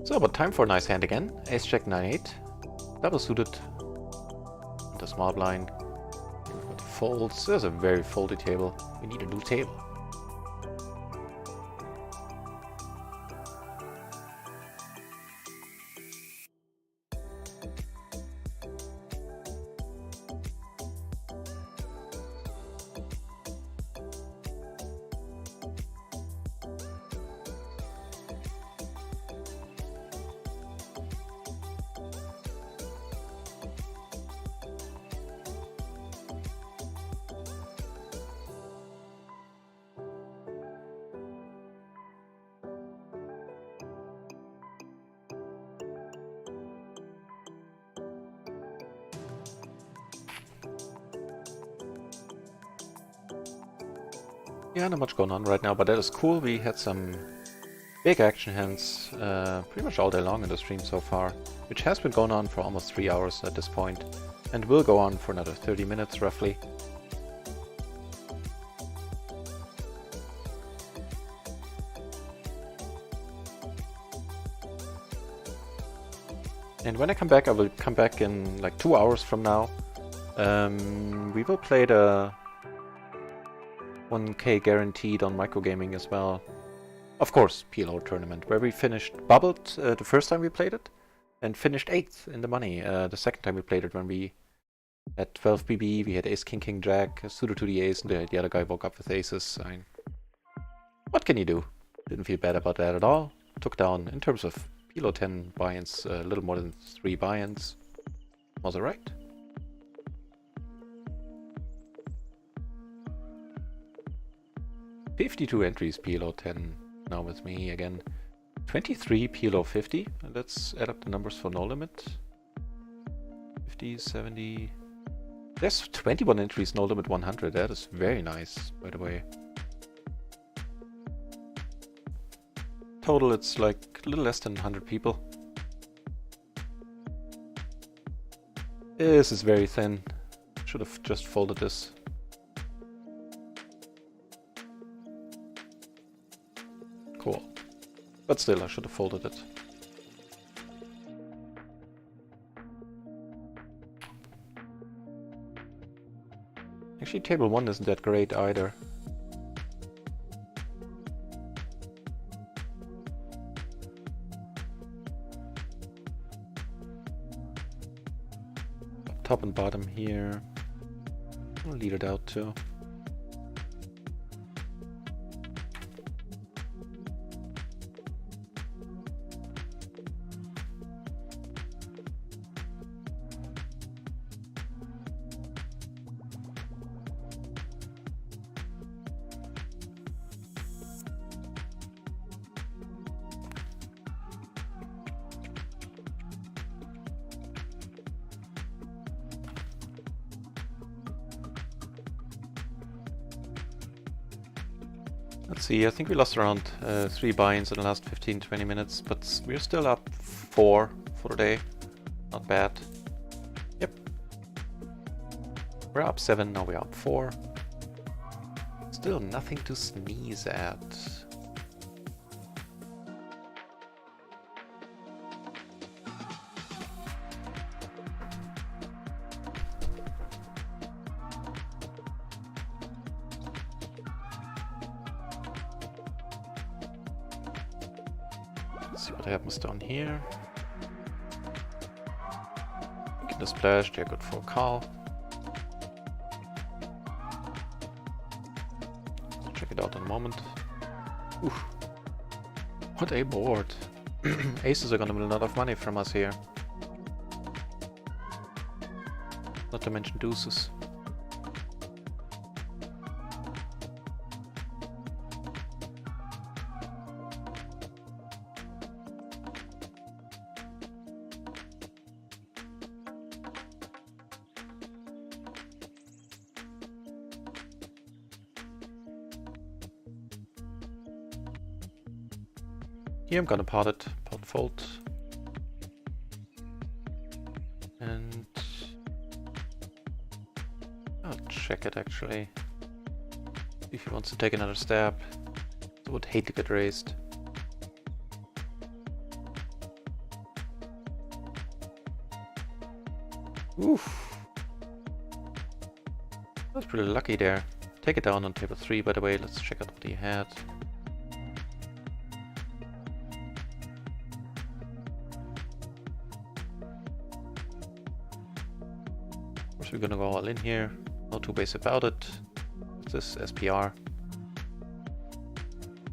So, but time for a nice hand again. Ace Jack 9-8. Double suited. And the small blind. With the folds. There's a very foldy table. We need a new table. Yeah, not much going on right now, but that is cool. We had some big action hands pretty much all day long in the stream so far, which has been going on for almost 3 hours at this point, and will go on for another 30 minutes roughly. And when I come back, I will come back in like 2 hours from now. We will play the 1K guaranteed on microgaming as well. Of course, PLO tournament, where we finished bubbled the first time we played it, and finished 8th in the money the second time we played it, when we had 12 BB, we had ace, king, king, jack, suited to the ace, and the other guy woke up with aces. I mean, what can you do? Didn't feel bad about that at all. Took down, in terms of PLO 10 buy-ins, a little more than 3 buy-ins. Was it right? $52 entries PLO 10 now with me again. 23 PLO 50. Let's add up the numbers for no limit. 50, 70. There's 21 entries no limit 100. That is very nice, by the way. Total, it's like a little less than 100 people. This is very thin. Should have just folded this. Cool. But still, I should have folded it. Actually, table 1 isn't that great either. Top and bottom here. I'll lead it out too. Let's see, I think we lost around 3 buy-ins in the last 15-20 minutes, but we're still up 4 for the day. Not bad. Yep. We're up 7, now we're up 4. Still nothing to sneeze at. Let's see what happens down here. Get the splash, they're good for a call. Let's check it out in a moment. Oof. What a board. Aces are gonna win a lot of money from us here. Not to mention deuces. Here I'm gonna pot it, pot fold. And I'll check it actually. If he wants to take another stab. I would hate to get raised. Oof. That was pretty lucky there. Take it down on table 3 by the way, let's check out what he had. We're gonna go all in here, no two ways about it. What's this? SPR.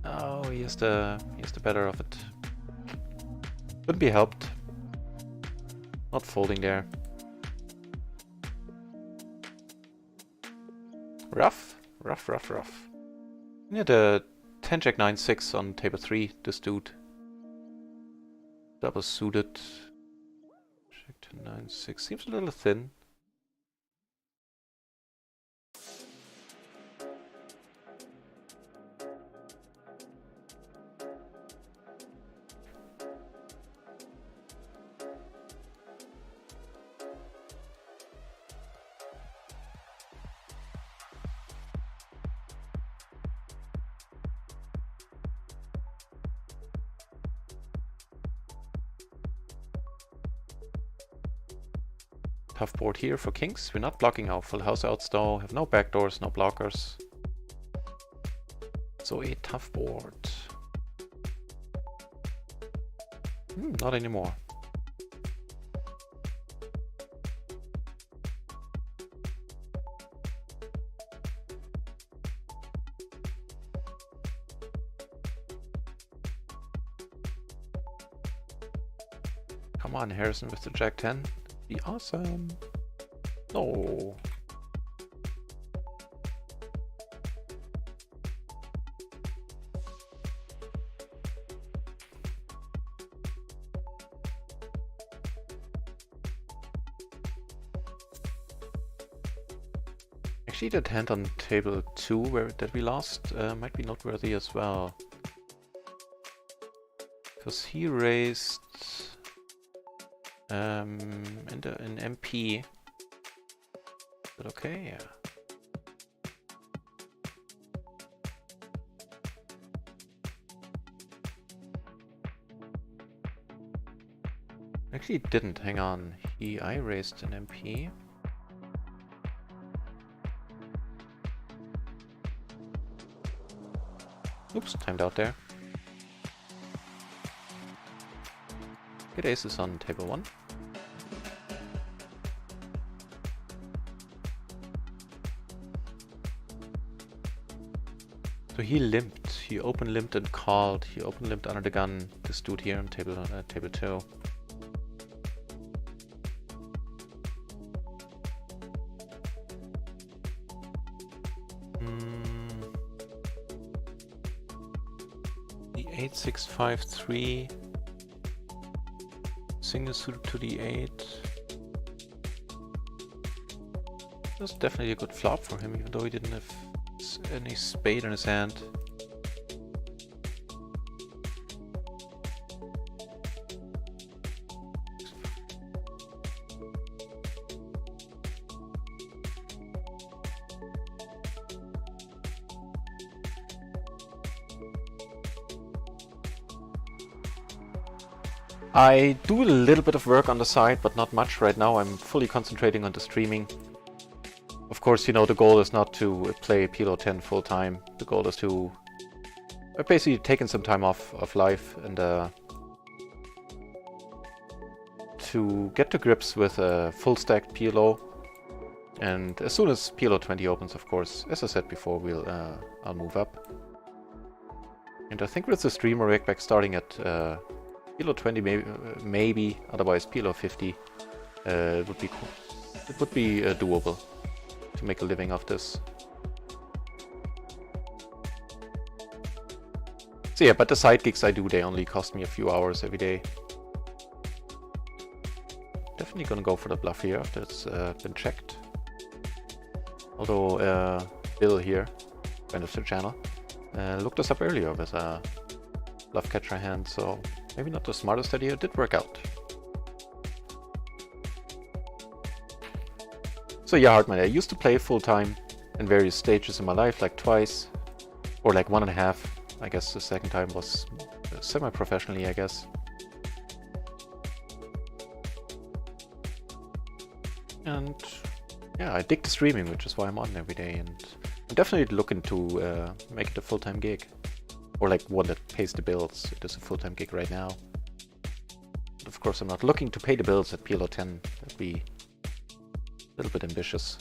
Oh, he has the better of it. Couldn't be helped. Not folding there. Rough, rough, rough, rough. Yeah, the 10 Jack 9 6 on table 3. This dude. Double suited. Jack 10 9 6 seems a little thin. tough board here for kings. We're not blocking our full house outs though. Have no backdoors, no blockers. So a tough board. Not anymore. Come on, Harrison with the Jack 10. Be awesome. No. Actually, that hand on table 2 that we lost might be noteworthy as well. Because he raised an MP. But okay, yeah. Actually, it didn't. Hang on. I raised an MP. Oops, timed out there. Good aces on table 1. So he limped. He open limped and called. He open limped under the gun. This dude here on table 2. The 8-6-5-3. Single suited to the 8. That's definitely a good flop for him, even though he didn't have any spade in his hand. I do a little bit of work on the side, but not much right now. I'm fully concentrating on the streaming. Of course, you know, the goal is not to play PLO 10 full time. The goal is to basically taking some time off of life and to get to grips with a full stacked PLO. And as soon as PLO 20 opens, of course, as I said before, I'll move up. And I think with the streamer rig back starting at PLO 20 maybe, otherwise PLO 50 it would be cool. It would be doable to make a living off this. So yeah, but the side gigs I do, they only cost me a few hours every day. Definitely gonna go for the bluff here after it's been checked. Although Bill here, friend of the channel, looked us up earlier with a bluff catcher hand, so maybe not the smartest idea. It did work out. So yeah, Hartman, I used to play full-time in various stages in my life, like twice, or like 1.5. I guess the second time was semi-professionally, I guess. And yeah, I dig the streaming, which is why I'm on every day, and I'm definitely looking to make it a full-time gig. Or like one that pays the bills. It is a full-time gig right now. But of course I'm not looking to pay the bills at PLO 10. That'd be a little bit ambitious.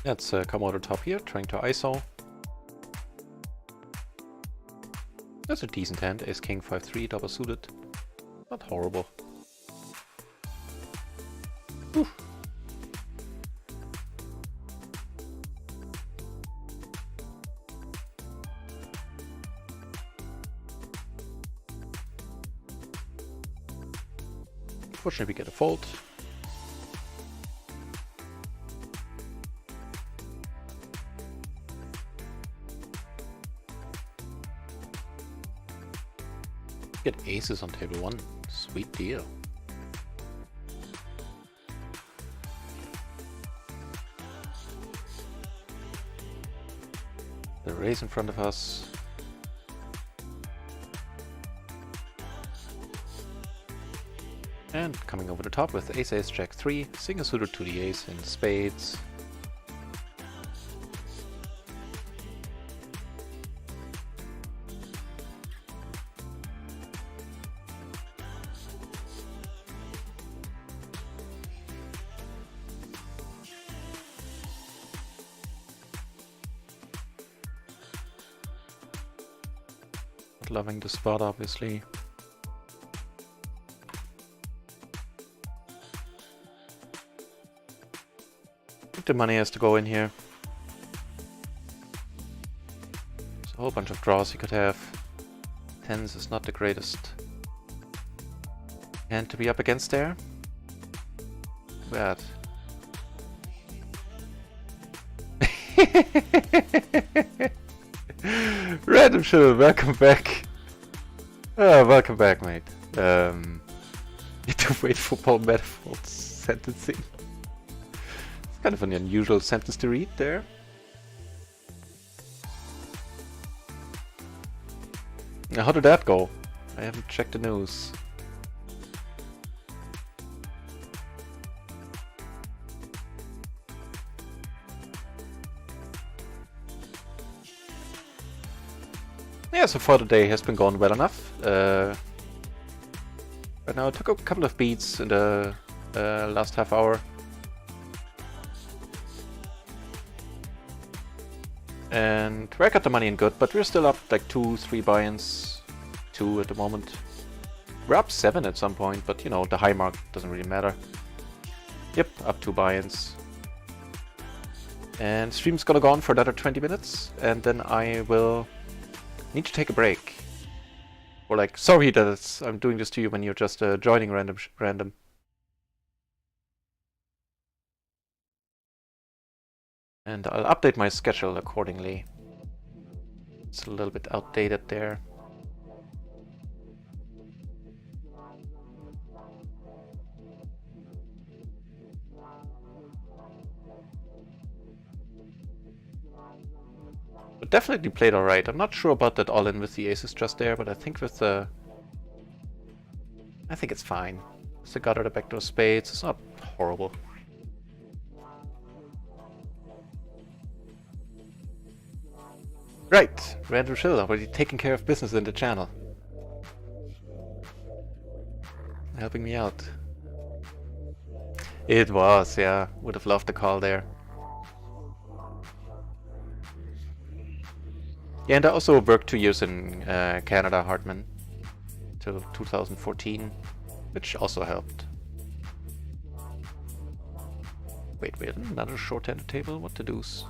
Let's come out on top here, trying to ISO. That's a decent hand, ace king 5-3, double suited. Not horrible. Whew. Fortunately we get a fold. Get aces on table 1. Sweet deal. The raise in front of us. And coming over the top with ace, ace, jack 3, single suited to the ace in spades. Not loving the spot, obviously. The money has to go in here. There's a whole bunch of draws you could have. Tens is not the greatest hand to be up against there. Bad. Random Shill, welcome back. Oh, welcome back, mate. Need to wait for Paul Metaphor's sentencing. Kind of an unusual sentence to read there. Now, how did that go? I haven't checked the news. Yeah, so far the day has been going well enough. Right now I took a couple of beats in the last half hour. And we got the money in good, but we're still up like 2-3 buy-ins, 2 at the moment. We're up 7 at some point, but you know, the high mark doesn't really matter. Yep, up 2 buy-ins. And stream's gonna go on for another 20 minutes, and then I will need to take a break. Or like, sorry that I'm doing this to you when you're just joining random. And I'll update my schedule accordingly. It's a little bit outdated there. But definitely played alright. I'm not sure about that all-in with the aces just there, but I think with the... I think it's fine. It's the gutter, the backdoor spades. It's not horrible. Right, Random Shill already taking care of business in the channel. Helping me out. It was, yeah. Would have loved the call there. Yeah, and I also worked 2 years in Canada, Hartman, till 2014, which also helped. Wait, another short-handed table? What the deuce?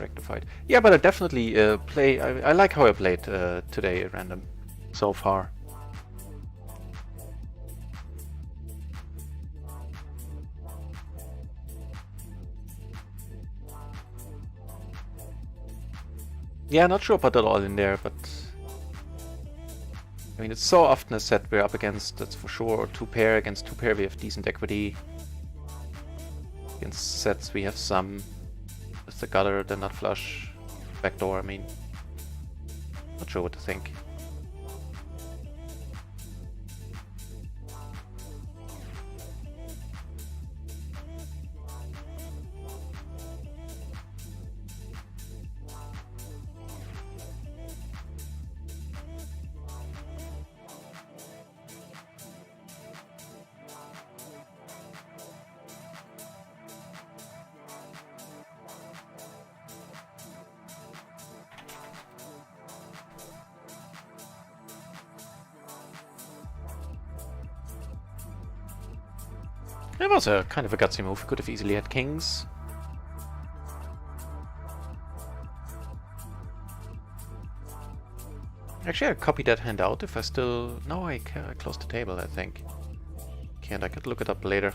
Rectified. Yeah, but I definitely play. I like how I played today at random so far. Yeah, not sure about that all in there, but I mean, it's so often a set we're up against, that's for sure. Or 2 pair against 2 pair, we have decent equity. Against sets, we have some. With the gutter, the nut flush, backdoor, I mean. Not sure what to think. It was a kind of a gutsy move. We could have easily had kings. Actually, I copied that hand out if I still... No, I closed the table, I think. Can't, I could look it up later.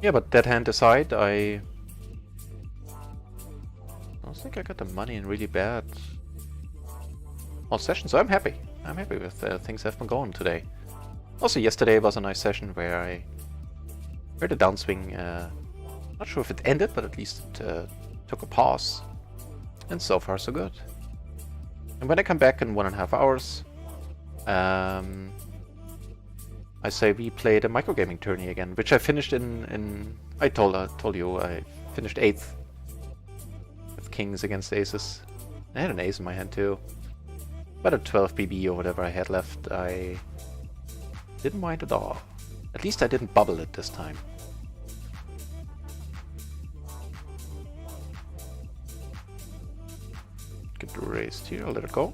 Yeah, but that hand aside, I think I got the money in really bad all session, so I'm happy. I'm happy with things that have been going today. Also, yesterday was a nice session where the downswing, not sure if it ended, but at least it took a pause. And so far, so good. And when I come back in 1.5 hours, I say we play the microgaming tourney again, which I finished in I told you I finished 8th with kings against aces. I had an ace in my hand too, but at 12 BB or whatever I had left, I didn't mind at all. At least I didn't bubble it this time. Get the raised here, I'll let it go.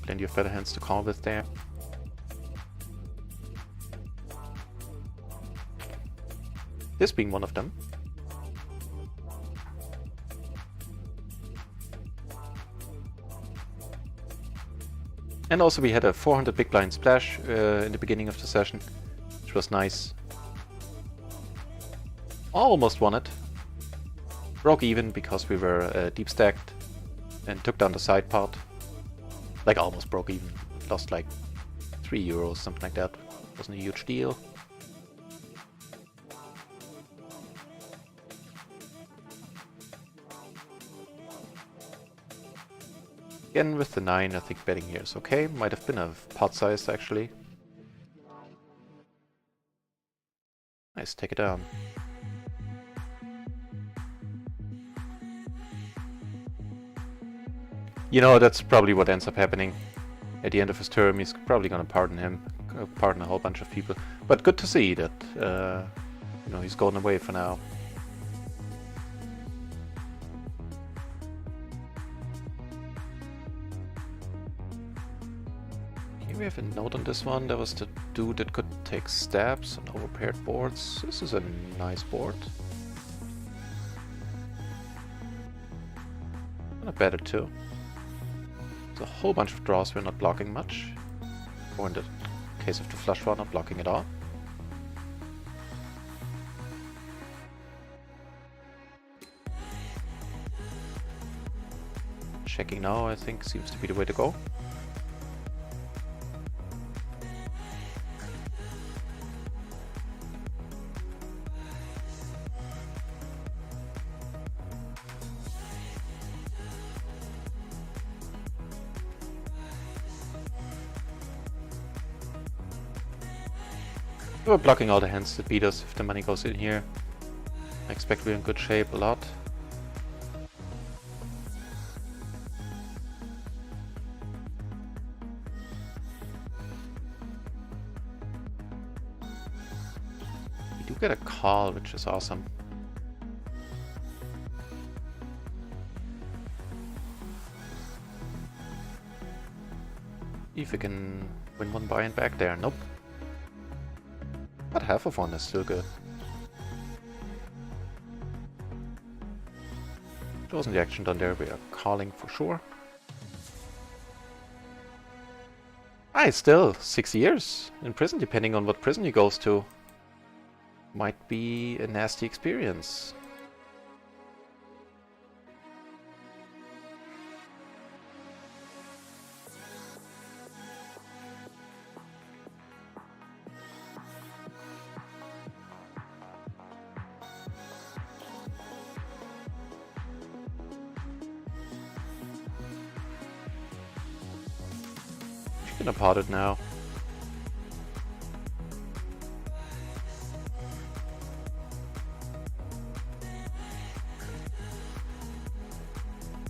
Plenty of better hands to call with there. This being one of them. And also we had a 400 big blind splash in the beginning of the session, which was nice. Almost won it. Broke even because we were deep stacked and took down the side part. Like almost broke even. Lost like €3, something like that. Wasn't a huge deal. Again with the 9, I think betting here is okay. Might have been a pot size actually. Nice, take it down. You know, that's probably what ends up happening. At the end of his term, he's probably gonna pardon him, pardon a whole bunch of people. But good to see that, you know, he's going away for now. Here we have a note on this one. There was the dude that could take stabs on overpaired boards. This is a nice board. And a better too. There's a whole bunch of draws we're not blocking much. Or in the case of the flush draw, not blocking at all. Checking now, I think, seems to be the way to go. We're blocking all the hands that beat us if the money goes in here. I expect we're in good shape a lot. We do get a call, which is awesome. If we can win one buy-in back there. Nope. But half of one is still good. Closing the action done there, we are calling for sure. It's still 6 years in prison, depending on what prison he goes to. Might be a nasty experience. Gonna pot it now.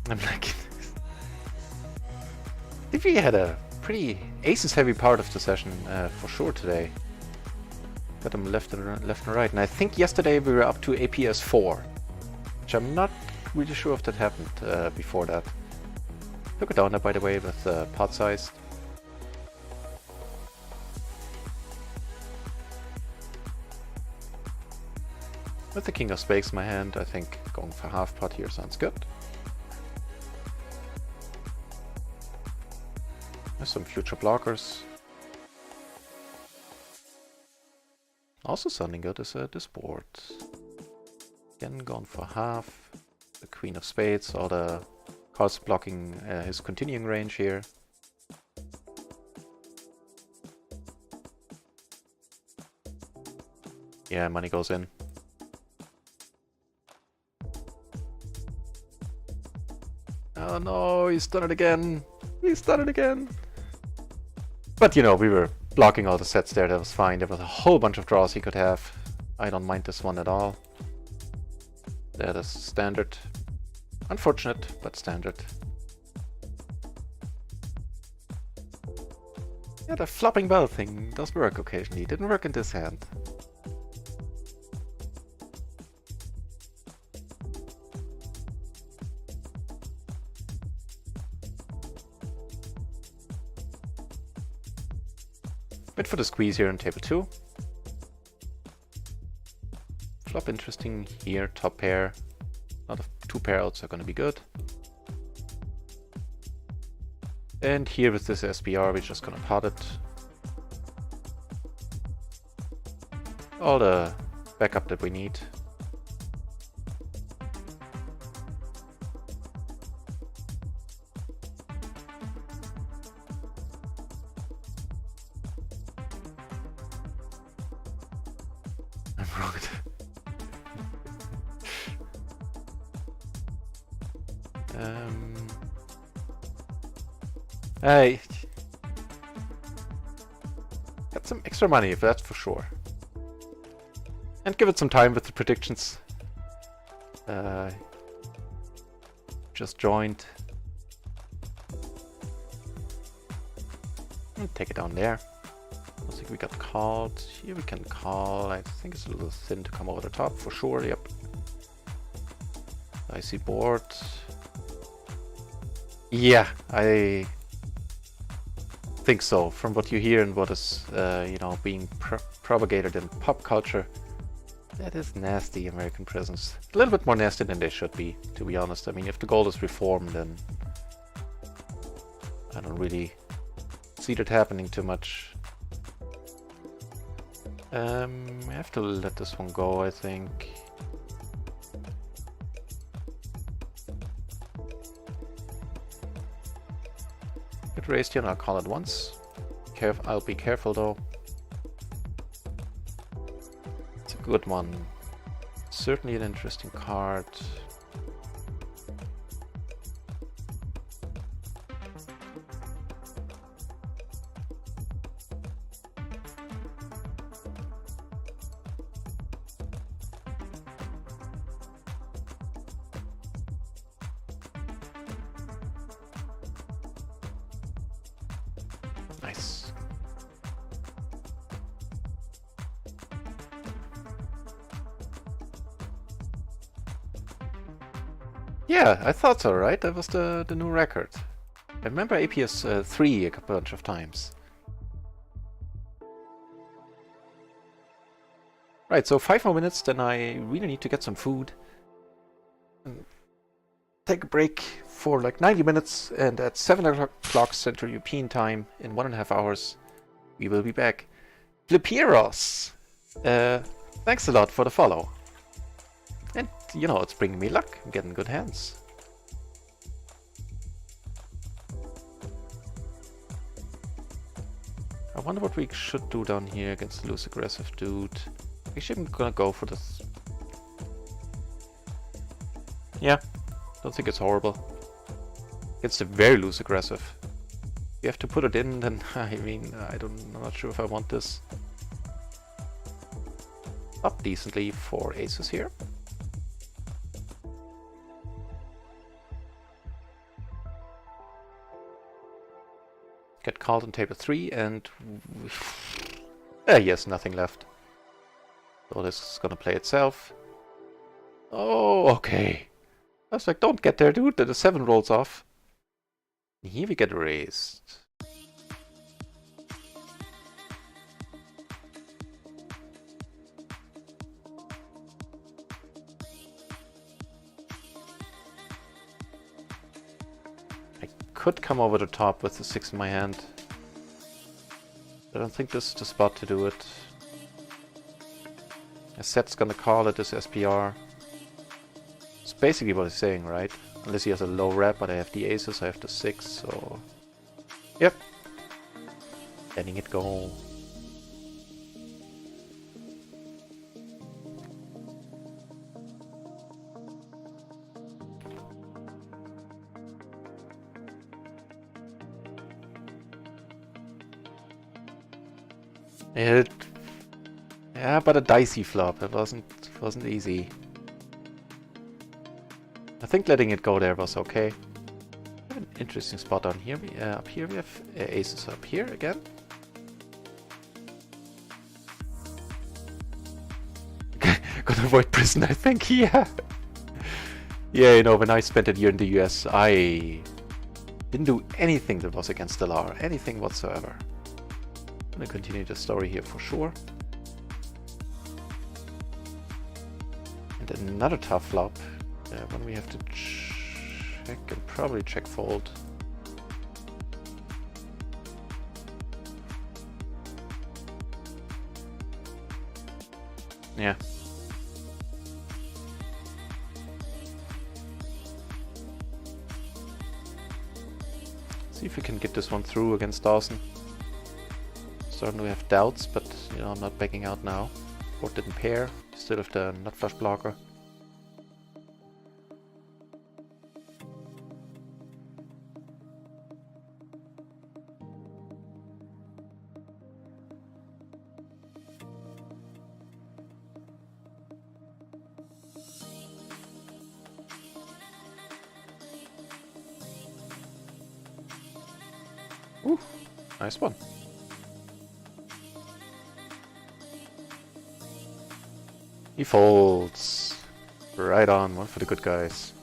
I'm like, I think we had a pretty aces heavy part of the session for sure today. Got them left and right, and I think yesterday we were up to APS 4, which I'm not really sure if that happened before that. Took it down there, by the way, with pot size. With the king of spades in my hand, I think going for half pot here sounds good. There's some future blockers. Also sounding good is this board. Again, going for half. the queen of spades, all the cards blocking his continuing range here. Yeah, money goes in. Oh no, he's done it again. He's done it again. But you know, we were blocking all the sets there, that was fine. There was a whole bunch of draws he could have. I don't mind this one at all. That is standard. Unfortunate, but standard. Yeah, the flopping bell thing does work occasionally. It didn't work in this hand. Wait for the squeeze here on table 2. Flop interesting here, top pair. A lot of 2 pair outs are gonna be good. And here with this SPR, we're just gonna pot it. All the backup that we need. I'm wrong. I got some extra money, if that's for sure. And give it some time with the predictions. Just joined. And take it down there. I think we got called. Here we can call. I think it's a little thin to come over the top for sure. Yep. I see board. Yeah, I think so. From what you hear and what is, you know, being propagated in pop culture, that is nasty, American prisons. A little bit more nasty than they should be, to be honest. I mean, if the goal is reform, then I don't really see that happening too much. I have to let this one go, I think. Get raised here and I'll call it once. I'll be careful though. It's a good one. Certainly an interesting card. Nice. Yeah, I thought so, right? That was the new record. I remember APS 3 a bunch of times. Right, so 5 more minutes, then I really need to get some food. And take a break for like 90 minutes, and at 7 o'clock Central European time, in 1.5 hours, we will be back. Fliperos! Thanks a lot for the follow. And, you know, it's bringing me luck. I'm getting good hands. I wonder what we should do down here against the loose aggressive dude. Actually, I'm gonna go for this. Yeah, don't think it's horrible. It's a very loose aggressive. You have to put it in, then I mean, I'm not sure if I want this. Up decently for aces here. Get called on table 3 and yes, nothing left. So this is gonna play itself. Oh, okay. I was like, don't get there, dude. Then the 7 rolls off. And here we get raised. I could come over the top with the 6 in my hand. I don't think this is the spot to do it. A set's gonna call it this SPR. basically what he's saying, right? Unless he has a low rep, but I have the aces, I have the 6, so... Yep. Letting it go. Yeah, but a dicey flop. It wasn't easy. I think letting it go there was okay. We have an interesting spot on here. Up here we have aces up here again. Gonna avoid prison, I think. Yeah. Yeah, you know, when I spent a year in the US, I didn't do anything that was against the law, anything whatsoever. I'm gonna continue the story here for sure. And another tough flop. One we have to check and probably check fold. Yeah. See if we can get this one through against Dawson. Starting to have doubts, but you know, I'm not backing out now. Board didn't pair. Still have the nut flush blocker. Ooh, nice one. He folds. Right on, one for the good guys.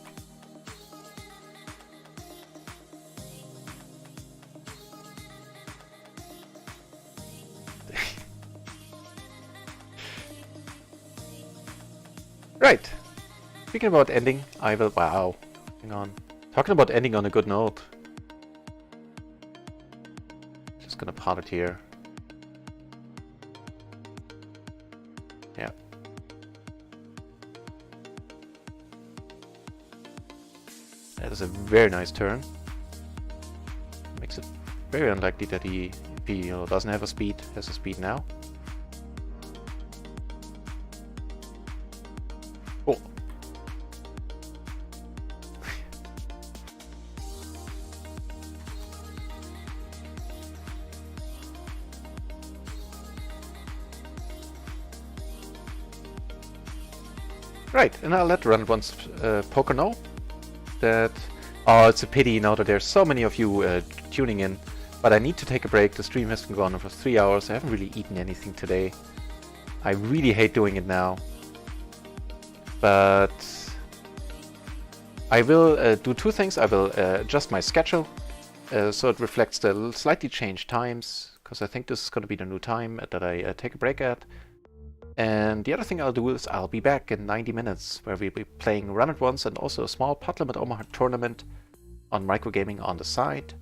Right. Speaking about ending, I will... Wow. Hang on. Talking about ending on a good note. Just gonna pot it here. Yeah. That is a very nice turn. Makes it very unlikely that he doesn't have a speed, has a speed now. Oh. Right, and I'll let run once poker know that... Oh, it's a pity now that there's so many of you tuning in, but I need to take a break. The stream has been going on for 3 hours. I haven't really eaten anything today. I really hate doing it now. But I will do two things. I will adjust my schedule so it reflects the slightly changed times, because I think this is going to be the new time that I take a break at. And the other thing I'll do is I'll be back in 90 minutes, where we'll be playing Run It Once and also a small pot limit Omaha tournament on microgaming on the side.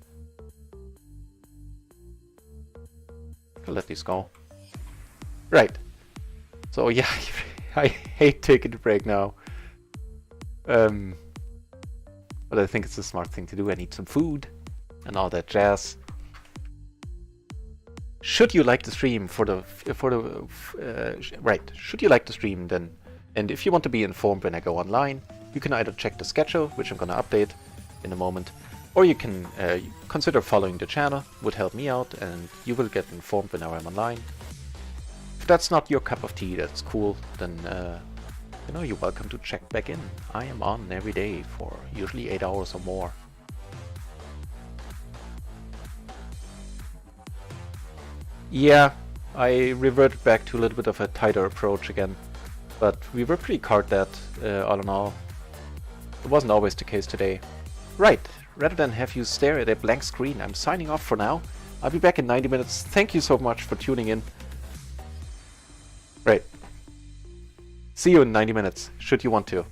I'll let these go. Right. So yeah, I hate taking a break now. But I think it's a smart thing to do. I need some food and all that jazz. Should you like the stream right? Should you like the stream then, and if you want to be informed when I go online, you can either check the schedule, which I'm gonna update in a moment, or you can consider following the channel. Would help me out, and you will get informed whenever I'm online. If that's not your cup of tea, that's cool. Then you know, you're welcome to check back in. I am on every day for usually 8 hours or more. Yeah, I reverted back to a little bit of a tighter approach again, but we were pretty card dead all in all. It wasn't always the case today. Right, rather than have you stare at a blank screen, I'm signing off for now. I'll be back in 90 minutes. Thank you so much for tuning in. Right. See you in 90 minutes, should you want to.